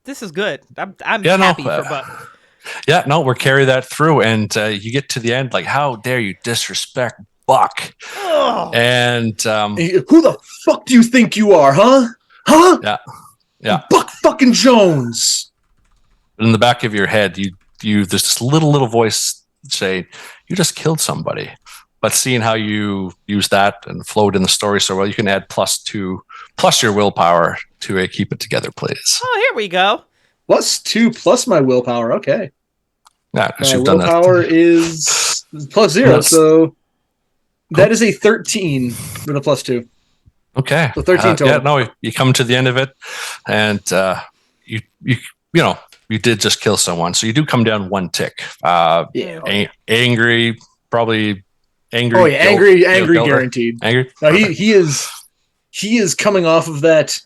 this is good. I'm happy for Buck. Yeah, no, we'll carry that through, and you get to the end, like, how dare you disrespect Buck? Oh. And who the fuck do you think you are, huh? Huh? Yeah. Buck fucking Jones. In the back of your head, you this little voice say, "You just killed somebody." But seeing how you use that and flowed in the story so well, you can add +2 plus your willpower to keep it together, please. Oh, here we go. +2 plus my willpower. Okay. Yeah, because my you've done that. Willpower is +0, so that is a 13 with a +2. Okay. So 13 total. Yeah, no, you come to the end of it, and you did just kill someone, so you do come down one tick. Angry, probably angry. Oh yeah, angry, guaranteed. Angry. No, he is coming off of that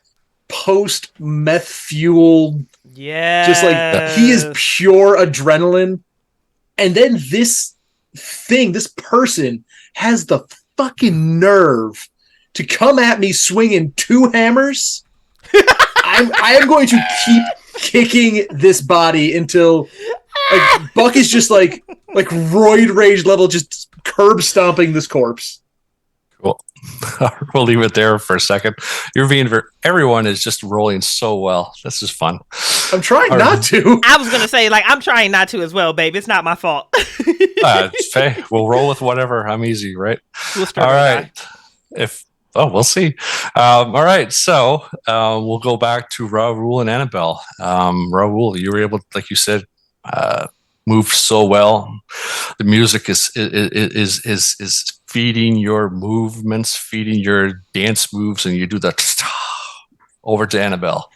post meth fueled. Yeah. Just like he is pure adrenaline, and then this person has the fucking nerve to come at me swinging 2 hammers. I am going to keep kicking this body until like Buck is just like roid rage level, just curb stomping this corpse. Cool. We'll leave it there for a second. Everyone is just rolling so well. This is fun. I'm trying not to. I was gonna say, like, I'm trying not to as well, babe. It's not my fault. Hey, we'll roll with whatever. I'm easy, right? We'll start. All right. We'll see. All right. So we'll go back to Raul and Annabelle. Raul, you were able, like you said, move so well. The music is feeding your movements, feeding your dance moves, and you do that over to Annabelle.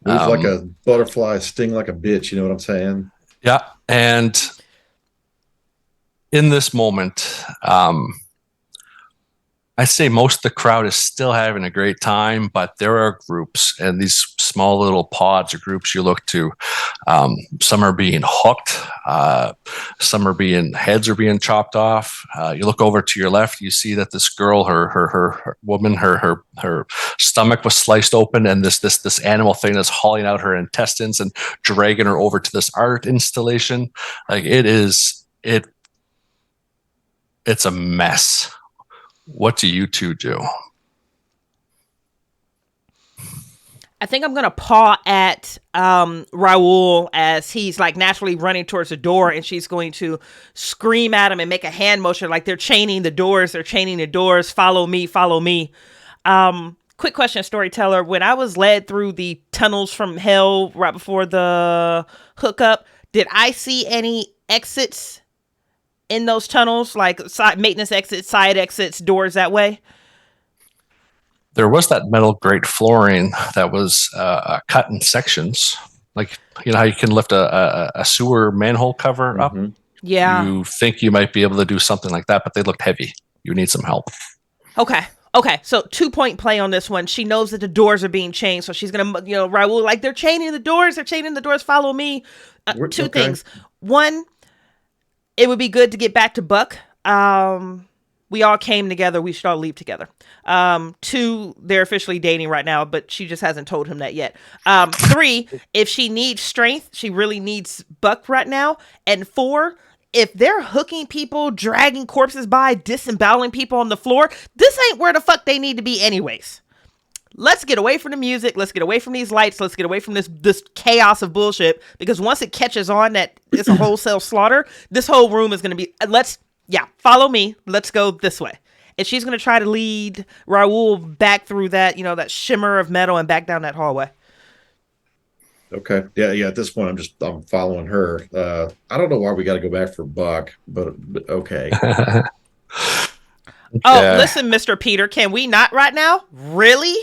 Move like a butterfly, sting like a bitch. You know what I'm saying? Yeah. And in this moment, I say most of the crowd is still having a great time, but there are groups and these small little pods or groups you look to. Some are being hooked. Some are heads are being chopped off. You look over to your left, you see that this girl, her woman, her stomach was sliced open, and this animal thing is hauling out her intestines and dragging her over to this art installation. Like it's a mess. What do you two do? I think I'm gonna paw at Raul as he's like naturally running towards the door, and she's going to scream at him and make a hand motion like they're chaining the doors. Follow me, follow me. Quick question, Storyteller. When I was led through the tunnels from hell right before the hookup, did I see any exits in those tunnels, like maintenance exits, side exits, doors that way? There was that metal grate flooring that was cut in sections. Like, you know how you can lift a sewer manhole cover up? Yeah. You think you might be able to do something like that, but they looked heavy. You need some help. Okay. So 2-point play on this one. She knows that the doors are being chained, so she's gonna, Raul, like, they're chaining the doors. Follow me. Two things. One, it would be good to get back to Buck. We all came together. We should all leave together. 2, they're officially dating right now, but she just hasn't told him that yet. 3, if she needs strength, she really needs Buck right now. And 4, if they're hooking people, dragging corpses by, disemboweling people on the floor, this ain't where the fuck they need to be anyways. Let's get away from the music. Let's get away from these lights. Let's get away from this chaos of bullshit. Because once it catches on that it's a wholesale slaughter, this whole room is going to be, follow me. Let's go this way. And she's going to try to lead Raul back through that, that shimmer of metal and back down that hallway. Okay. Yeah. At this point, I'm following her. I don't know why we got to go back for Buck, but okay. Oh, listen, Mr. Peter, can we not right now? Really?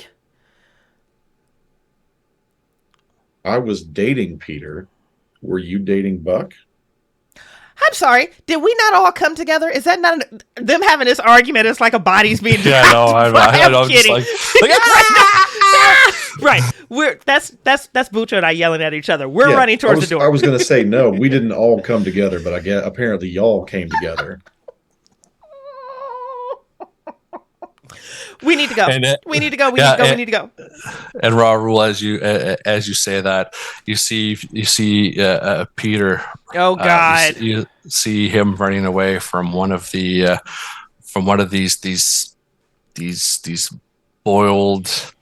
I was dating Peter. Were you dating Buck? I'm sorry. Did we not all come together? Is that not them having this argument? It's like a body's being dropped. I know. I'm kidding. Right. That's Bucho and I yelling at each other. We're running towards the door. I was going to say no. We didn't all come together, but I guess apparently y'all came together. We need to go. We need to go. And Raul, as you say that, you see Peter. Oh God! You see him running away from one of these boiled.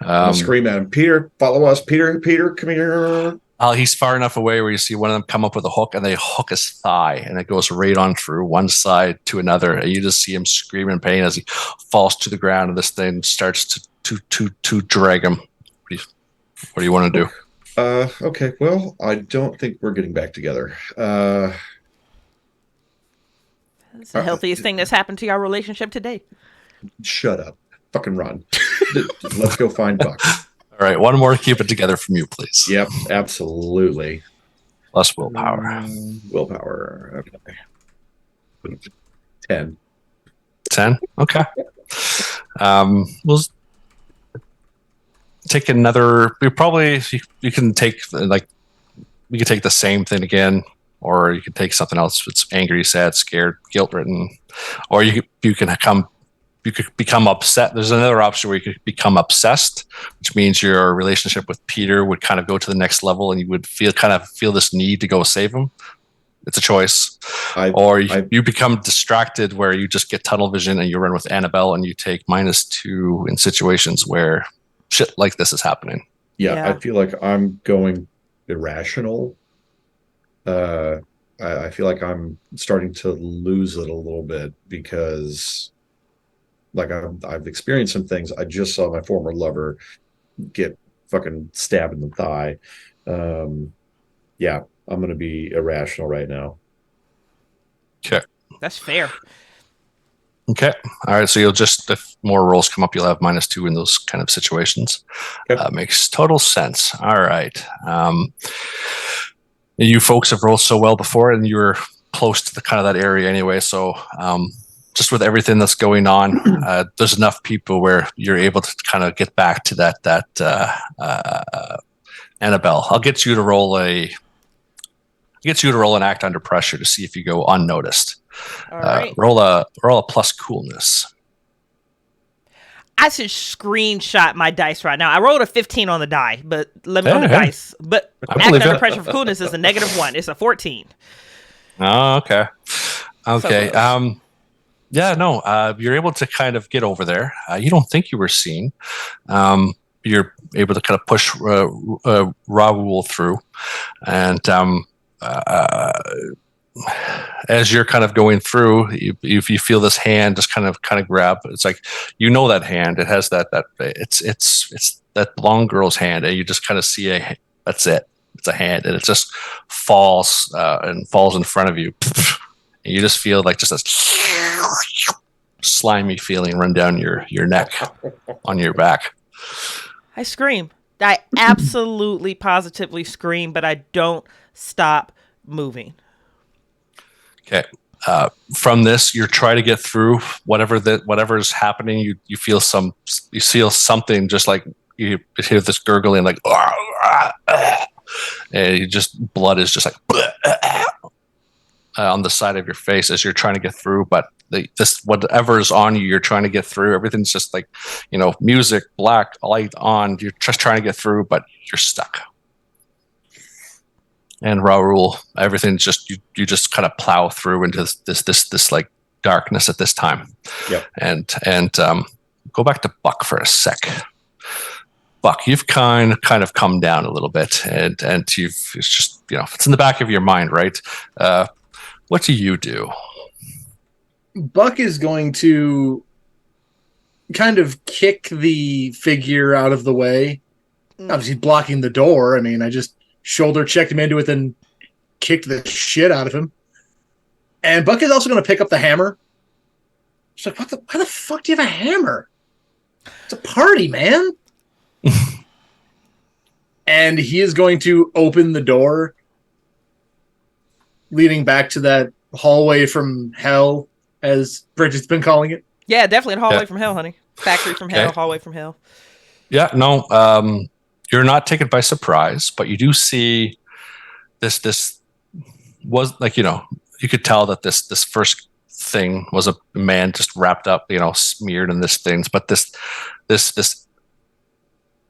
I'm scream at him, Peter, follow us, Peter, come here. He's far enough away where you see one of them come up with a hook, and they hook his thigh, and it goes right on through one side to another, and you just see him scream in pain as he falls to the ground, and this thing starts to drag him. What do you want to do? Okay, well, I don't think we're getting back together. It's the healthiest thing that's happened to our relationship today. Shut up. fucking run. Let's go find Buck. All right, one more keep it together from you, please. Yep, absolutely. Plus willpower. Willpower. Okay. 10. 10. Okay. We'll take another. You can take we could take the same thing again, or you could take something else. It's angry, sad, scared, guilt-ridden, or you could become upset. There's another option where you could become obsessed, which means your relationship with Peter would kind of go to the next level, and you would feel this need to go save him. It's a choice. You become distracted, where you just get tunnel vision and you run with Annabelle, and you take -2 in situations where shit like this is happening. Yeah. I feel like I'm going irrational. I feel like I'm starting to lose it a little bit because, like, I've experienced some things. I just saw my former lover get fucking stabbed in the thigh. Yeah, I'm going to be irrational right now. Okay. That's fair. Okay. All right. So if more rolls come up, you'll have -2 in those kind of situations. Okay. Makes total sense. All right. You folks have rolled so well before, and you were close to the kind of that area anyway. So, just with everything that's going on, there's enough people where you're able to kind of get back to that Annabelle. I'll get you to roll an act under pressure to see if you go unnoticed. All right. Roll a plus coolness. I should screenshot my dice right now. I rolled a 15 on the die, but let me know the dice. But act under pressure for coolness is a -1. It's a 14. Oh, okay. Okay. So you're able to kind of get over there. You don't think you were seen. You're able to kind of push Raoul through, and as you're kind of going through, you feel this hand just kind of grab. It's like, that hand. It has that it's that blonde girl's hand, and you just kind of see that's it. It's a hand, and it just falls in front of you. And you just feel like just a slimy feeling run down your neck on your back. I scream. I absolutely, positively scream, but I don't stop moving. Okay. From this, you're trying to get through whatever is happening. You feel something, just like you hear this gurgling, like, and blood is just like on the side of your face as you're trying to get through. But whatever is on you, you're trying to get through. Everything's just like, music, black light on. You're just trying to get through, but you're stuck. And Raoul, everything's just you just kind of plow through into this like darkness at this time. Yep. And go back to Buck for a sec. Buck, you've kind of come down a little bit, and it's just it's in the back of your mind, right? What do you do? Buck is going to kind of kick the figure out of the way. Obviously blocking the door. I mean, I just shoulder checked him into it and kicked the shit out of him. And Buck is also going to pick up the hammer. She's like, why the fuck do you have a hammer? It's a party, man. And he is going to open the door leading back to that hallway from hell, as Bridget's been calling it. Yeah, definitely a hallway from hell, honey. Factory from hell, hallway from hell. Yeah, no, you're not taken by surprise, but you do see this was like, you could tell that this first thing was a man just wrapped up, smeared in this things, but this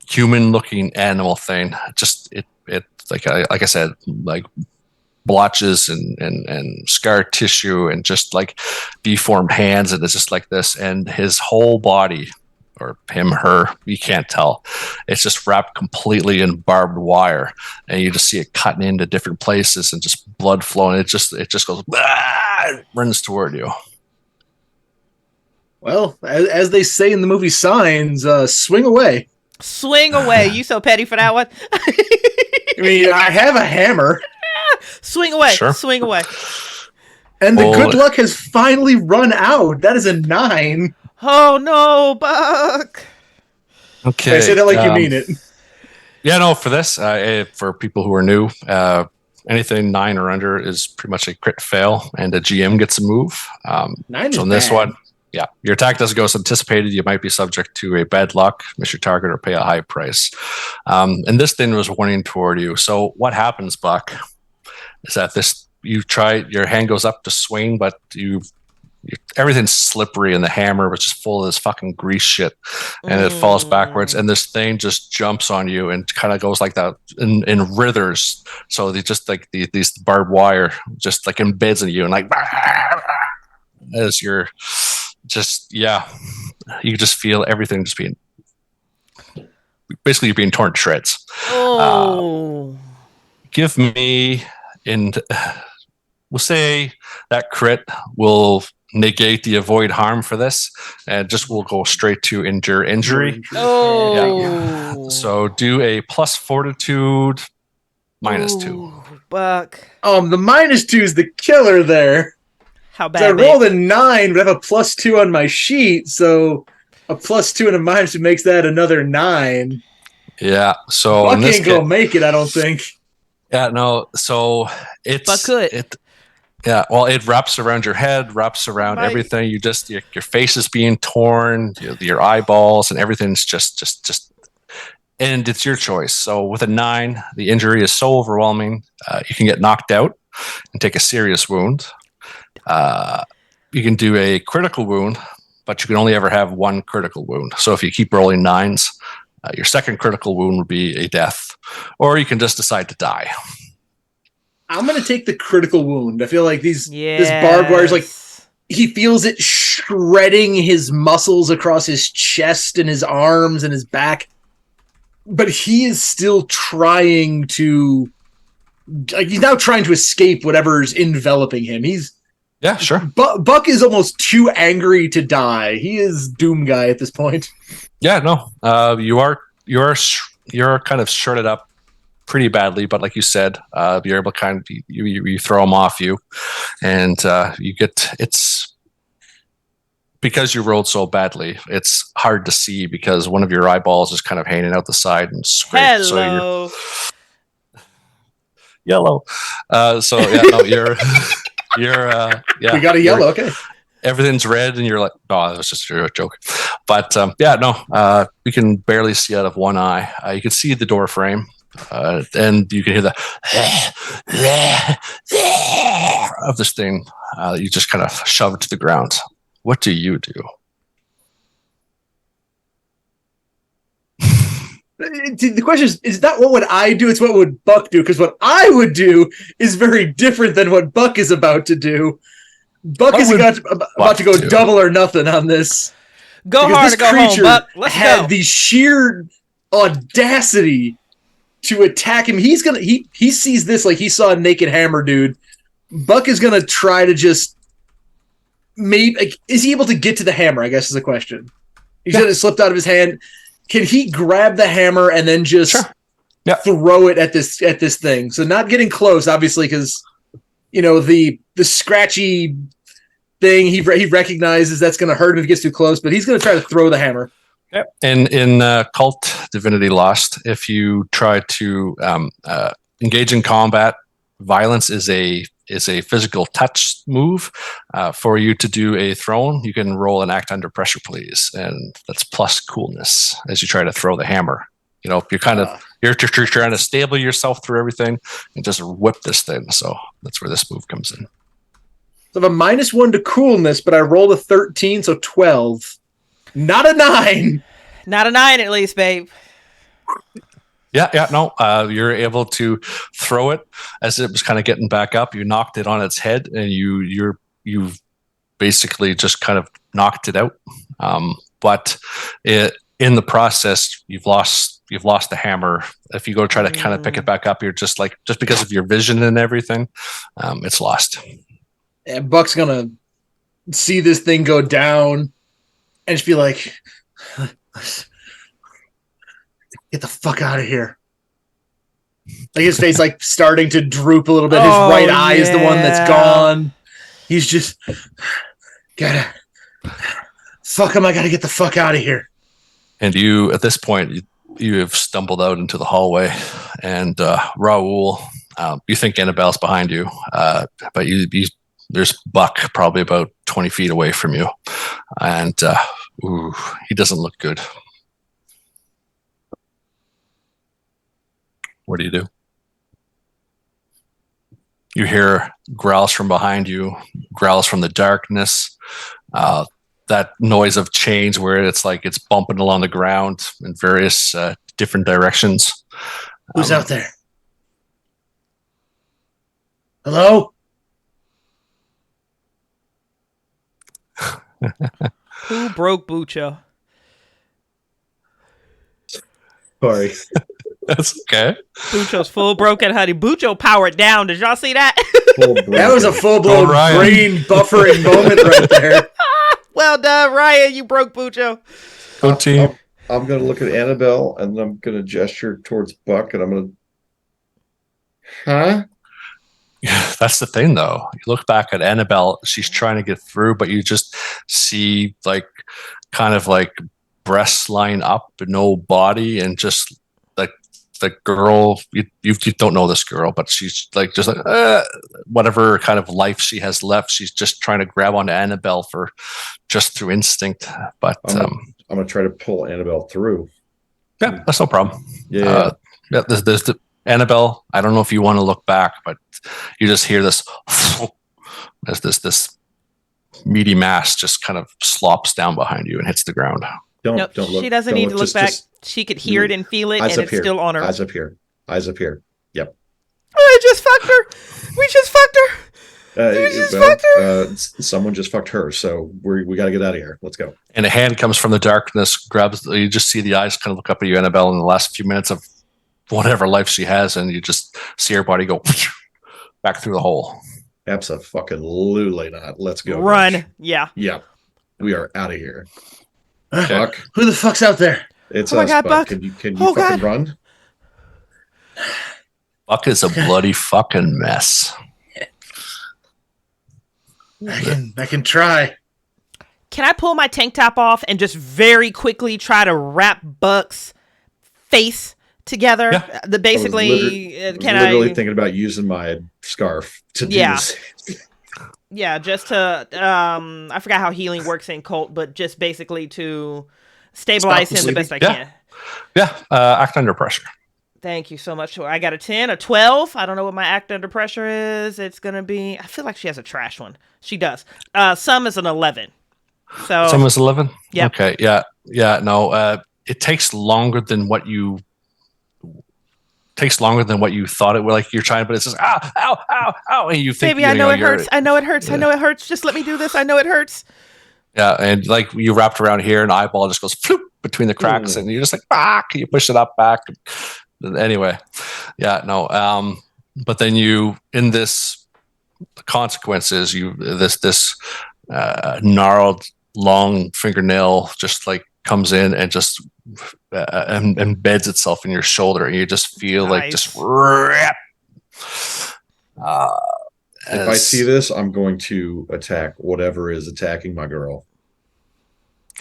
human looking animal thing, just it like I said, like blotches and scar tissue and just like deformed hands, and it's just like this, and his whole body, or him, her, you can't tell, it's just wrapped completely in barbed wire, and you just see it cutting into different places and just blood flowing. It just goes, runs toward you. Well, as they say in the movie Signs, swing away. Swing away. You so petty for that one. I mean, I have a hammer. Swing away. Sure. Swing away. And the good luck has finally run out. That is a 9. Oh no, Buck. Okay. I say that like you mean it. Yeah, no, for this, for people who are new, anything 9 or under is pretty much a crit fail, and a GM gets a move. 9 is so in this bad. one, yeah, your attack doesn't go as anticipated. You might be subject to a bad luck, miss your target, or pay a high price. And this thing was warning toward you. So what happens, Buck, is that your hand goes up to swing, but everything's slippery in the hammer, which is full of this fucking grease shit, and it falls backwards, and this thing just jumps on you and kind of goes like that in writhers. So they just like these barbed wire just like embeds in you, and like as you're just you just feel everything just being basically you're being torn to shreds. Give me we'll say that crit will negate the avoid harm for this, and just will go straight to endure injury. So do a plus fortitude -2. Buck. The -2 is the killer there. How So bad? I rolled a 9, but I have a +2 on my sheet, so a +2 and a -2 makes that another 9. Yeah. So Buck ain't gonna make it, I don't think. Yeah, no. So it's Buck could. Yeah, well, it wraps around your head, wraps around everything. You just your face is being torn, your eyeballs, and everything's just, and it's your choice. So with a 9, the injury is so overwhelming, you can get knocked out and take a serious wound. You can do a critical wound, but you can only ever have one critical wound. So if you keep rolling 9s, your second critical wound would be a death, or you can just decide to die. I'm going to take the critical wound. I feel like this barbed wire is like, he feels it shredding his muscles across his chest and his arms and his back. But he is still trying to, he's now trying to escape whatever's enveloping him. Yeah, sure. Buck is almost too angry to die. He is Doom guy at this point. Yeah, no. You're kind of shredded up pretty badly, but like you said, you're able to kind of you throw them off you, and it's because you rolled so badly. It's hard to see because one of your eyeballs is kind of hanging out the side and scraped. Hello. So yellow. So yeah, no, you're yeah. We got a yellow. Okay. Everything's red, and you're like, oh, that was just a joke. But we can barely see out of one eye. You can see the door frame. And you can hear the of this thing. You just kind of shove it to the ground. What do you do? The question is not what would I do, it's what would Buck do, because what I would do is very different than what Buck is about to do. Buck is about to go double or nothing on this. Go hard or go home, Buck. Let's go. The sheer audacity to attack him. He sees this like he saw a naked hammer dude. Buck is gonna try to just is he able to get to the hammer, I guess is the question. He's gonna slipped out of his hand. Can he grab the hammer and then just throw it at this thing? So not getting close, obviously, because the scratchy thing he recognizes that's gonna hurt him if he gets too close, but he's gonna try to throw the hammer. Yep. In Kult Divinity Lost, if you try to engage in combat, violence is a physical touch move. For you to do a thrown, you can roll an act under pressure, please, and that's plus coolness as you try to throw the hammer. You're kind of you're trying to stable yourself through everything and just whip this thing. So that's where this move comes in. So I have a -1 to coolness, but I rolled a 13, so 12. Not a 9. Not a 9, at least, babe. No. You're able to throw it as it was kind of getting back up. You knocked it on its head, and you basically just kind of knocked it out. But in the process, you've lost the hammer. If you go try to kind of pick it back up, you're just because of your vision and everything, it's lost. And Buck's gonna see this thing go down and just be like, get the fuck out of here. Like his face like starting to droop a little bit. His right eye is the one that's gone. He's just gotta Fuck him, I gotta get the fuck out of here. And you, at this point, you have stumbled out into the hallway, and Raul, you think Annabelle's behind you, but there's Buck probably about 20 feet away from you, and he doesn't look good. What do you do? You hear growls from behind you, growls from the darkness, that noise of chains where it's like it's bumping along the ground in various different directions. Who's out there? Hello? Who broke Bucho? Sorry. That's okay. Bucho's full broken, honey. Bucho powered down. Did y'all see that? That was a full-blown brain buffering moment right there. Well done, Ryan. You broke Bucho. Go team. I'm going to look at Annabelle, and I'm going to gesture towards Buck, and I'm going to... Huh? That's the thing, though. You look back at Annabelle, she's trying to get through, but you just see like kind of like breasts line up, but no body, and just like the girl. You don't know this girl, but she's like just like whatever kind of life she has left. She's just trying to grab onto Annabelle for just through instinct. But I'm going to try to pull Annabelle through. Yeah, that's no problem. Yeah. Yeah. There's the Annabelle. I don't know if you want to look back, but you just hear this as this meaty mass just kind of slops down behind you and hits the ground. Don't Nope, look. she doesn't don't need to look back. She could hear it and feel it, eyes and up it's here. still on her. Eyes up here. Eyes up here. Yep. I just fucked her. We just fucked her. Someone just fucked her, so we got to get out of here. Let's go. And a hand comes from the darkness, grabs. You just see the eyes kind of look up at you, Annabelle, in the last few minutes of whatever life she has, and you just see her body go back through the hole. Abso-fucking-lutely not. Let's go. Run. Mitch. Yeah. Yeah. We are out of here. Okay. Buck. Who the fuck's out there? It's Oh my us, God, Buck. Buck. Can you Oh, fucking God. run? Buck is a bloody fucking mess. I can try. Can I pull my tank top off and just very quickly try to wrap Buck's face together? Yeah. The basically, I was can literally I? thinking about using my scarf to do Yeah. this. Yeah, just to I forgot how healing works in Kult, but just basically to stabilize Stop him the best I Yeah. can. Yeah, act under pressure. Thank you so much. I got a 10, a 12. I don't know what my act under pressure is. It's going to be, I feel like she has a trash one. She does. Some is an 11. So, Someone's 11? Yep. Okay, yeah, no, it takes longer than what you thought it would. Like you're trying, but it's just ow, and you think, baby, I know it hurts. I know it hurts. I know it hurts. Just let me do this. I know it hurts. Yeah, and like you wrapped around here, and eyeball just goes floop between the cracks, and you're just like, you push it up back. Anyway, yeah, no. But then you, in this consequences, this gnarled long fingernail just like comes in and just embeds itself in your shoulder, and you just feel like just rip. If I see this, I'm going to attack whatever is attacking my girl.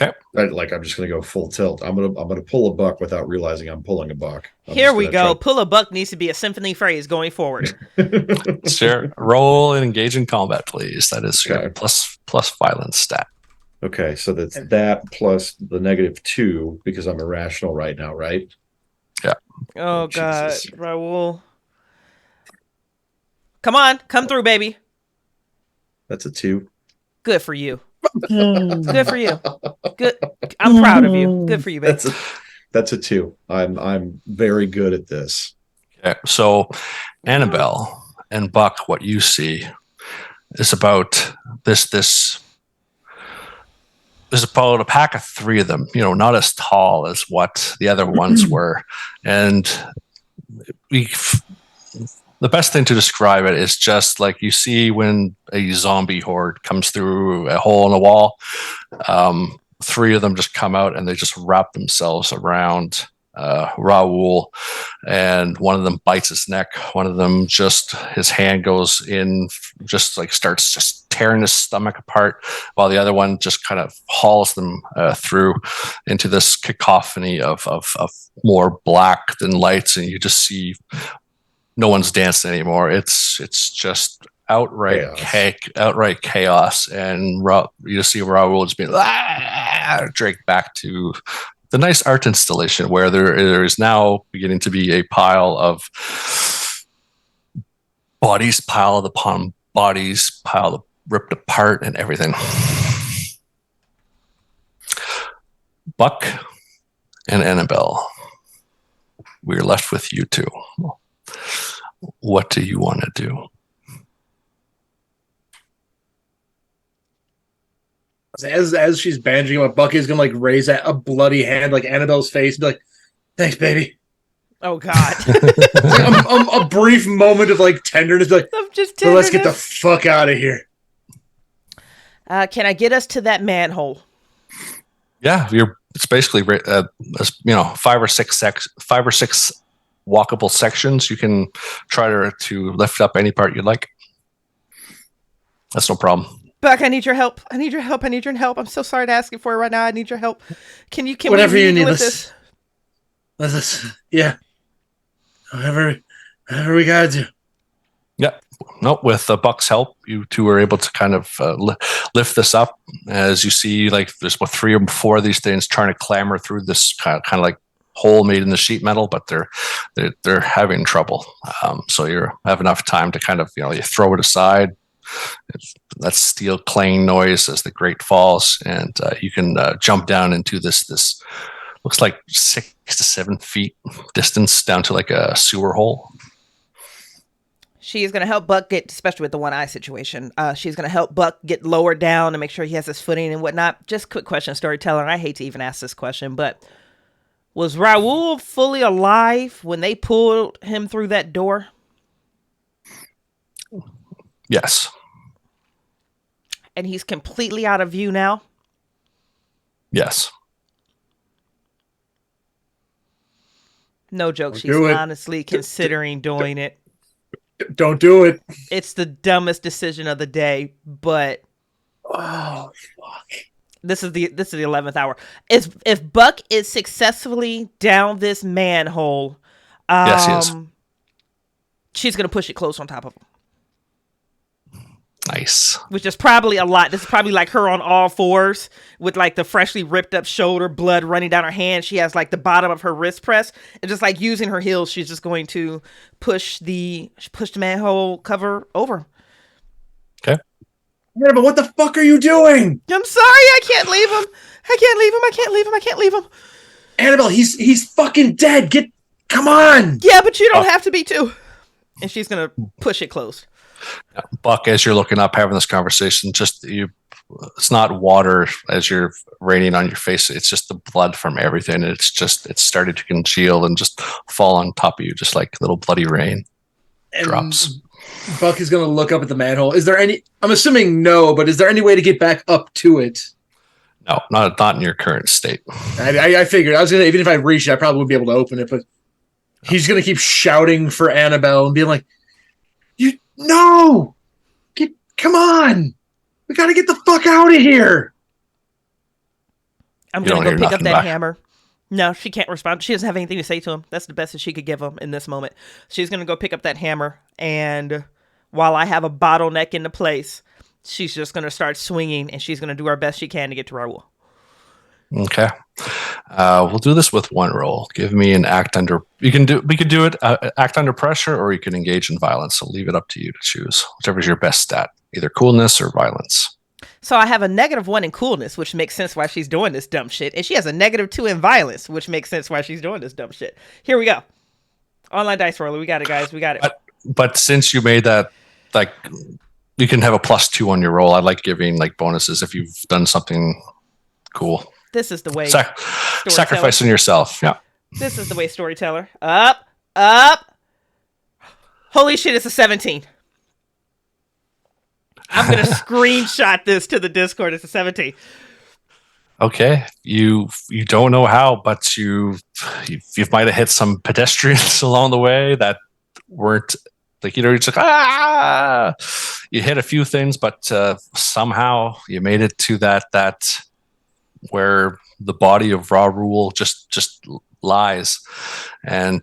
Okay. I'm just going to go full tilt. I'm gonna pull a buck without realizing I'm pulling a buck. Here we go. Pull a buck needs to be a symphony phrase going forward. Sure. Roll and engage in combat, please. That is Okay. your plus violence stat. Okay, so that's that plus the -2 because I'm irrational right now, right? Yeah. Oh, God, Jesus. Raul. Come on, come through, baby. That's a 2. Good for you. Good for you. Good. I'm proud of you. Good for you, baby. That's a 2. I'm very good at this. Okay. So Annabelle and Buck, what you see is about this there's about a pack of 3 of them, not as tall as what the other ones were. And the best thing to describe it is just like you see when a zombie horde comes through a hole in the wall. 3 of them just come out and they just wrap themselves around Raul, and one of them bites his neck. One of them just his hand goes in, just like starts just tearing his stomach apart, while the other one just kind of hauls them through into this cacophony of more black than lights, and you just see no one's dancing anymore. It's just outright chaos, and you just see Raul just being dragged back to the nice art installation where there is now beginning to be a pile of bodies piled upon bodies, piled ripped apart and everything. Buck and Annabelle, we're left with you two. What do you want to do? As she's bandaging him up, Bucky's gonna like raise a bloody hand like Annabelle's face and be like, "Thanks, baby." Oh God! a brief moment of like tenderness, like, "Well, let's get the fuck out of here." Can I get us to that manhole? Yeah, it's basically 5 or 6 walkable sections. You can try to lift up any part you'd like. That's no problem. Buck, I need your help. I need your help. I need your help. I'm so sorry to ask you for it right now. I need your help. Can whatever we you need with this? Yeah. However we gotta do. Yeah. No, with Buck's help, you two are able to kind of lift this up. As you see, like there's about 3 or 4 of these things trying to clamber through this kind of like hole made in the sheet metal, but they're having trouble. So you have enough time to kind of you throw it aside. That steel clang noise as the grate falls, and you can jump down into this looks like 6 to 7 feet distance down to like a sewer hole. She is going to help Buck get, especially with the one eye situation, she's going to help Buck get lowered down and make sure he has his footing and whatnot. Just quick question, Storyteller, and I hate to even ask this question, but was Raul fully alive when they pulled him through that door? Yes. And he's completely out of view now? Yes. No joke. She's honestly considering doing it. Don't do it. It's the dumbest decision of the day, but oh fuck. This is the 11th hour. If Buck is successfully down this manhole, yes, he is. She's gonna push it close on top of him. Nice. Which is probably a lot. This is probably like her on all fours with like the freshly ripped up shoulder, blood running down her hand. She has like the bottom of her wrist pressed, and just like using her heels, she's just going to push the manhole cover over. Okay. Yeah, but what the fuck are you doing? I'm sorry, I can't leave him. I can't leave him. Annabelle, he's fucking dead. Come on. Yeah, but you don't have to be too. And she's gonna push it closed. Buck, as you're looking up, having this conversation, it's not water as you're raining on your face. It's just the blood from everything. It's started to congeal and just fall on top of you, just like little bloody rain drops. Buck is going to look up at the manhole. Is there any, I'm assuming no, but is there any way to get back up to it? No, not in your current state. I figured. I was going to, even if I reached it, I probably wouldn't be able to open it, but he's going to keep shouting for Annabelle and being like, No! Come on! We gotta get the fuck out of here! I'm gonna go pick up that hammer. No, she can't respond. She doesn't have anything to say to him. That's the best that she could give him in this moment. She's gonna go pick up that hammer, and while I have a bottleneck into place, she's just gonna start swinging, and she's gonna do her best she can to get to Raul. Okay. We'll do this with one roll. Give me an act under. We could do it. Act under pressure, or you can engage in violence. I'll leave it up to you to choose whichever is your best stat, either coolness or violence. So I have a -1 in coolness, which makes sense why she's doing this dumb shit, and she has a -2 in violence, which makes sense why she's doing this dumb shit. Here we go. Online dice roller. We got it, guys. We got it. But since you made that, like, you can have a +2 on your roll. I like giving like bonuses if you've done something cool. This is the way. Sacrificing yourself. Yeah. This is the way, Storyteller. Up. Holy shit, it's a 17. I'm going to screenshot this to the Discord. It's a 17. Okay, you don't know how, but you might have hit some pedestrians along the way that weren't like, you're just like, ah. You hit a few things, but somehow you made it to that where the body of Raul just lies, and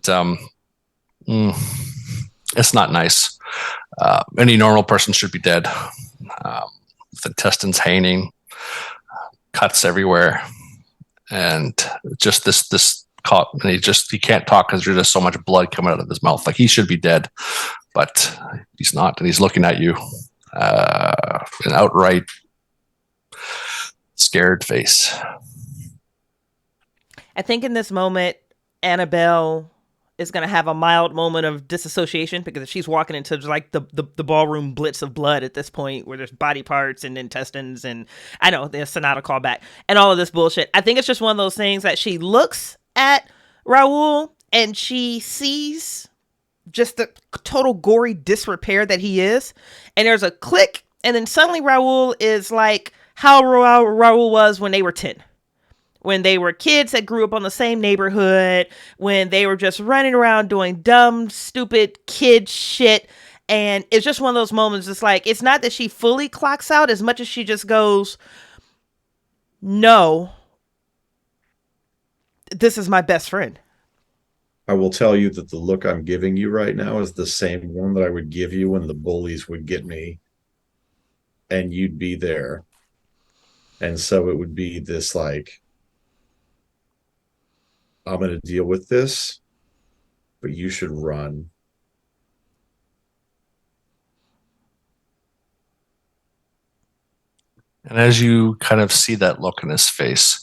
it's not nice. Any normal person should be dead. The intestines hanging, cuts everywhere, and just this caught, and he can't talk because there's just so much blood coming out of his mouth. Like, he should be dead, but he's not, and he's looking at you, an outright scared face. I think in this moment, Annabelle is going to have a mild moment of disassociation, because she's walking into like the ballroom blitz of blood at this point, where there's body parts and intestines, and I know there's Sonata callback and all of this bullshit. I think it's just one of those things that she looks at Raul and she sees just the total gory disrepair that he is, and there's a click, and then suddenly Raul is like how Raul was when they were 10. When they were kids that grew up on the same neighborhood, when they were just running around doing dumb, stupid kid shit. And it's just one of those moments. It's like, it's not that she fully clocks out as much as she just goes, no, this is my best friend. I will tell you that the look I'm giving you right now is the same one that I would give you when the bullies would get me and you'd be there. And so it would be this like, I'm going to deal with this, but you should run. And as you kind of see that look in his face,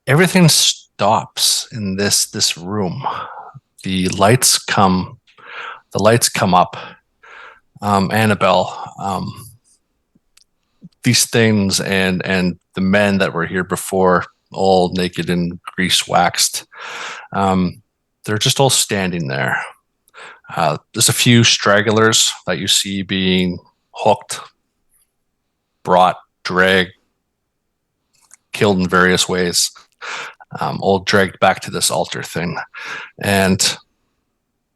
everything stops in this room. The lights come up. Annabelle, these things and the men that were here before, all naked and grease waxed, they're just all standing there. There's a few stragglers that you see being hooked, brought, dragged, killed in various ways, all dragged back to this altar thing. And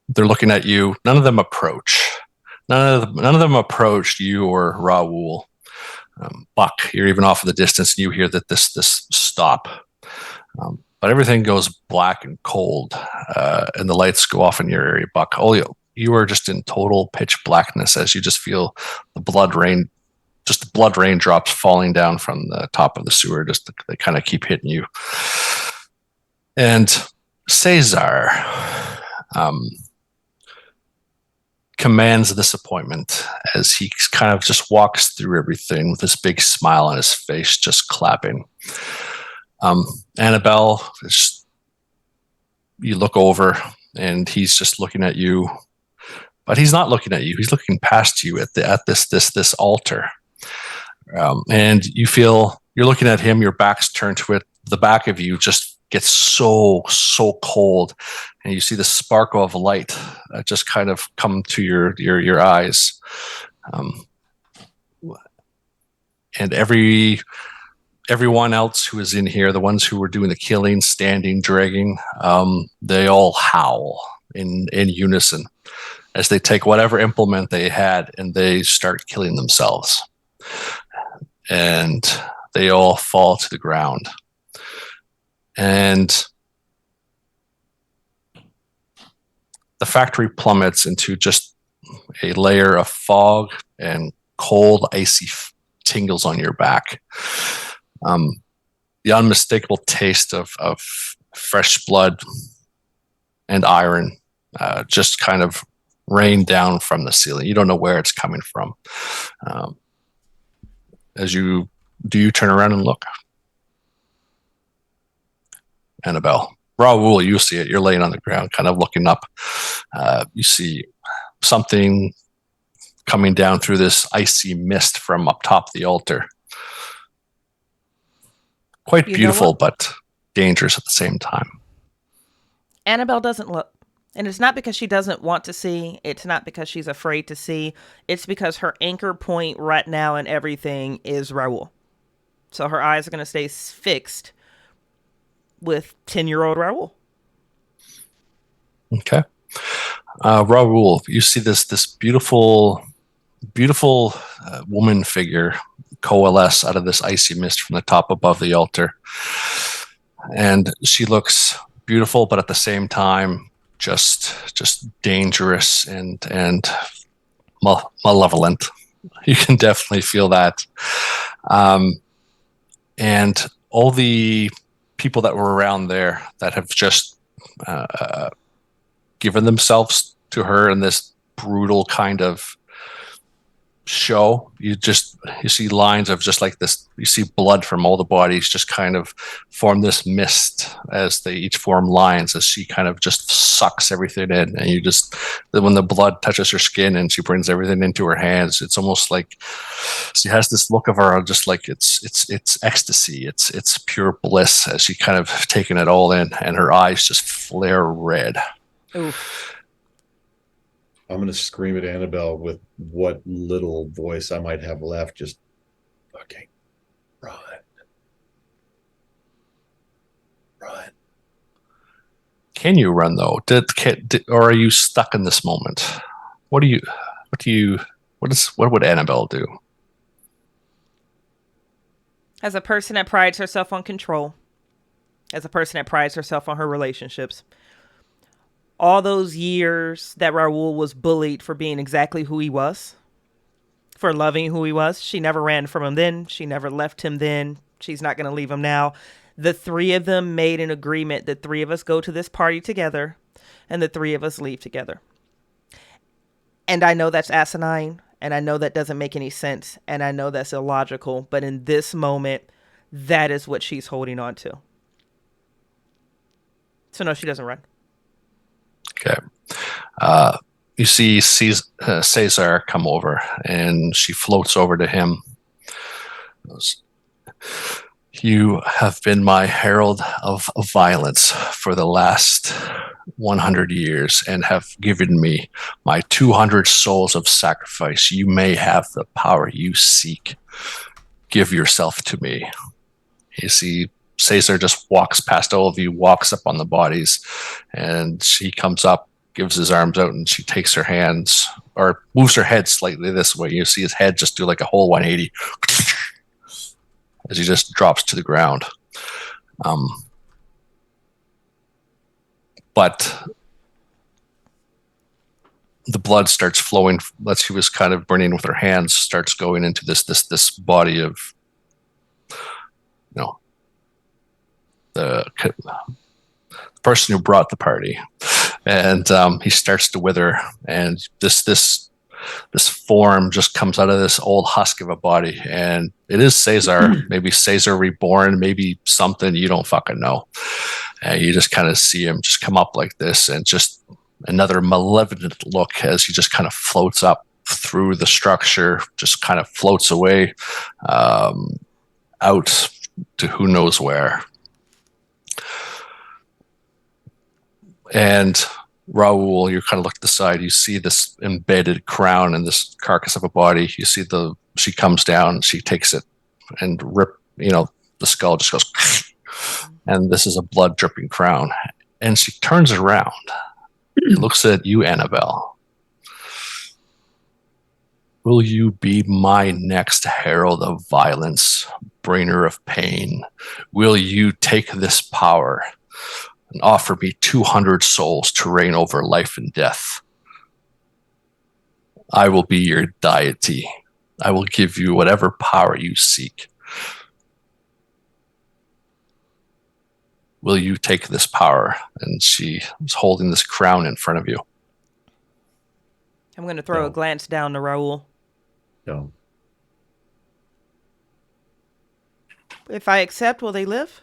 they're looking at you. None of them approach. None of them approached you or Raul. Buck, you're even off in the distance, and you hear that this stop. But everything goes black and cold, and the lights go off in your area, Buck. Oh, you are just in total pitch blackness as you just feel the blood raindrops falling down from the top of the sewer. Just they kind of keep hitting you. And Cesar commands this appointment as he kind of just walks through everything with this big smile on his face, just clapping. Annabelle, you look over and he's just looking at you, but he's not looking at you. He's looking past you at this altar. And you feel you're looking at him, your back's turned to it. The back of you just gets so cold, and you see the sparkle of light just kind of come to your eyes. And everyone else who is in here, the ones who were doing the killing, standing, dragging, they all howl in unison as they take whatever implement they had and they start killing themselves. And they all fall to the ground. And the factory plummets into just a layer of fog and cold, icy tingles on your back. The unmistakable taste of fresh blood and iron just kind of rain down from the ceiling. You don't know where it's coming from. As you turn around and look? Annabelle. Raul, you see it. You're laying on the ground, kind of looking up. You see something coming down through this icy mist from up top of the altar. Quite beautiful, but dangerous at the same time. Annabelle doesn't look. And it's not because she doesn't want to see. It's not because she's afraid to see. It's because her anchor point right now in everything is Raul. So her eyes are going to stay fixed with 10-year-old Raul. Okay. Raul, you see this beautiful woman figure coalesce out of this icy mist from the top above the altar. And she looks beautiful, but at the same time, just dangerous and malevolent. You can definitely feel that. And all the people that were around there that have just given themselves to her in this brutal kind of show, you see lines of just like this, you see blood from all the bodies just kind of form this mist as they each form lines, as she kind of just sucks everything in, and you just, when the blood touches her skin and she brings everything into her hands, it's almost like she has this look of her just like it's ecstasy, it's pure bliss as she kind of taken it all in, and her eyes just flare red. Oof. I'm going to scream at Annabelle with what little voice I might have left. Just fucking run. Run. Can you run though? Or are you stuck in this moment? What would Annabelle do? As a person that prides herself on control, as a person that prides herself on her relationships, all those years that Raul was bullied for being exactly who he was, for loving who he was, she never ran from him then. She never left him then. She's not going to leave him now. The three of them made an agreement that three of us go to this party together and the three of us leave together. And I know that's asinine, and I know that doesn't make any sense, and I know that's illogical, but in this moment, that is what she's holding on to. So no, she doesn't run. Okay. You see Cesar come over, and she floats over to him. You have been my herald of violence for the last 100 years and have given me my 200 souls of sacrifice. You may have the power you seek. Give yourself to me. You see Cesar just walks past all of you, walks up on the bodies, and she comes up, gives his arms out, and she takes her hands, or moves her head slightly this way. You see his head just do like a whole 180 as he just drops to the ground. But the blood starts flowing that she was kind of burning with her hands, starts going into this body of, the person who brought the party, and he starts to wither, and this form just comes out of this old husk of a body, and it is Cesar. Maybe Cesar reborn, maybe something, you don't fucking know. And you just kind of see him just come up like this, and just another malevolent look as he just kind of floats up through the structure, just kind of floats away out to who knows where. And Raul, you kind of look to the side, you see this embedded crown in this carcass of a body. You see she comes down, she takes it and the skull just goes, and this is a blood dripping crown. And she turns around and looks at you, Annabelle. Will you be my next herald of violence, bringer of pain? Will you take this power and offer me 200 souls to reign over life and death? I will be your deity. I will give you whatever power you seek. Will you take this power? And she is holding this crown in front of you. I'm going to throw a glance down to Raul. No. If I accept, will they live?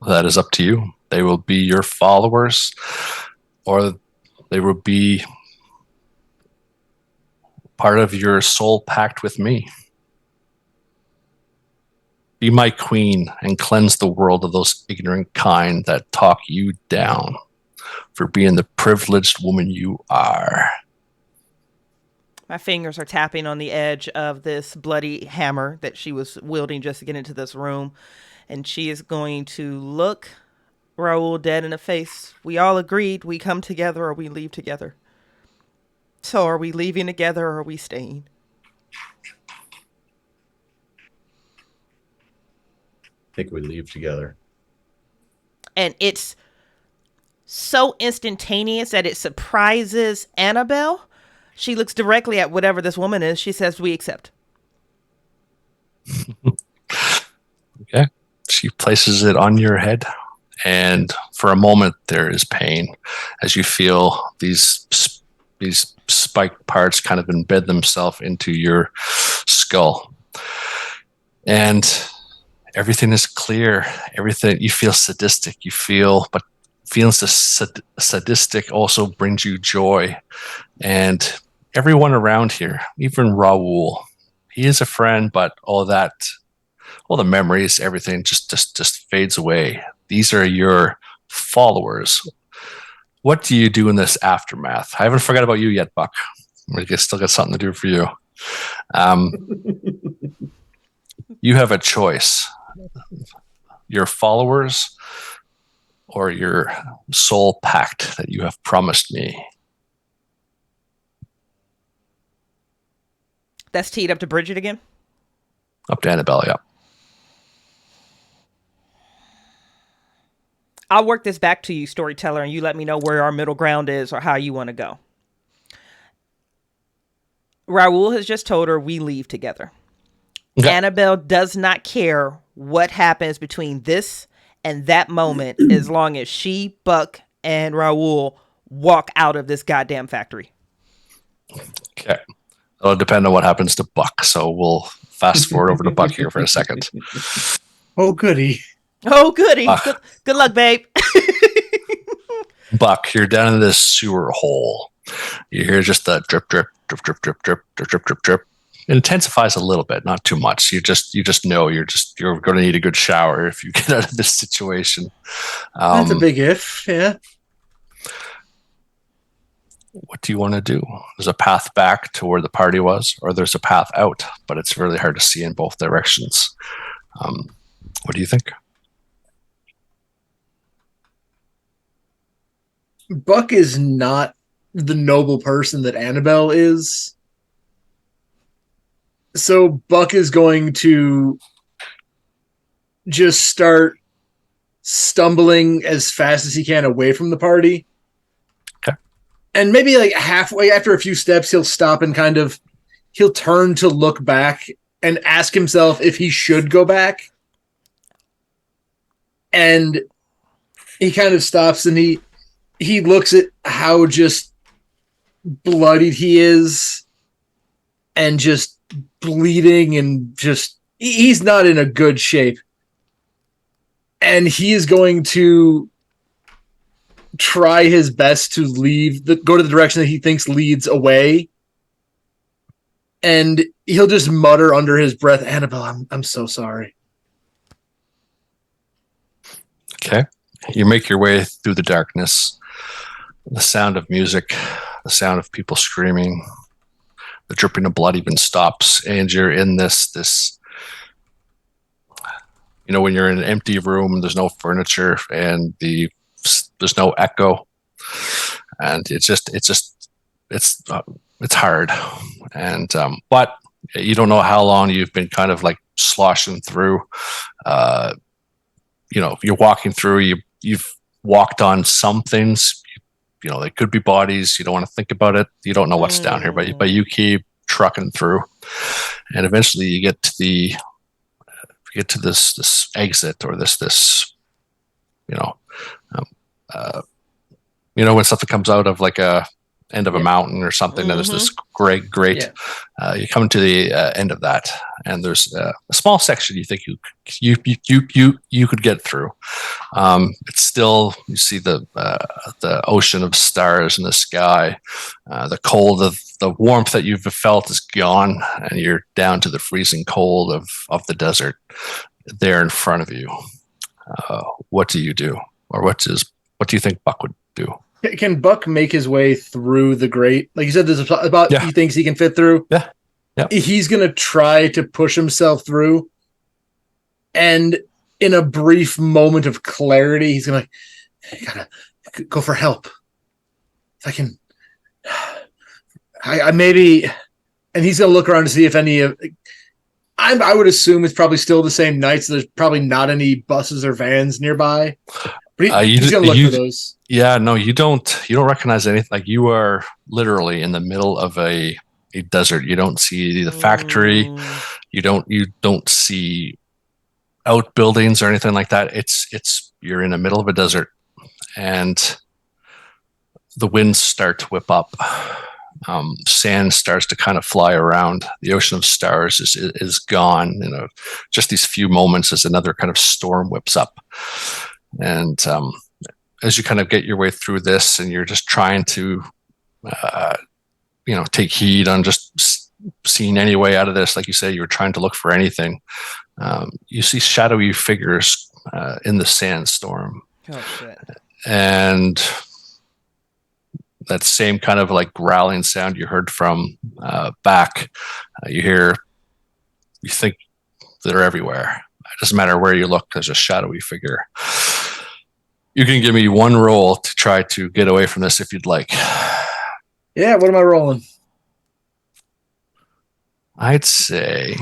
That is up to you. They will be your followers, or they will be part of your soul pact with me. Be my queen and cleanse the world of those ignorant kind that talk you down for being the privileged woman you are. My fingers are tapping on the edge of this bloody hammer that she was wielding just to get into this room. And she is going to look Raul dead in the face. We all agreed we come together or we leave together. So are we leaving together or are we staying? I think we leave together. And it's so instantaneous that it surprises Annabelle. She looks directly at whatever this woman is. She says, we accept. Okay. She places it on your head. And for a moment, there is pain as you feel these spike parts kind of embed themselves into your skull. And everything is clear. Everything, you feel sadistic. But feeling sadistic also brings you joy. And everyone around here, even Raul, he is a friend, but all the memories, everything just fades away. These are your followers. What do you do in this aftermath? I haven't forgot about you yet, Buck. We still got something to do for you. You have a choice. Your followers or your soul pact that you have promised me. That's teed up to Bridgett again? Up to Annabelle, yeah. I'll work this back to you, Storyteller, and you let me know where our middle ground is or how you want to go. Raul has just told her we leave together. Okay. Annabelle does not care what happens between this and that moment as long as she, Buck, and Raul walk out of this goddamn factory. Okay. It'll depend on what happens to Buck, so we'll fast forward over to Buck here for a second. Oh, goody. Oh, goody. Good luck, babe. Buck, you're down in this sewer hole. You hear just the drip, drip, drip, drip, drip, drip, drip, drip, drip, drip. It intensifies a little bit, not too much. You just know you're going to need a good shower if you get out of this situation. That's a big if, yeah. What do you want to do? There's a path back to where the party was, or there's a path out, but it's really hard to see in both directions. What do you think? Buck is not the noble person that Annabelle is. So Buck is going to just start stumbling as fast as he can away from the party. Okay. And maybe like halfway, after a few steps, he'll stop and he'll turn to look back and ask himself if he should go back. And he kind of stops and he looks at how just bloodied he is and just bleeding and just he's not in a good shape. And he is going to try his best to go to the direction that he thinks leads away. And he'll just mutter under his breath, Annabelle, I'm so sorry. Okay. You make your way through the darkness. The sound of music, the sound of people screaming, the dripping of blood even stops, and you're in this when you're in an empty room, there's no furniture and there's no echo, and it's hard, and but you don't know how long you've been kind of like sloshing through. You're walking through. You've walked on some things. They could be bodies. You don't want to think about it. You don't know what's down here, but you keep trucking through, and eventually you get to this exit or this when something comes out of like a end of a mountain or something, and there's this great you come to the end of that, and there's a small section you think you could get through. It's still, you see the ocean of stars in the sky. The cold of the warmth that you've felt is gone, and you're down to the freezing cold of the desert there in front of you. What do you do, or what do you think Buck would do? Can Buck make his way through the grate? Like you said, there's about Yeah. he thinks he can fit through. Yeah. Yeah. He's gonna try to push himself through, and in a brief moment of clarity, he's gonna gotta go for help. If I can, I maybe, and he's gonna look around to see if any of. I would assume it's probably still the same night, so there's probably not any buses or vans nearby. But he's gonna look for those. Yeah, no, you don't recognize anything. Like, you are literally in the middle of a desert. You don't see the factory. You don't see outbuildings or anything like that. It's you're in the middle of a desert, and the winds start to whip up. Sand starts to kind of fly around. The ocean of stars is gone. Just these few moments as another kind of storm whips up, and as you kind of get your way through this, and you're just trying to, take heed on just seeing any way out of this. Like you say, you're trying to look for anything. You see shadowy figures in the sandstorm. Oh shit! And that same kind of like growling sound you heard from back, you think they're everywhere. It doesn't matter where you look, there's a shadowy figure. You can give me one roll to try to get away from this if you'd like. Yeah, what am I rolling? I'd say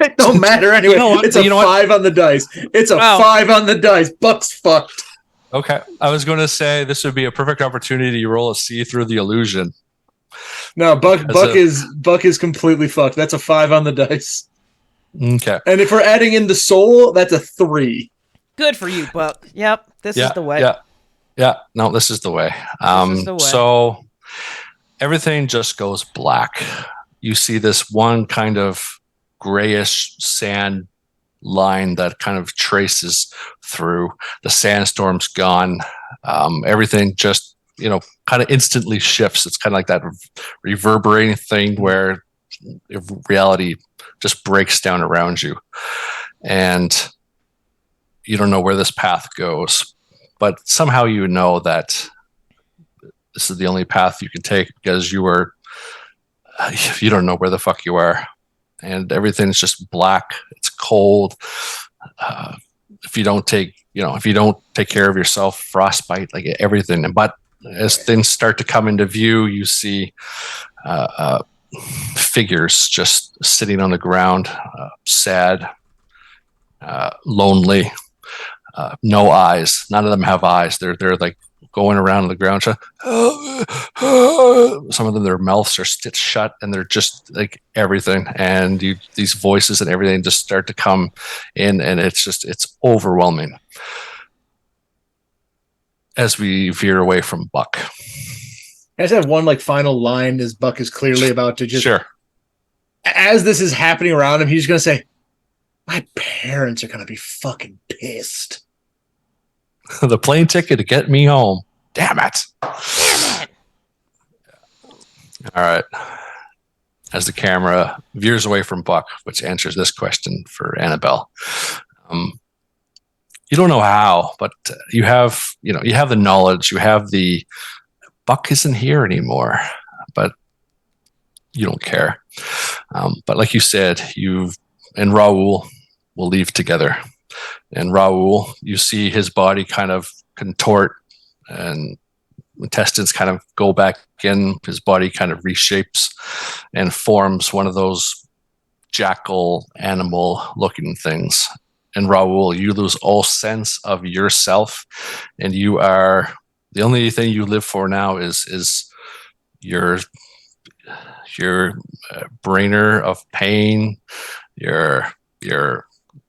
it don't matter anyway. It's a 5 on the dice. It's a 5 on the dice. Buck's fucked. Okay, I was going to say this would be a perfect opportunity to roll a see through the illusion. No, Buck is completely fucked. That's a 5 on the dice. Okay. And if we're adding in the soul, that's a 3. Good for you, Buck. Yep, this is the way. Yeah. No, this is the way. This is the way. So everything just goes black. You see this one kind of grayish sand line that kind of traces through. The sandstorm's gone. Everything just, kind of instantly shifts. It's kind of like that reverberating thing where reality just breaks down around you. And you don't know where this path goes, but somehow you know that this is the only path you can take because you don't know where the fuck you are. And everything's just black. It's cold. If you don't take care of yourself, frostbite, like everything. But as things start to come into view, you see figures just sitting on the ground, sad, lonely, no eyes. None of them have eyes. They're like going around on the ground. Some of them, their mouths are stitched shut, and they're just like everything. And these voices and everything just start to come in, and it's overwhelming. As we veer away from Buck, I just have one final line as Buck is clearly about to just. Sure. As this is happening around him, he's going to say, "My parents are going to be fucking pissed." The plane ticket to get me home. Damn it. All right. As the camera veers away from Buck, which answers this question for Annabelle. You don't know how, but you have the knowledge, you have the Buck isn't here anymore, but you don't care. But like you said, you and Raul will leave together. And Raul, you see his body kind of contort and intestines kind of go back in. His body kind of reshapes and forms one of those jackal animal looking things. And Raul, you lose all sense of yourself, and you are the only thing you live for now is your bringer of pain, your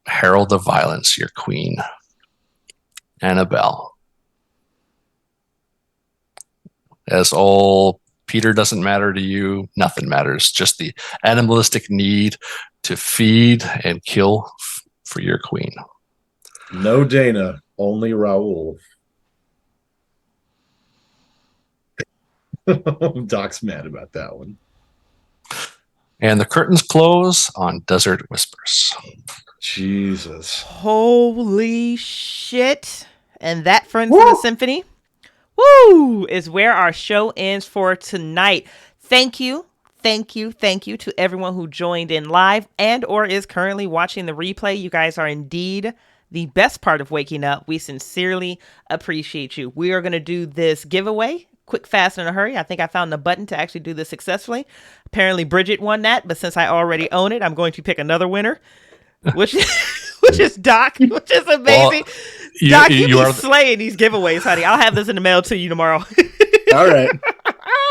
herald of violence, your queen, Annabelle. As all Peter doesn't matter to you, nothing matters. Just the animalistic need to feed and kill for your queen. No Dana, only Raul. Doc's mad about that one. And the curtains close on Desert Whispers. Jesus. Holy shit. And that, friends of the Symphony, is where our show ends for tonight. Thank you to everyone who joined in live and or is currently watching the replay. You guys are indeed the best part of waking up. We sincerely appreciate you. We are going to do this giveaway quick, fast, in a hurry. I think I found the button to actually do this successfully. Apparently Bridgett won that, but since I already own it, I'm going to pick another winner, which is Doc, which is amazing. Well, Doc, you are slaying these giveaways, honey. I'll have this in the mail to you tomorrow. All right.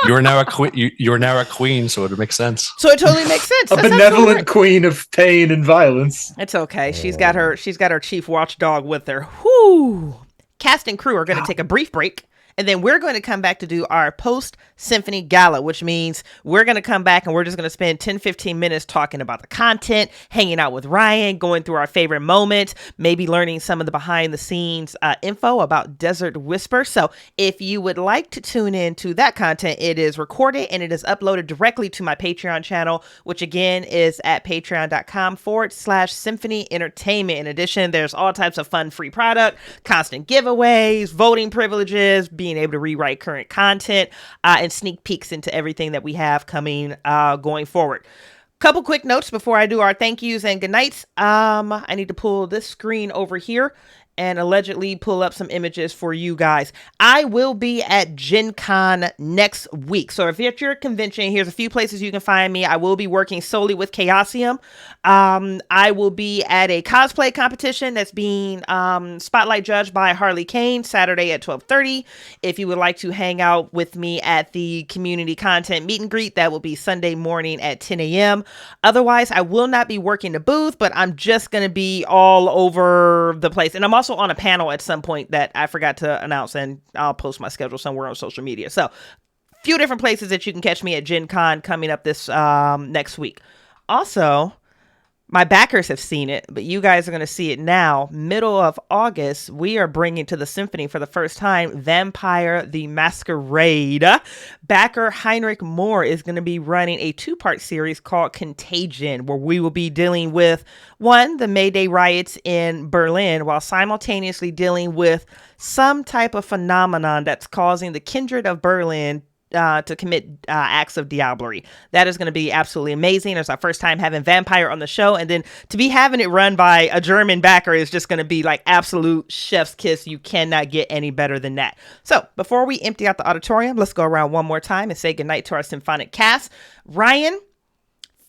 You are now a queen. You're now a queen, so it makes sense. So it totally makes sense. A benevolent queen of pain and violence. It's okay. She's got her chief watchdog with her. Whoo! Cast and crew are going to take a brief break. And then we're going to come back to do our post-Symphony Gala, which means we're going to come back and we're just going to spend 10, 15 minutes talking about the content, hanging out with Ryan, going through our favorite moments, maybe learning some of the behind-the-scenes info about Desert Whisper. So if you would like to tune in to that content, it is recorded and it is uploaded directly to my Patreon channel, which again is at patreon.com/Symphony Entertainment. In addition, there's all types of fun free product, constant giveaways, voting privileges, being able to rewrite current content, and sneak peeks into everything that we have coming going forward. Couple quick notes before I do our thank yous and good nights. I need to pull this screen over here and allegedly pull up some images for you guys. I will be at Gen Con next week. So if you're at your convention, here's a few places you can find me. I will be working solely with Chaosium. I will be at a cosplay competition that's being spotlight judged by Harley Kane Saturday at 12:30. If you would like to hang out with me at the community content meet and greet, that will be Sunday morning at 10 a.m. Otherwise, I will not be working the booth, but I'm just going to be all over the place. And I'm also on a panel at some point that I forgot to announce, and I'll post my schedule somewhere on social media. So, few different places that you can catch me at Gen Con coming up this next week. Also, my backers have seen it, but you guys are going to see it now. Middle of August, we are bringing to the Symphony for the first time Vampire the Masquerade. Backer Heinrich Moore is going to be running a 2-part series called Contagion, where we will be dealing with, one, the May Day riots in Berlin, while simultaneously dealing with some type of phenomenon that's causing the kindred of Berlin to commit acts of diablerie. That is going to be absolutely amazing. It's our first time having Vampire on the show, and then to be having it run by a German backer is just going to be like absolute chef's kiss. You cannot get any better than that. So before we empty out the auditorium, let's go around one more time and say goodnight to our symphonic cast. Ryan,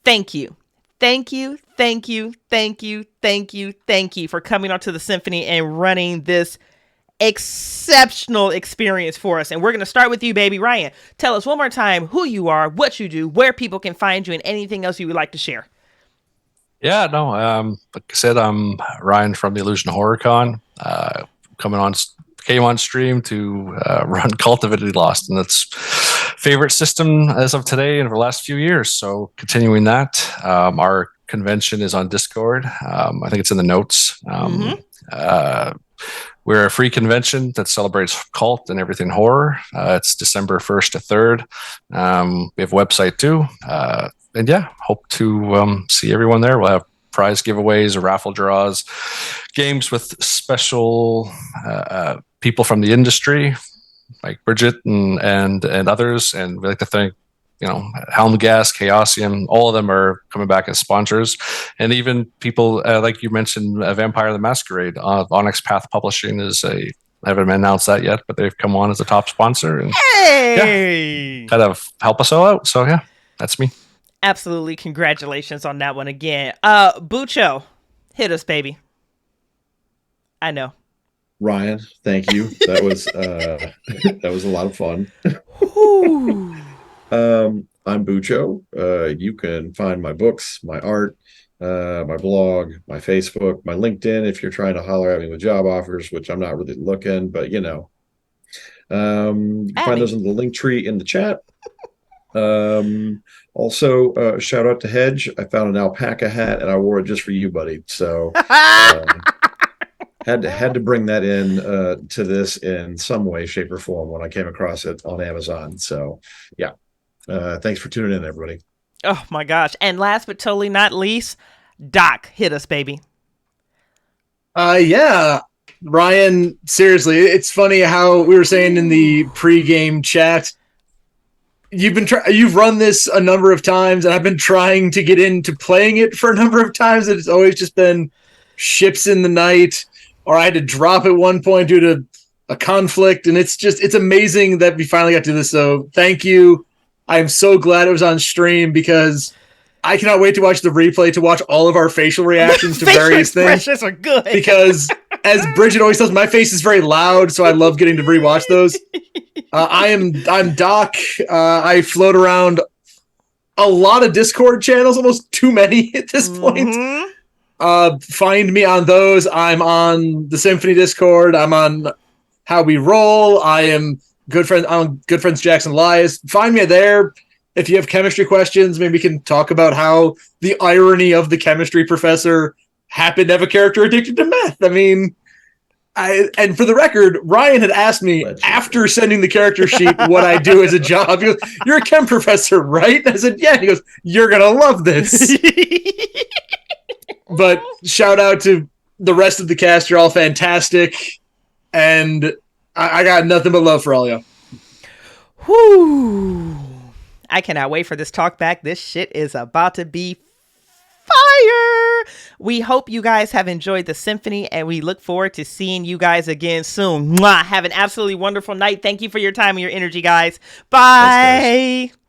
thank you. Thank you for coming onto the Symphony and running this exceptional experience for us. And we're going to start with you, baby. Ryan, tell us one more time who you are, what you do, where people can find you, and anything else you would like to share. Yeah, no, like I said, I'm Ryan from the Illusion Horror Con, came on stream to run Kult Divinity Lost, and that's favorite system as of today and for the last few years. So continuing that, our convention is on Discord. I think it's in the notes. We're a free convention that celebrates cult and everything horror. It's December 1st to 3rd. We have a website too. And yeah, hope to see everyone there. We'll have prize giveaways, raffle draws, games with special people from the industry, like Bridgett and others. And we like to thank, Helmgas, Chaosium, all of them are coming back as sponsors. And even people, like you mentioned, Vampire the Masquerade, Onyx Path Publishing I haven't announced that yet, but they've come on as a top sponsor. And kind of help us all out. So yeah, that's me. Absolutely. Congratulations on that one again. Bucho, hit us, baby. I know. Ryan, thank you. That was that was a lot of fun. I'm Bucho. You can find my books, my art, my blog, my Facebook, my LinkedIn if you're trying to holler at me with job offers, which I'm not really looking, but you can find those in the link tree in the chat. Also, shout out to Hedge. I found an alpaca hat and I wore it just for you, buddy. So had to bring that in to this in some way, shape, or form when I came across it on Amazon. So yeah. Thanks for tuning in, everybody. Oh my gosh. And last but totally not least, Doc, hit us, baby. Yeah. Ryan, seriously, it's funny how we were saying in the pre-game chat, you've run this a number of times, and I've been trying to get into playing it for a number of times, and it's always just been ships in the night, or I had to drop at one point due to a conflict, and it's amazing that we finally got to this. So thank you. I'm so glad it was on stream, because I cannot wait to watch the replay to watch all of our facial reactions to various things. Are good. Because as Bridgett always tells, my face is very loud, so I love getting to rewatch those. I'm Doc. I float around a lot of Discord channels, almost too many at this point. Find me on those. I'm on the Symphony Discord. I'm on How We Roll. I'm good friends Jackson Elias. Find me there. If you have chemistry questions, maybe we can talk about how the irony of the chemistry professor happened to have a character addicted to meth. I mean, and for the record, Ryan had asked me after sending the character sheet what I do as a job. He goes, "You're a chem professor, right?" And I said, "Yeah." And he goes, "You're going to love this." But shout out to the rest of the cast. You're all fantastic. And I got nothing but love for all y'all. Whoo. I cannot wait for this talk back. This shit is about to be fire. We hope you guys have enjoyed the Symphony, and we look forward to seeing you guys again soon. Mwah. Have an absolutely wonderful night. Thank you for your time and your energy, guys. Bye. Thanks, guys.